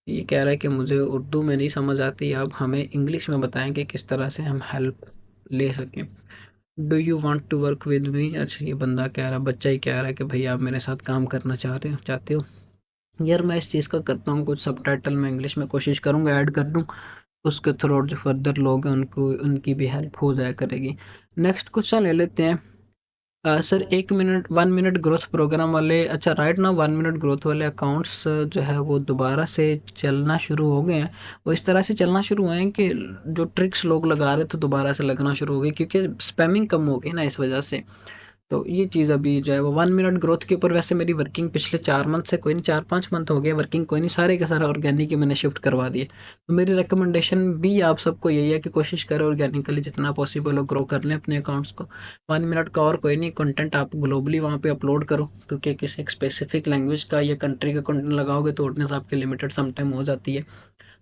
Speaker 1: ये कह रहा है कि मुझे उर्दू में नहीं समझ आती, आप हमें इंग्लिश में बताएं कि किस तरह से हम हेल्प ले सकें। Do you want to work with me. अच्छा, ये बंदा कह रहा है, बच्चा ही कह रहा है कि भाई आप मेरे साथ काम करना चाहते हो। यार मैं इस चीज़ का करता हूँ, कुछ सबटाइटल मैं इंग्लिश में कोशिश करूँगा ऐड कर दूँ, उसके थ्रू जो फर्दर लोग हैं उनको उनकी भी हेल्प हो जाया करेगी। नेक्स्ट क्वेश्चन ले लेते हैं। Sir 1 minute 1 minute growth program वाले, अच्छा राइट ना 1 मिनट ग्रोथ वाले अकाउंट्स जो है वो दोबारा से चलना शुरू हो गए हैं। वो इस तरह से चलना शुरू हुए हैं कि जो ट्रिक्स लोग लगा रहे थे दोबारा से लगना शुरू हो गई, क्योंकि स्पैमिंग कम हो गई ना इस वजह से। तो ये चीज़ अभी जो है वो 1 मिनट ग्रोथ के ऊपर वैसे मेरी वर्किंग पिछले 4 मंथ से, कोई नहीं 4-5 मंथ हो गए वर्किंग, कोई नहीं, सारे का सारा ऑर्गेनिक ही मैंने शिफ्ट करवा दिए। तो मेरी रिकमेंडेशन भी आप सबको यही है कि कोशिश करें ऑर्गेनिकली जितना पॉसिबल हो ग्रो कर लें अपने अकाउंट्स को। 1 मिनट का और कोई नहीं कंटेंट आप ग्लोबली वहाँ पे अपलोड करो, क्योंकि किसी एक स्पेसिफिक लैंग्वेज का या कंट्री का कंटेंट लगाओगे तो ऑडियंस आपकी लिमिटेड समटाइम हो जाती है।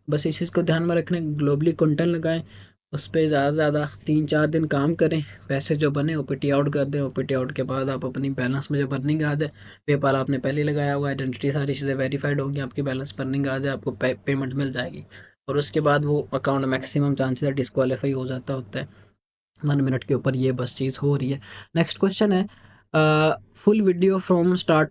Speaker 1: बस इस चीज़ को ध्यान में रखने, ग्लोबली कंटेंट लगाएं, उस पे ज़्यादा से ज़्यादा 3-4 दिन काम करें, पैसे जो बने ओपीटी आउट कर दें। ओपीटी आउट के बाद आप अपनी बैलेंस में जब अर्निंग आ जाए, पेपाल आपने पहले लगाया हुआ, आइडेंटिटी सारी चीज़ें वेरीफाइड होंगी, आपकी बैलेंस पर अर्निंग आ जाए, आपको पेमेंट मिल जाएगी। और उसके बाद वो अकाउंट मैक्सिमम चांसेस डिस्क्वालीफाई हो जाता होता है। 1 मिनट के ऊपर ये बस चीज़ हो रही है। नेक्स्ट क्वेश्चन है, फुल वीडियो फ्रॉम स्टार्ट।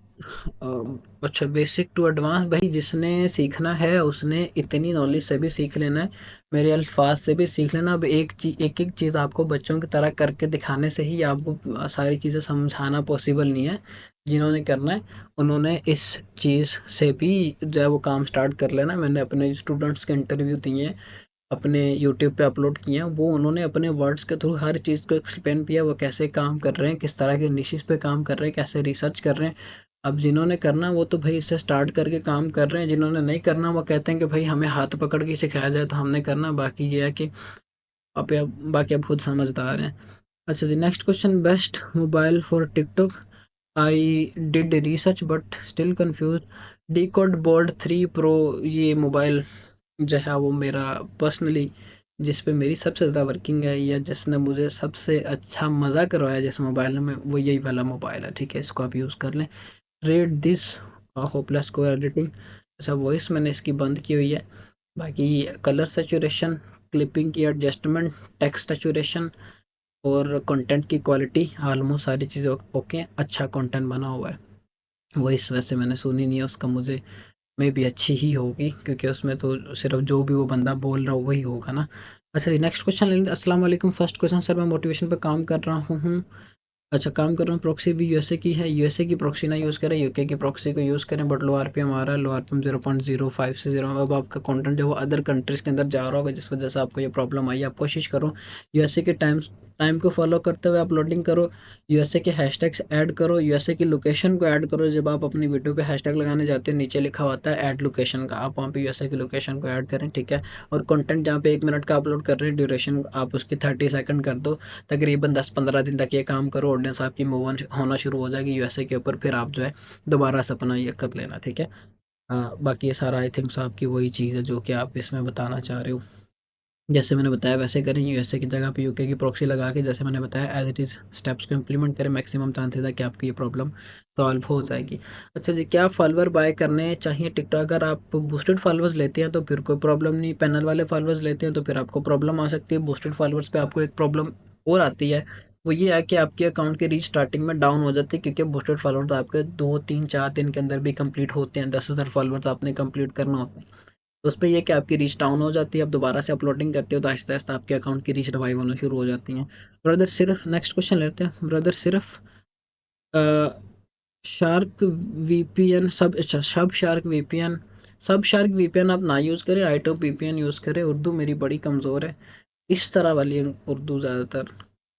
Speaker 1: अच्छा, बेसिक टू एडवांस, भाई जिसने सीखना है उसने इतनी नॉलेज से भी सीख लेना है, मेरे अल्फाज से भी सीख लेना। अब एक एक चीज़ आपको बच्चों की तरह करके दिखाने से ही आपको सारी चीज़ें समझाना पॉसिबल नहीं है। जिन्होंने करना है उन्होंने इस चीज़ से भी जो है वो काम स्टार्ट कर लेना। मैंने अपने स्टूडेंट्स के इंटरव्यू दिए हैं, अपने यूट्यूब पे अपलोड किए हैं, वो उन्होंने अपने वर्ड्स के थ्रू हर चीज़ को एक्सप्लेन किया, वो कैसे काम कर रहे हैं, किस तरह के निशिस पे काम कर रहे हैं, कैसे रिसर्च कर रहे हैं। अब जिन्होंने करना वो तो भाई इससे स्टार्ट करके काम कर रहे हैं, जिन्होंने नहीं करना वो कहते हैं कि भाई हमें हाथ पकड़ के सिखाया जाए तो हमने करना, बाकी ये है कि बाकी आप खुद समझदार हैं। अच्छा जी, next question, best mobile for TikTok. I did research but still confuse. D code bold 3 pro, ये मोबाइल जो है वो मेरा पर्सनली जिस पे मेरी सबसे ज़्यादा वर्किंग है, या जिसने मुझे सबसे अच्छा मज़ा करवाया जिस मोबाइल में, वो यही वाला मोबाइल है। ठीक है, इसको आप यूज़ कर लें। रेट दिस होपलेस को एडिटिंग। अच्छा, वॉइस मैंने इसकी बंद की हुई है। बाकी कलर सेचुरेशन, क्लिपिंग की एडजस्टमेंट, टेक्स्ट सेचुरेशन और कंटेंट की क्वालिटी, ऑलमोस्ट सारी चीज़ें ओके हैं। अच्छा कंटेंट बना हुआ है। वॉइस वैसे मैंने सुनी नहीं है उसका, मुझे में भी अच्छी ही होगी, क्योंकि उसमें तो सिर्फ जो भी वो बंदा बोल रहा हो वही होगा ना। अच्छा जी, नेक्स्ट क्वेश्चन ले लेते हैं। अस्सलाम वालेकुम, फर्स्ट क्वेश्चन, सर मैं मोटिवेशन पे काम कर रहा हूँ। अच्छा, काम कर रहा हूँ, प्रॉक्सी भी यूएसए की है, यूएसए की प्रॉक्सी ना यूज़ करें, यूके की प्रॉक्सी को यूज़ करें, बट लो आरपीएम आ रहा है, लो आरपीएम 0.05 से 0। अब आपका कंटेंट जो वो अदर कंट्रीज़ के अंदर जा रहा होगा, जिस वजह से आपको ये प्रॉब्लम आई। आप कोशिश करो यूएसए के टाइम को फॉलो करते हुए अपलोडिंग करो, यूएसए के हैशटैग्स ऐड करो, यूएसए की लोकेशन को ऐड करो। जब आप अपनी वीडियो पे हैशटैग लगाने जाते हो नीचे लिखा होता है ऐड लोकेशन का, आप वहाँ पे यूएसए की लोकेशन को ऐड करें। ठीक है, और कंटेंट जहाँ पे 1 मिनट का अपलोड कर रहे हैं, ड्यूरेशन आप उसकी 30 सेकंड कर दो। तकरीबन 10-15 दिन तक ये काम करो, ऑडियंस आपकी मूव ऑन होना शुरू हो जाएगी यूएसए के ऊपर, फिर आप जो है दोबारा से अपना ये कर लेना। ठीक है, बाकी ये सारा आई थिंक आपकी वही चीज़ है जो कि आप इसमें बताना चाह रहे हो। जैसे मैंने बताया वैसे करें, यूएसए की जगह पे यूके की प्रॉक्सी लगा के जैसे मैंने बताया एज इट इज़ स्टेप्स को इम्प्लीमेंट करें, मैक्सिमम चांसेस है कि आपकी ये प्रॉब्लम सॉल्व हो जाएगी। अच्छा जी, क्या फॉलोअर बाय करने चाहिए टिकटॉक? अगर आप बूस्टेड फॉलोअर्स लेते हैं तो फिर कोई प्रॉब्लम नहीं, पैनल वाले फॉलोअर्स लेते हैं तो फिर आपको प्रॉब्लम आ सकती है। बूस्टेड फॉलोअर्स पे आपको एक प्रॉब्लम और आती है, वो ये है कि आपके अकाउंट की रीच स्टार्टिंग में डाउन हो जाती है, क्योंकि बूस्टेड फॉलोअर्स आपके 2-3-4 दिन के अंदर भी कंप्लीट होते हैं। 10,000 फॉलोअर्स आपने कंप्लीट करना होता है, तो उसपे ये कि आपकी रीच डाउन हो जाती है। आप दोबारा से अपलोडिंग करते हो तो आहिस्ता-आहिस्ता आपके अकाउंट की रीच रिवाइव होना शुरू हो जाती हैं। ब्रदर सिर्फ नेक्स्ट क्वेश्चन लेते हैं। ब्रदर सिर्फ अ, शार्क वीपीएन सब, अच्छा सब शार्क वीपीएन, सब शार्क वीपीएन आप ना यूज़ करें, आईटॉप वीपीएन यूज़ करें। उर्दू मेरी बड़ी कमज़ोर है, इस तरह वाली उर्दू ज़्यादातर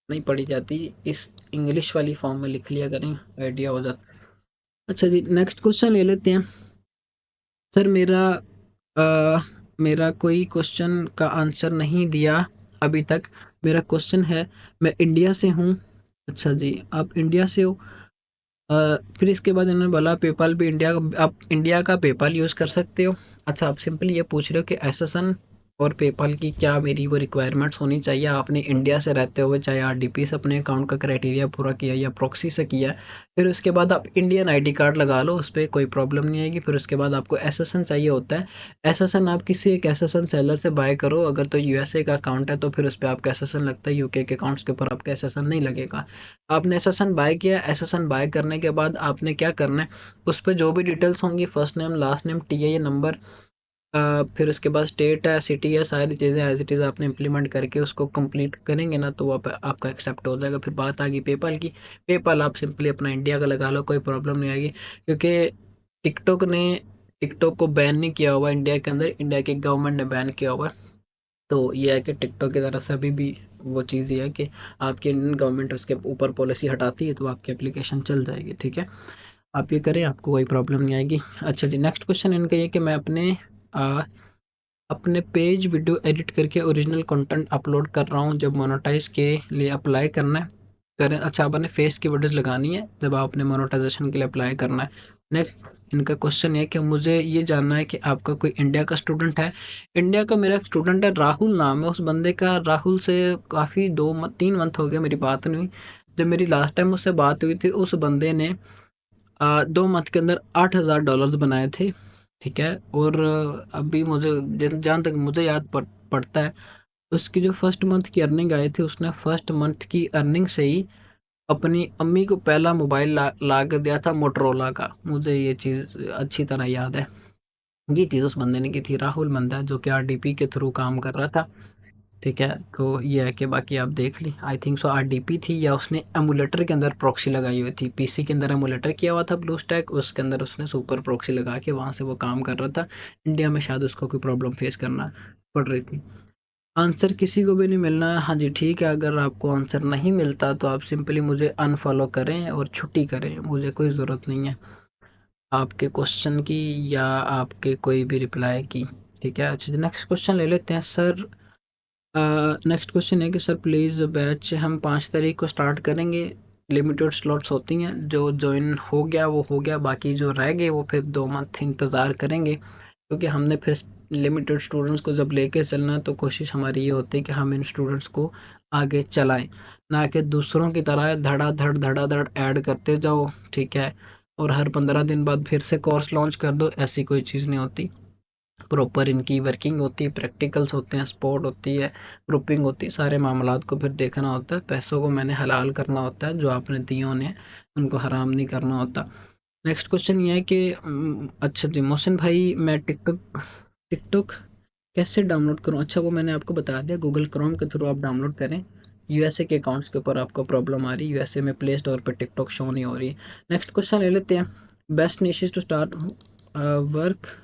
Speaker 1: नहीं पढ़ी जाती, इस इंग्लिश वाली फॉर्म में लिख लिया करें, आइडिया हो जाता है। अच्छा जी, नेक्स्ट क्वेश्चन ले लेते हैं। सर अ, मेरा कोई क्वेश्चन का आंसर नहीं दिया अभी तक। मेरा क्वेश्चन है, मैं इंडिया से हूँ। अच्छा जी, आप इंडिया से हो। फिर इसके बाद इन्होंने बोला पेपाल भी इंडिया का, आप इंडिया का पेपाल यूज़ कर सकते हो। अच्छा, आप सिंपली ये पूछ रहे हो कि एसएसएन और पेपाल की क्या मेरी वो रिक्वायरमेंट्स होनी चाहिए, आपने इंडिया से रहते हुए चाहे आरडीपी से अपने अकाउंट का क्राइटेरिया पूरा किया या प्रॉक्सी से किया है। फिर उसके बाद आप इंडियन आईडी कार्ड लगा लो, उस पर कोई प्रॉब्लम नहीं आएगी। फिर उसके बाद आपको एसएसएन चाहिए होता है। एसएसएन आप किसी एक एसएसएन सेलर से बाय करो, अगर तो यूएसए का अकाउंट है तो फिर उस पर आपका एसएसएन लगता है, यूके के अकाउंट्स के ऊपर आपका एसएसएन नहीं लगेगा। आपने एसएसएन बाय किया, एसएसएन बाय करने के बाद आपने क्या करना है, उस पे जो भी डिटेल्स होंगी, first name, last name, TI number, फिर उसके बाद स्टेट है, सिटी है, सारी चीज़ें एज इट इज़ आपने इम्प्लीमेंट करके उसको कंप्लीट करेंगे ना, तो वो आपका एक्सेप्ट हो जाएगा। फिर बात आ गई पेपाल की। पेपाल आप सिंपली अपना इंडिया का लगा लो, कोई प्रॉब्लम नहीं आएगी, क्योंकि टिकटॉक ने टिकटॉक को बैन नहीं किया हुआ इंडिया के अंदर, इंडिया की गवर्नमेंट ने बैन किया हुआ है। तो ये है कि टिकटॉक की तरफ से अभी भी वो चीज़ ये है कि आपकी इंडियन गवर्नमेंट उसके ऊपर पॉलिसी हटाती है तो आपकी एप्लीकेशन चल जाएगी, ठीक है। आप ये करें, आपको कोई प्रॉब्लम नहीं आएगी। अच्छा जी, नेक्स्ट क्वेश्चन इनका ये कि मैं आ, अपने पेज वीडियो एडिट करके ओरिजिनल कंटेंट अपलोड कर रहा हूँ, जब मोनेटाइज के लिए अप्लाई करना है करें। अच्छा, आपने फेस की वीडियोस लगानी है जब आपने मोनेटाइजेशन के लिए अप्लाई करना है। नेक्स्ट इनका क्वेश्चन ये कि मुझे ये जानना है कि आपका कोई इंडिया का स्टूडेंट है। इंडिया का मेरा एक स्टूडेंट है, राहुल नाम है उस बंदे का। राहुल से काफ़ी 3 मंथ हो गए मेरी बात नहीं हुई। जब मेरी लास्ट टाइम उससे बात हुई थी, उस बंदे ने 2 मंथ के अंदर $8,000 बनाए थे, ठीक है। और अभी मुझे जहाँ तक मुझे याद पड़ता है, उसकी जो फर्स्ट मंथ की अर्निंग आई थी, उसने फर्स्ट मंथ की अर्निंग से ही अपनी अम्मी को पहला मोबाइल ला के दिया था, मोटरोला का। मुझे ये चीज़ अच्छी तरह याद है। ये चीज़ उस बंदे ने की थी, राहुल बंदा जो कि आरडीपी के थ्रू काम कर रहा था, ठीक है। तो ये है कि बाकी आप देख ली, आई थिंक सो आरडीपी थी या उसने एमुलेटर के अंदर प्रॉक्सी लगाई हुई थी। पीसी के अंदर एमुलेटर किया हुआ था ब्लू स्टैक, उसके अंदर उसने सुपर प्रॉक्सी लगा के वहाँ से वो काम कर रहा था। इंडिया में शायद उसको कोई प्रॉब्लम फेस करना पड़ रही थी। आंसर किसी को भी नहीं मिलना है। हाँ जी, ठीक है, अगर आपको आंसर नहीं मिलता तो आप सिंपली मुझे अनफॉलो करें और छुट्टी करें, मुझे कोई ज़रूरत नहीं है आपके क्वेश्चन की या आपके कोई भी रिप्लाई की, ठीक है। अच्छा, नेक्स्ट क्वेश्चन ले लेते हैं सर। नेक्स्ट क्वेश्चन है कि सर प्लीज़ बैच हम 5 तारीख को स्टार्ट करेंगे। लिमिटेड स्लॉट्स होती हैं, जो ज्वाइन हो गया वो हो गया, बाकी जो रह गए वो फिर 2 मंथ इंतज़ार करेंगे, क्योंकि हमने फिर लिमिटेड स्टूडेंट्स को जब लेके चलना है तो कोशिश हमारी ये होती है कि हम इन स्टूडेंट्स को आगे चलाएं, ना कि दूसरों की तरह धड़ाधड़ ऐड करते जाओ, ठीक है। और हर 15 दिन बाद फिर से कोर्स लॉन्च कर दो, ऐसी कोई चीज़ नहीं होती। प्रॉपर इनकी वर्किंग होती है, प्रैक्टिकल्स होते हैं, स्पोर्ट होती है, ग्रुपिंग होती है, सारे मामलात को फिर देखना होता है। पैसों को मैंने हलाल करना होता है, जो आपने दिए उन्हें उनको हराम नहीं करना होता। नेक्स्ट क्वेश्चन ये है कि अच्छा जी मोहसिन भाई, मैं टिकटॉक टिकटॉक कैसे डाउनलोड करूँ? अच्छा, वो मैंने आपको बता दिया, गूगल क्रोम के थ्रू आप डाउनलोड करें। यूएसए के अकाउंट्स के ऊपर आपको प्रॉब्लम आ रही है, यूएसए में प्ले स्टोर पर टिकटॉक शो नहीं हो रही है। नेक्स्ट क्वेश्चन ले लेते हैं। Best niches to start work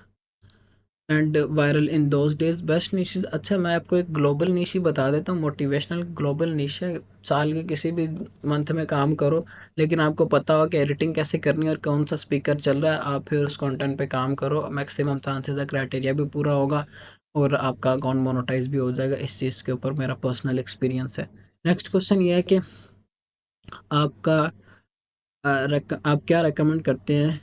Speaker 1: and viral in those days, best niches. अच्छा, मैं आपको एक ग्लोबल निश ही बता देता हूँ, मोटिवेशनल ग्लोबल निश है। साल के किसी भी मंथ में काम करो, लेकिन आपको पता हो कि एडिटिंग कैसे करनी है और कौन सा स्पीकर चल रहा है, आप फिर उस कंटेंट पे काम करो, मैक्सिमम चांसेस है क्राइटेरिया भी पूरा होगा और आपका अकाउंट मोनेटाइज भी हो जाएगा। इस चीज़ के ऊपर मेरा पर्सनल एक्सपीरियंस है। नेक्स्ट क्वेश्चन ये है कि आपका आप क्या रेकमेंड करते हैं,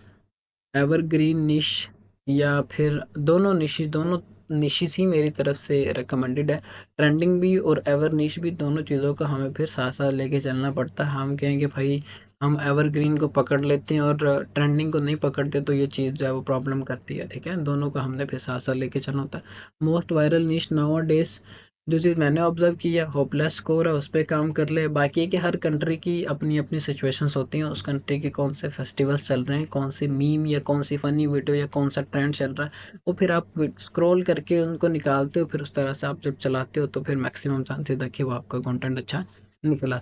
Speaker 1: एवरग्रीन निश या फिर दोनों निश? दोनों निशेस ही मेरी तरफ से रिकमेंडेड है। ट्रेंडिंग भी और एवर निश भी, दोनों चीज़ों को हमें फिर साथ साथ लेके चलना पड़ता है। हम कहेंगे भाई हम एवरग्रीन को पकड़ लेते हैं और ट्रेंडिंग को नहीं पकड़ते, तो ये चीज़ जो है वो प्रॉब्लम करती है, ठीक है। दोनों को हमने फिर साथ साथ लेके चलना होता है। मोस्ट वायरल निश नाउ डेज, जो चीज़ मैंने ऑब्जर्व की है, होपलेस स्कोर है, उस पर काम कर ले। बाकी है कि हर कंट्री की अपनी अपनी सिचुएशंस होती हैं, उस कंट्री के कौन से फेस्टिवल्स चल रहे हैं, कौन सी मीम या कौन सी फ़नी वीडियो या कौन सा ट्रेंड चल रहा है, वो फिर आप स्क्रॉल करके उनको निकालते हो, फिर उस तरह से आप जब चलाते हो तो फिर मैक्सिमम चांसेस है कि वो आपका कंटेंट अच्छा निकला।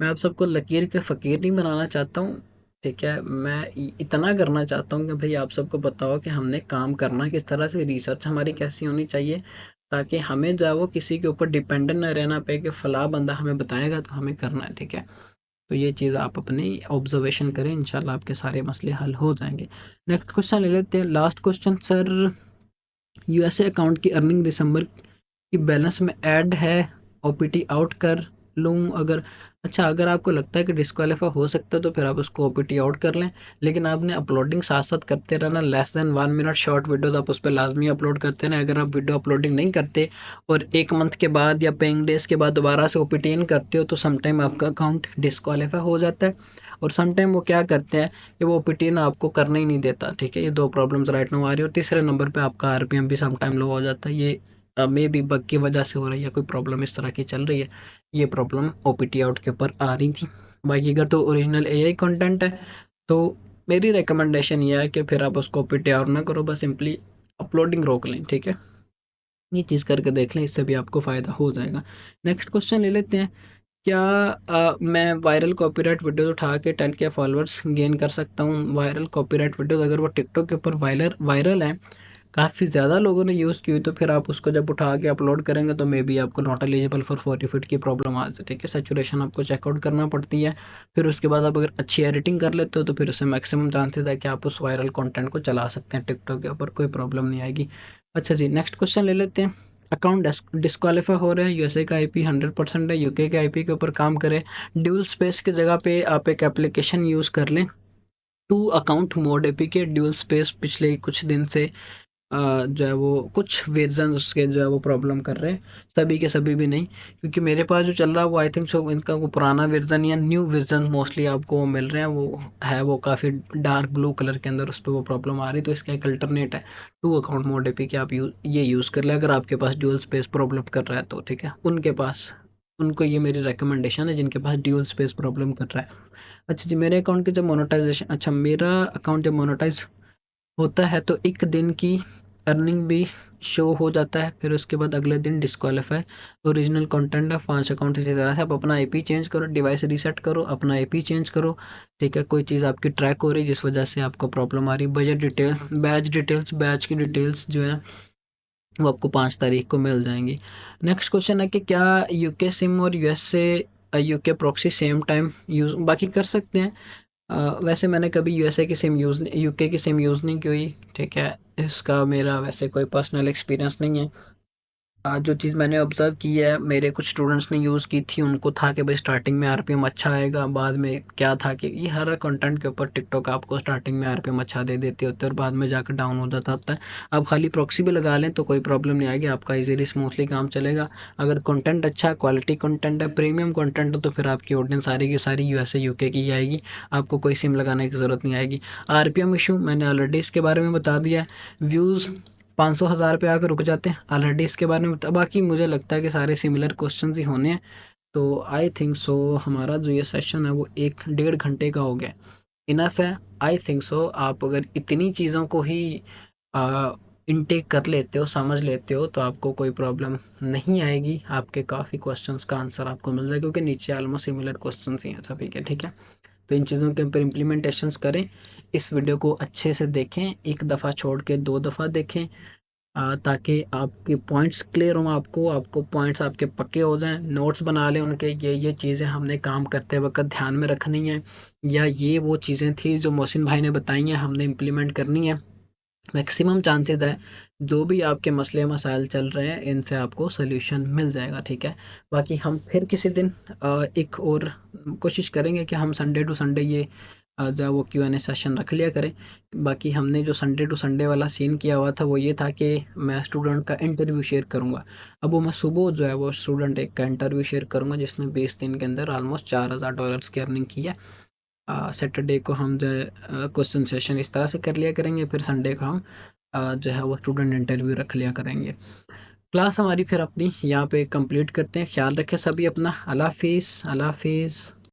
Speaker 1: मैं आप सबको लकीर के फ़कीर नहीं बनाना चाहता हूँ, ठीक है। मैं इतना करना चाहता हूँ कि भाई आप सबको बताओ कि हमने काम करना किस तरह से, रिसर्च हमारी कैसी होनी चाहिए, ताकि हमें जो है वो किसी के ऊपर डिपेंडेंट ना रहना पे कि फ़लाँ बंदा हमें बताएगा तो हमें करना है, ठीक है। तो ये चीज़ आप अपनी ऑब्जर्वेशन करें, इंशाल्लाह आपके सारे मसले हल हो जाएँगे। नेक्स्ट क्वेश्चन ले लेते हैं, last question sir, USA account की अर्निंग दिसंबर की बैलेंस में ऐड है, ओपीटी आउट कर लूँ अगर? अच्छा, अगर आपको लगता है कि डिस्क्वालीफाई हो सकता है तो फिर आप उसको ओपीटी आउट कर लें, लेकिन आपने अपलोडिंग साथ-साथ करते रहना, less than 1 minute short videos आप उस पे लाज़मी अपलोड करते रहें। अगर आप वीडियो अपलोडिंग नहीं करते और 1 मंथ के बाद या पेइंग डेज़ के बाद दोबारा से ओपीटी इन करते हो तो समटाइम आपका अकाउंट डिस्क्वालीफाई हो जाता है, और समटाइम वो क्या करते हैं कि वो ओपीटी ना आपको करना ही नहीं देता, ठीक है? ये 2 प्रॉब्लम्स राइट नाउ आ रही है, और तीसरे नंबर पे आपका आरपीएम भी समटाइम लो हो जाता है। ये मे बी बग की वजह से हो रही है, कोई प्रॉब्लम इस तरह की चल रही है, ये प्रॉब्लम ओपीटी आउट के ऊपर आ रही थी। बाकी अगर तो ओरिजिनल एआई कंटेंट है तो मेरी रिकमेंडेशन ये है कि फिर आप उसको ओपीटी आउट ना करो, बस सिंपली अपलोडिंग रोक लें, ठीक है? ये चीज़ करके देख लें, इससे भी आपको फ़ायदा हो जाएगा। नेक्स्ट क्वेश्चन ले लेते हैं, क्या मैं वायरल कॉपीराइट वीडियोज़ उठा के 10 के फॉलोअर्स गेन कर सकता हूँ? वायरल कॉपीराइट वीडियोज़ अगर वो टिकटॉक के ऊपर वायरल वायरल हैं, काफ़ी ज़्यादा लोगों ने यूज़ की हुई, तो फिर आप उसको जब उठा के अपलोड करेंगे तो मे बी आपको नॉट एलिजिबल फॉर 40 फीट की प्रॉब्लम आ सकती है, ठीक है? सैचुरेशन आपको चेकआउट करना पड़ती है। फिर उसके बाद आप अगर अच्छी एडिटिंग कर लेते हो तो फिर उससे मैक्सिमम चांसेस है कि आप उस वायरल कंटेंट को चला सकते हैं टिकटॉक के ऊपर, कोई प्रॉब्लम नहीं आएगी। अच्छा जी, नेक्स्ट क्वेश्चन ले लेते हैं, अकाउंट डिस्क्वालीफाई हो रहे हैं, यूएसए का आईपी 100% है, यूके के आईपी के ऊपर काम करें, ड्यूल स्पेस की जगह पे आप एक एप्लीकेशन यूज़ कर लें, two account mode APK dual space पिछले कुछ दिन से जो है वो कुछ वर्जन उसके जो है वो प्रॉब्लम कर रहे हैं, सभी के सभी भी नहीं, क्योंकि मेरे पास जो चल रहा है वो आई थिंक सो इनका वो पुराना वर्जन या न्यू वर्जन मोस्टली आपको मिल रहे हैं, वो है वो काफ़ी डार्क ब्लू कलर के अंदर, उस पर वो प्रॉब्लम आ रही है, तो इसका एक अल्टरनेट है टू अकाउंट मोड एपी कि आप ये यूज़ कर लें अगर आपके पास ड्यूल स्पेस प्रॉब्लम कर रहा है तो, ठीक है? उनके पास, उनको ये मेरी रिकमेंडेशन है जिनके पास ड्यूल स्पेस प्रॉब्लम कर रहा है। अच्छा जी, मेरे अकाउंट की जब मोनेटाइजेशन, अच्छा मेरा अकाउंट जब मोनेटाइज होता है तो 1 दिन की अर्निंग भी शो हो जाता है, फिर उसके बाद अगले दिन डिस्क्वालीफाई, ओरिजिनल कंटेंट है 5 अकाउंट, इसी तरह से आप अपना आईपी चेंज करो, डिवाइस रीसेट करो, अपना आईपी चेंज करो, ठीक है? कोई चीज़ आपकी ट्रैक हो रही है जिस वजह से आपको प्रॉब्लम आ रही है, बजट डिटेल, बैच की डिटेल्स जो है वो आपको 5 तारीख को मिल जाएँगी। नेक्स्ट क्वेश्चन है कि क्या यूके सिम और USA UK proxy same time use बाकी कर सकते हैं? वैसे मैंने कभी यूएसए की सिम यूज़ यूके की सिम यूज़ नहीं की हुई, ठीक है? इसका मेरा वैसे कोई पर्सनल एक्सपीरियंस नहीं है। जो चीज़ मैंने ऑब्ज़र्व की है, मेरे कुछ स्टूडेंट्स ने यूज़ की थी, उनको था कि भाई स्टार्टिंग में आरपीएम अच्छा आएगा, बाद में क्या था कि ये हर कंटेंट के ऊपर टिकटॉक आपको स्टार्टिंग में आरपीएम अच्छा दे देते होते हैं और बाद में जाकर डाउन हो जाता होता है। आप खाली प्रॉक्सी भी लगा लें तो कोई प्रॉब्लम नहीं आएगी, आपका ईज़िली स्मूथली काम चलेगा। अगर कंटेंट अच्छा है, क्वालिटी कंटेंट है, प्रीमियम कंटेंट है, तो फिर आपकी ऑडियंस सारी की सारी यूएसए, यूके की ही आएगी, आपको कोई सिम लगाने की ज़रूरत नहीं आएगी। आरपीएम इशू मैंने ऑलरेडी इसके बारे में बता दिया है। व्यूज़ 500 हज़ार पे आकर रुक जाते हैं, ऑलरेडी इसके बारे में बता, बाकी मुझे लगता है कि सारे सिमिलर क्वेश्चन ही होने हैं। तो आई थिंक सो हमारा जो ये सेशन है वो 1 डेढ़ घंटे का हो गया, इनफ है। आई थिंक सो आप अगर इतनी चीज़ों को ही इनटेक कर लेते हो, समझ लेते हो, तो आपको कोई प्रॉब्लम नहीं आएगी, आपके काफ़ी क्वेश्चंस का आंसर आपको मिल जाएगा, क्योंकि नीचे ऑलमोस्ट सिमिलर क्वेश्चंस ही हैं सभी के, ठीक है? तो इन चीज़ों के ऊपर इम्प्लीमेंटेशंस करें, इस वीडियो को अच्छे से देखें, 1 दफ़ा छोड़ के 2 दफ़ा देखें, ताकि आपके पॉइंट्स क्लियर हों, आपको पॉइंट्स आपके पक्के हो जाएँ, नोट्स बना लें उनके, ये चीज़ें हमने काम करते वक़्त ध्यान में रखनी है, या ये वो चीज़ें थी जो मोहसिन भाई ने बताई हैं हमने इम्प्लीमेंट करनी है। मैक्सिमम चांसेस है जो भी आपके मसले मसाइल चल रहे हैं इनसे आपको सॉल्यूशन मिल जाएगा, ठीक है? बाकी हम फिर किसी दिन एक और कोशिश करेंगे कि हम संडे टू संडे ये जो है वो क्यू&ए सेशन रख लिया करें। बाकी हमने जो संडे टू संडे वाला सीन किया हुआ था वो ये था कि मैं स्टूडेंट का इंटरव्यू शेयर करूँगा। अब वो मैं सुबह जो है वो स्टूडेंट एक का इंटरव्यू शेयर करूँगा जिसने 20 दिन के अंदर ऑलमोस्ट $4000 की अर्निंग की है। सैटरडे को हम जो है क्वेश्चन सेशन इस तरह से कर लिया करेंगे, फिर संडे को हम जो है वो स्टूडेंट इंटरव्यू रख लिया करेंगे। क्लास हमारी फिर अपनी यहाँ पे कंप्लीट करते हैं। ख्याल रखें सभी अपना। अल्लाह हाफ़िज़, अल्लाह हाफ़िज़।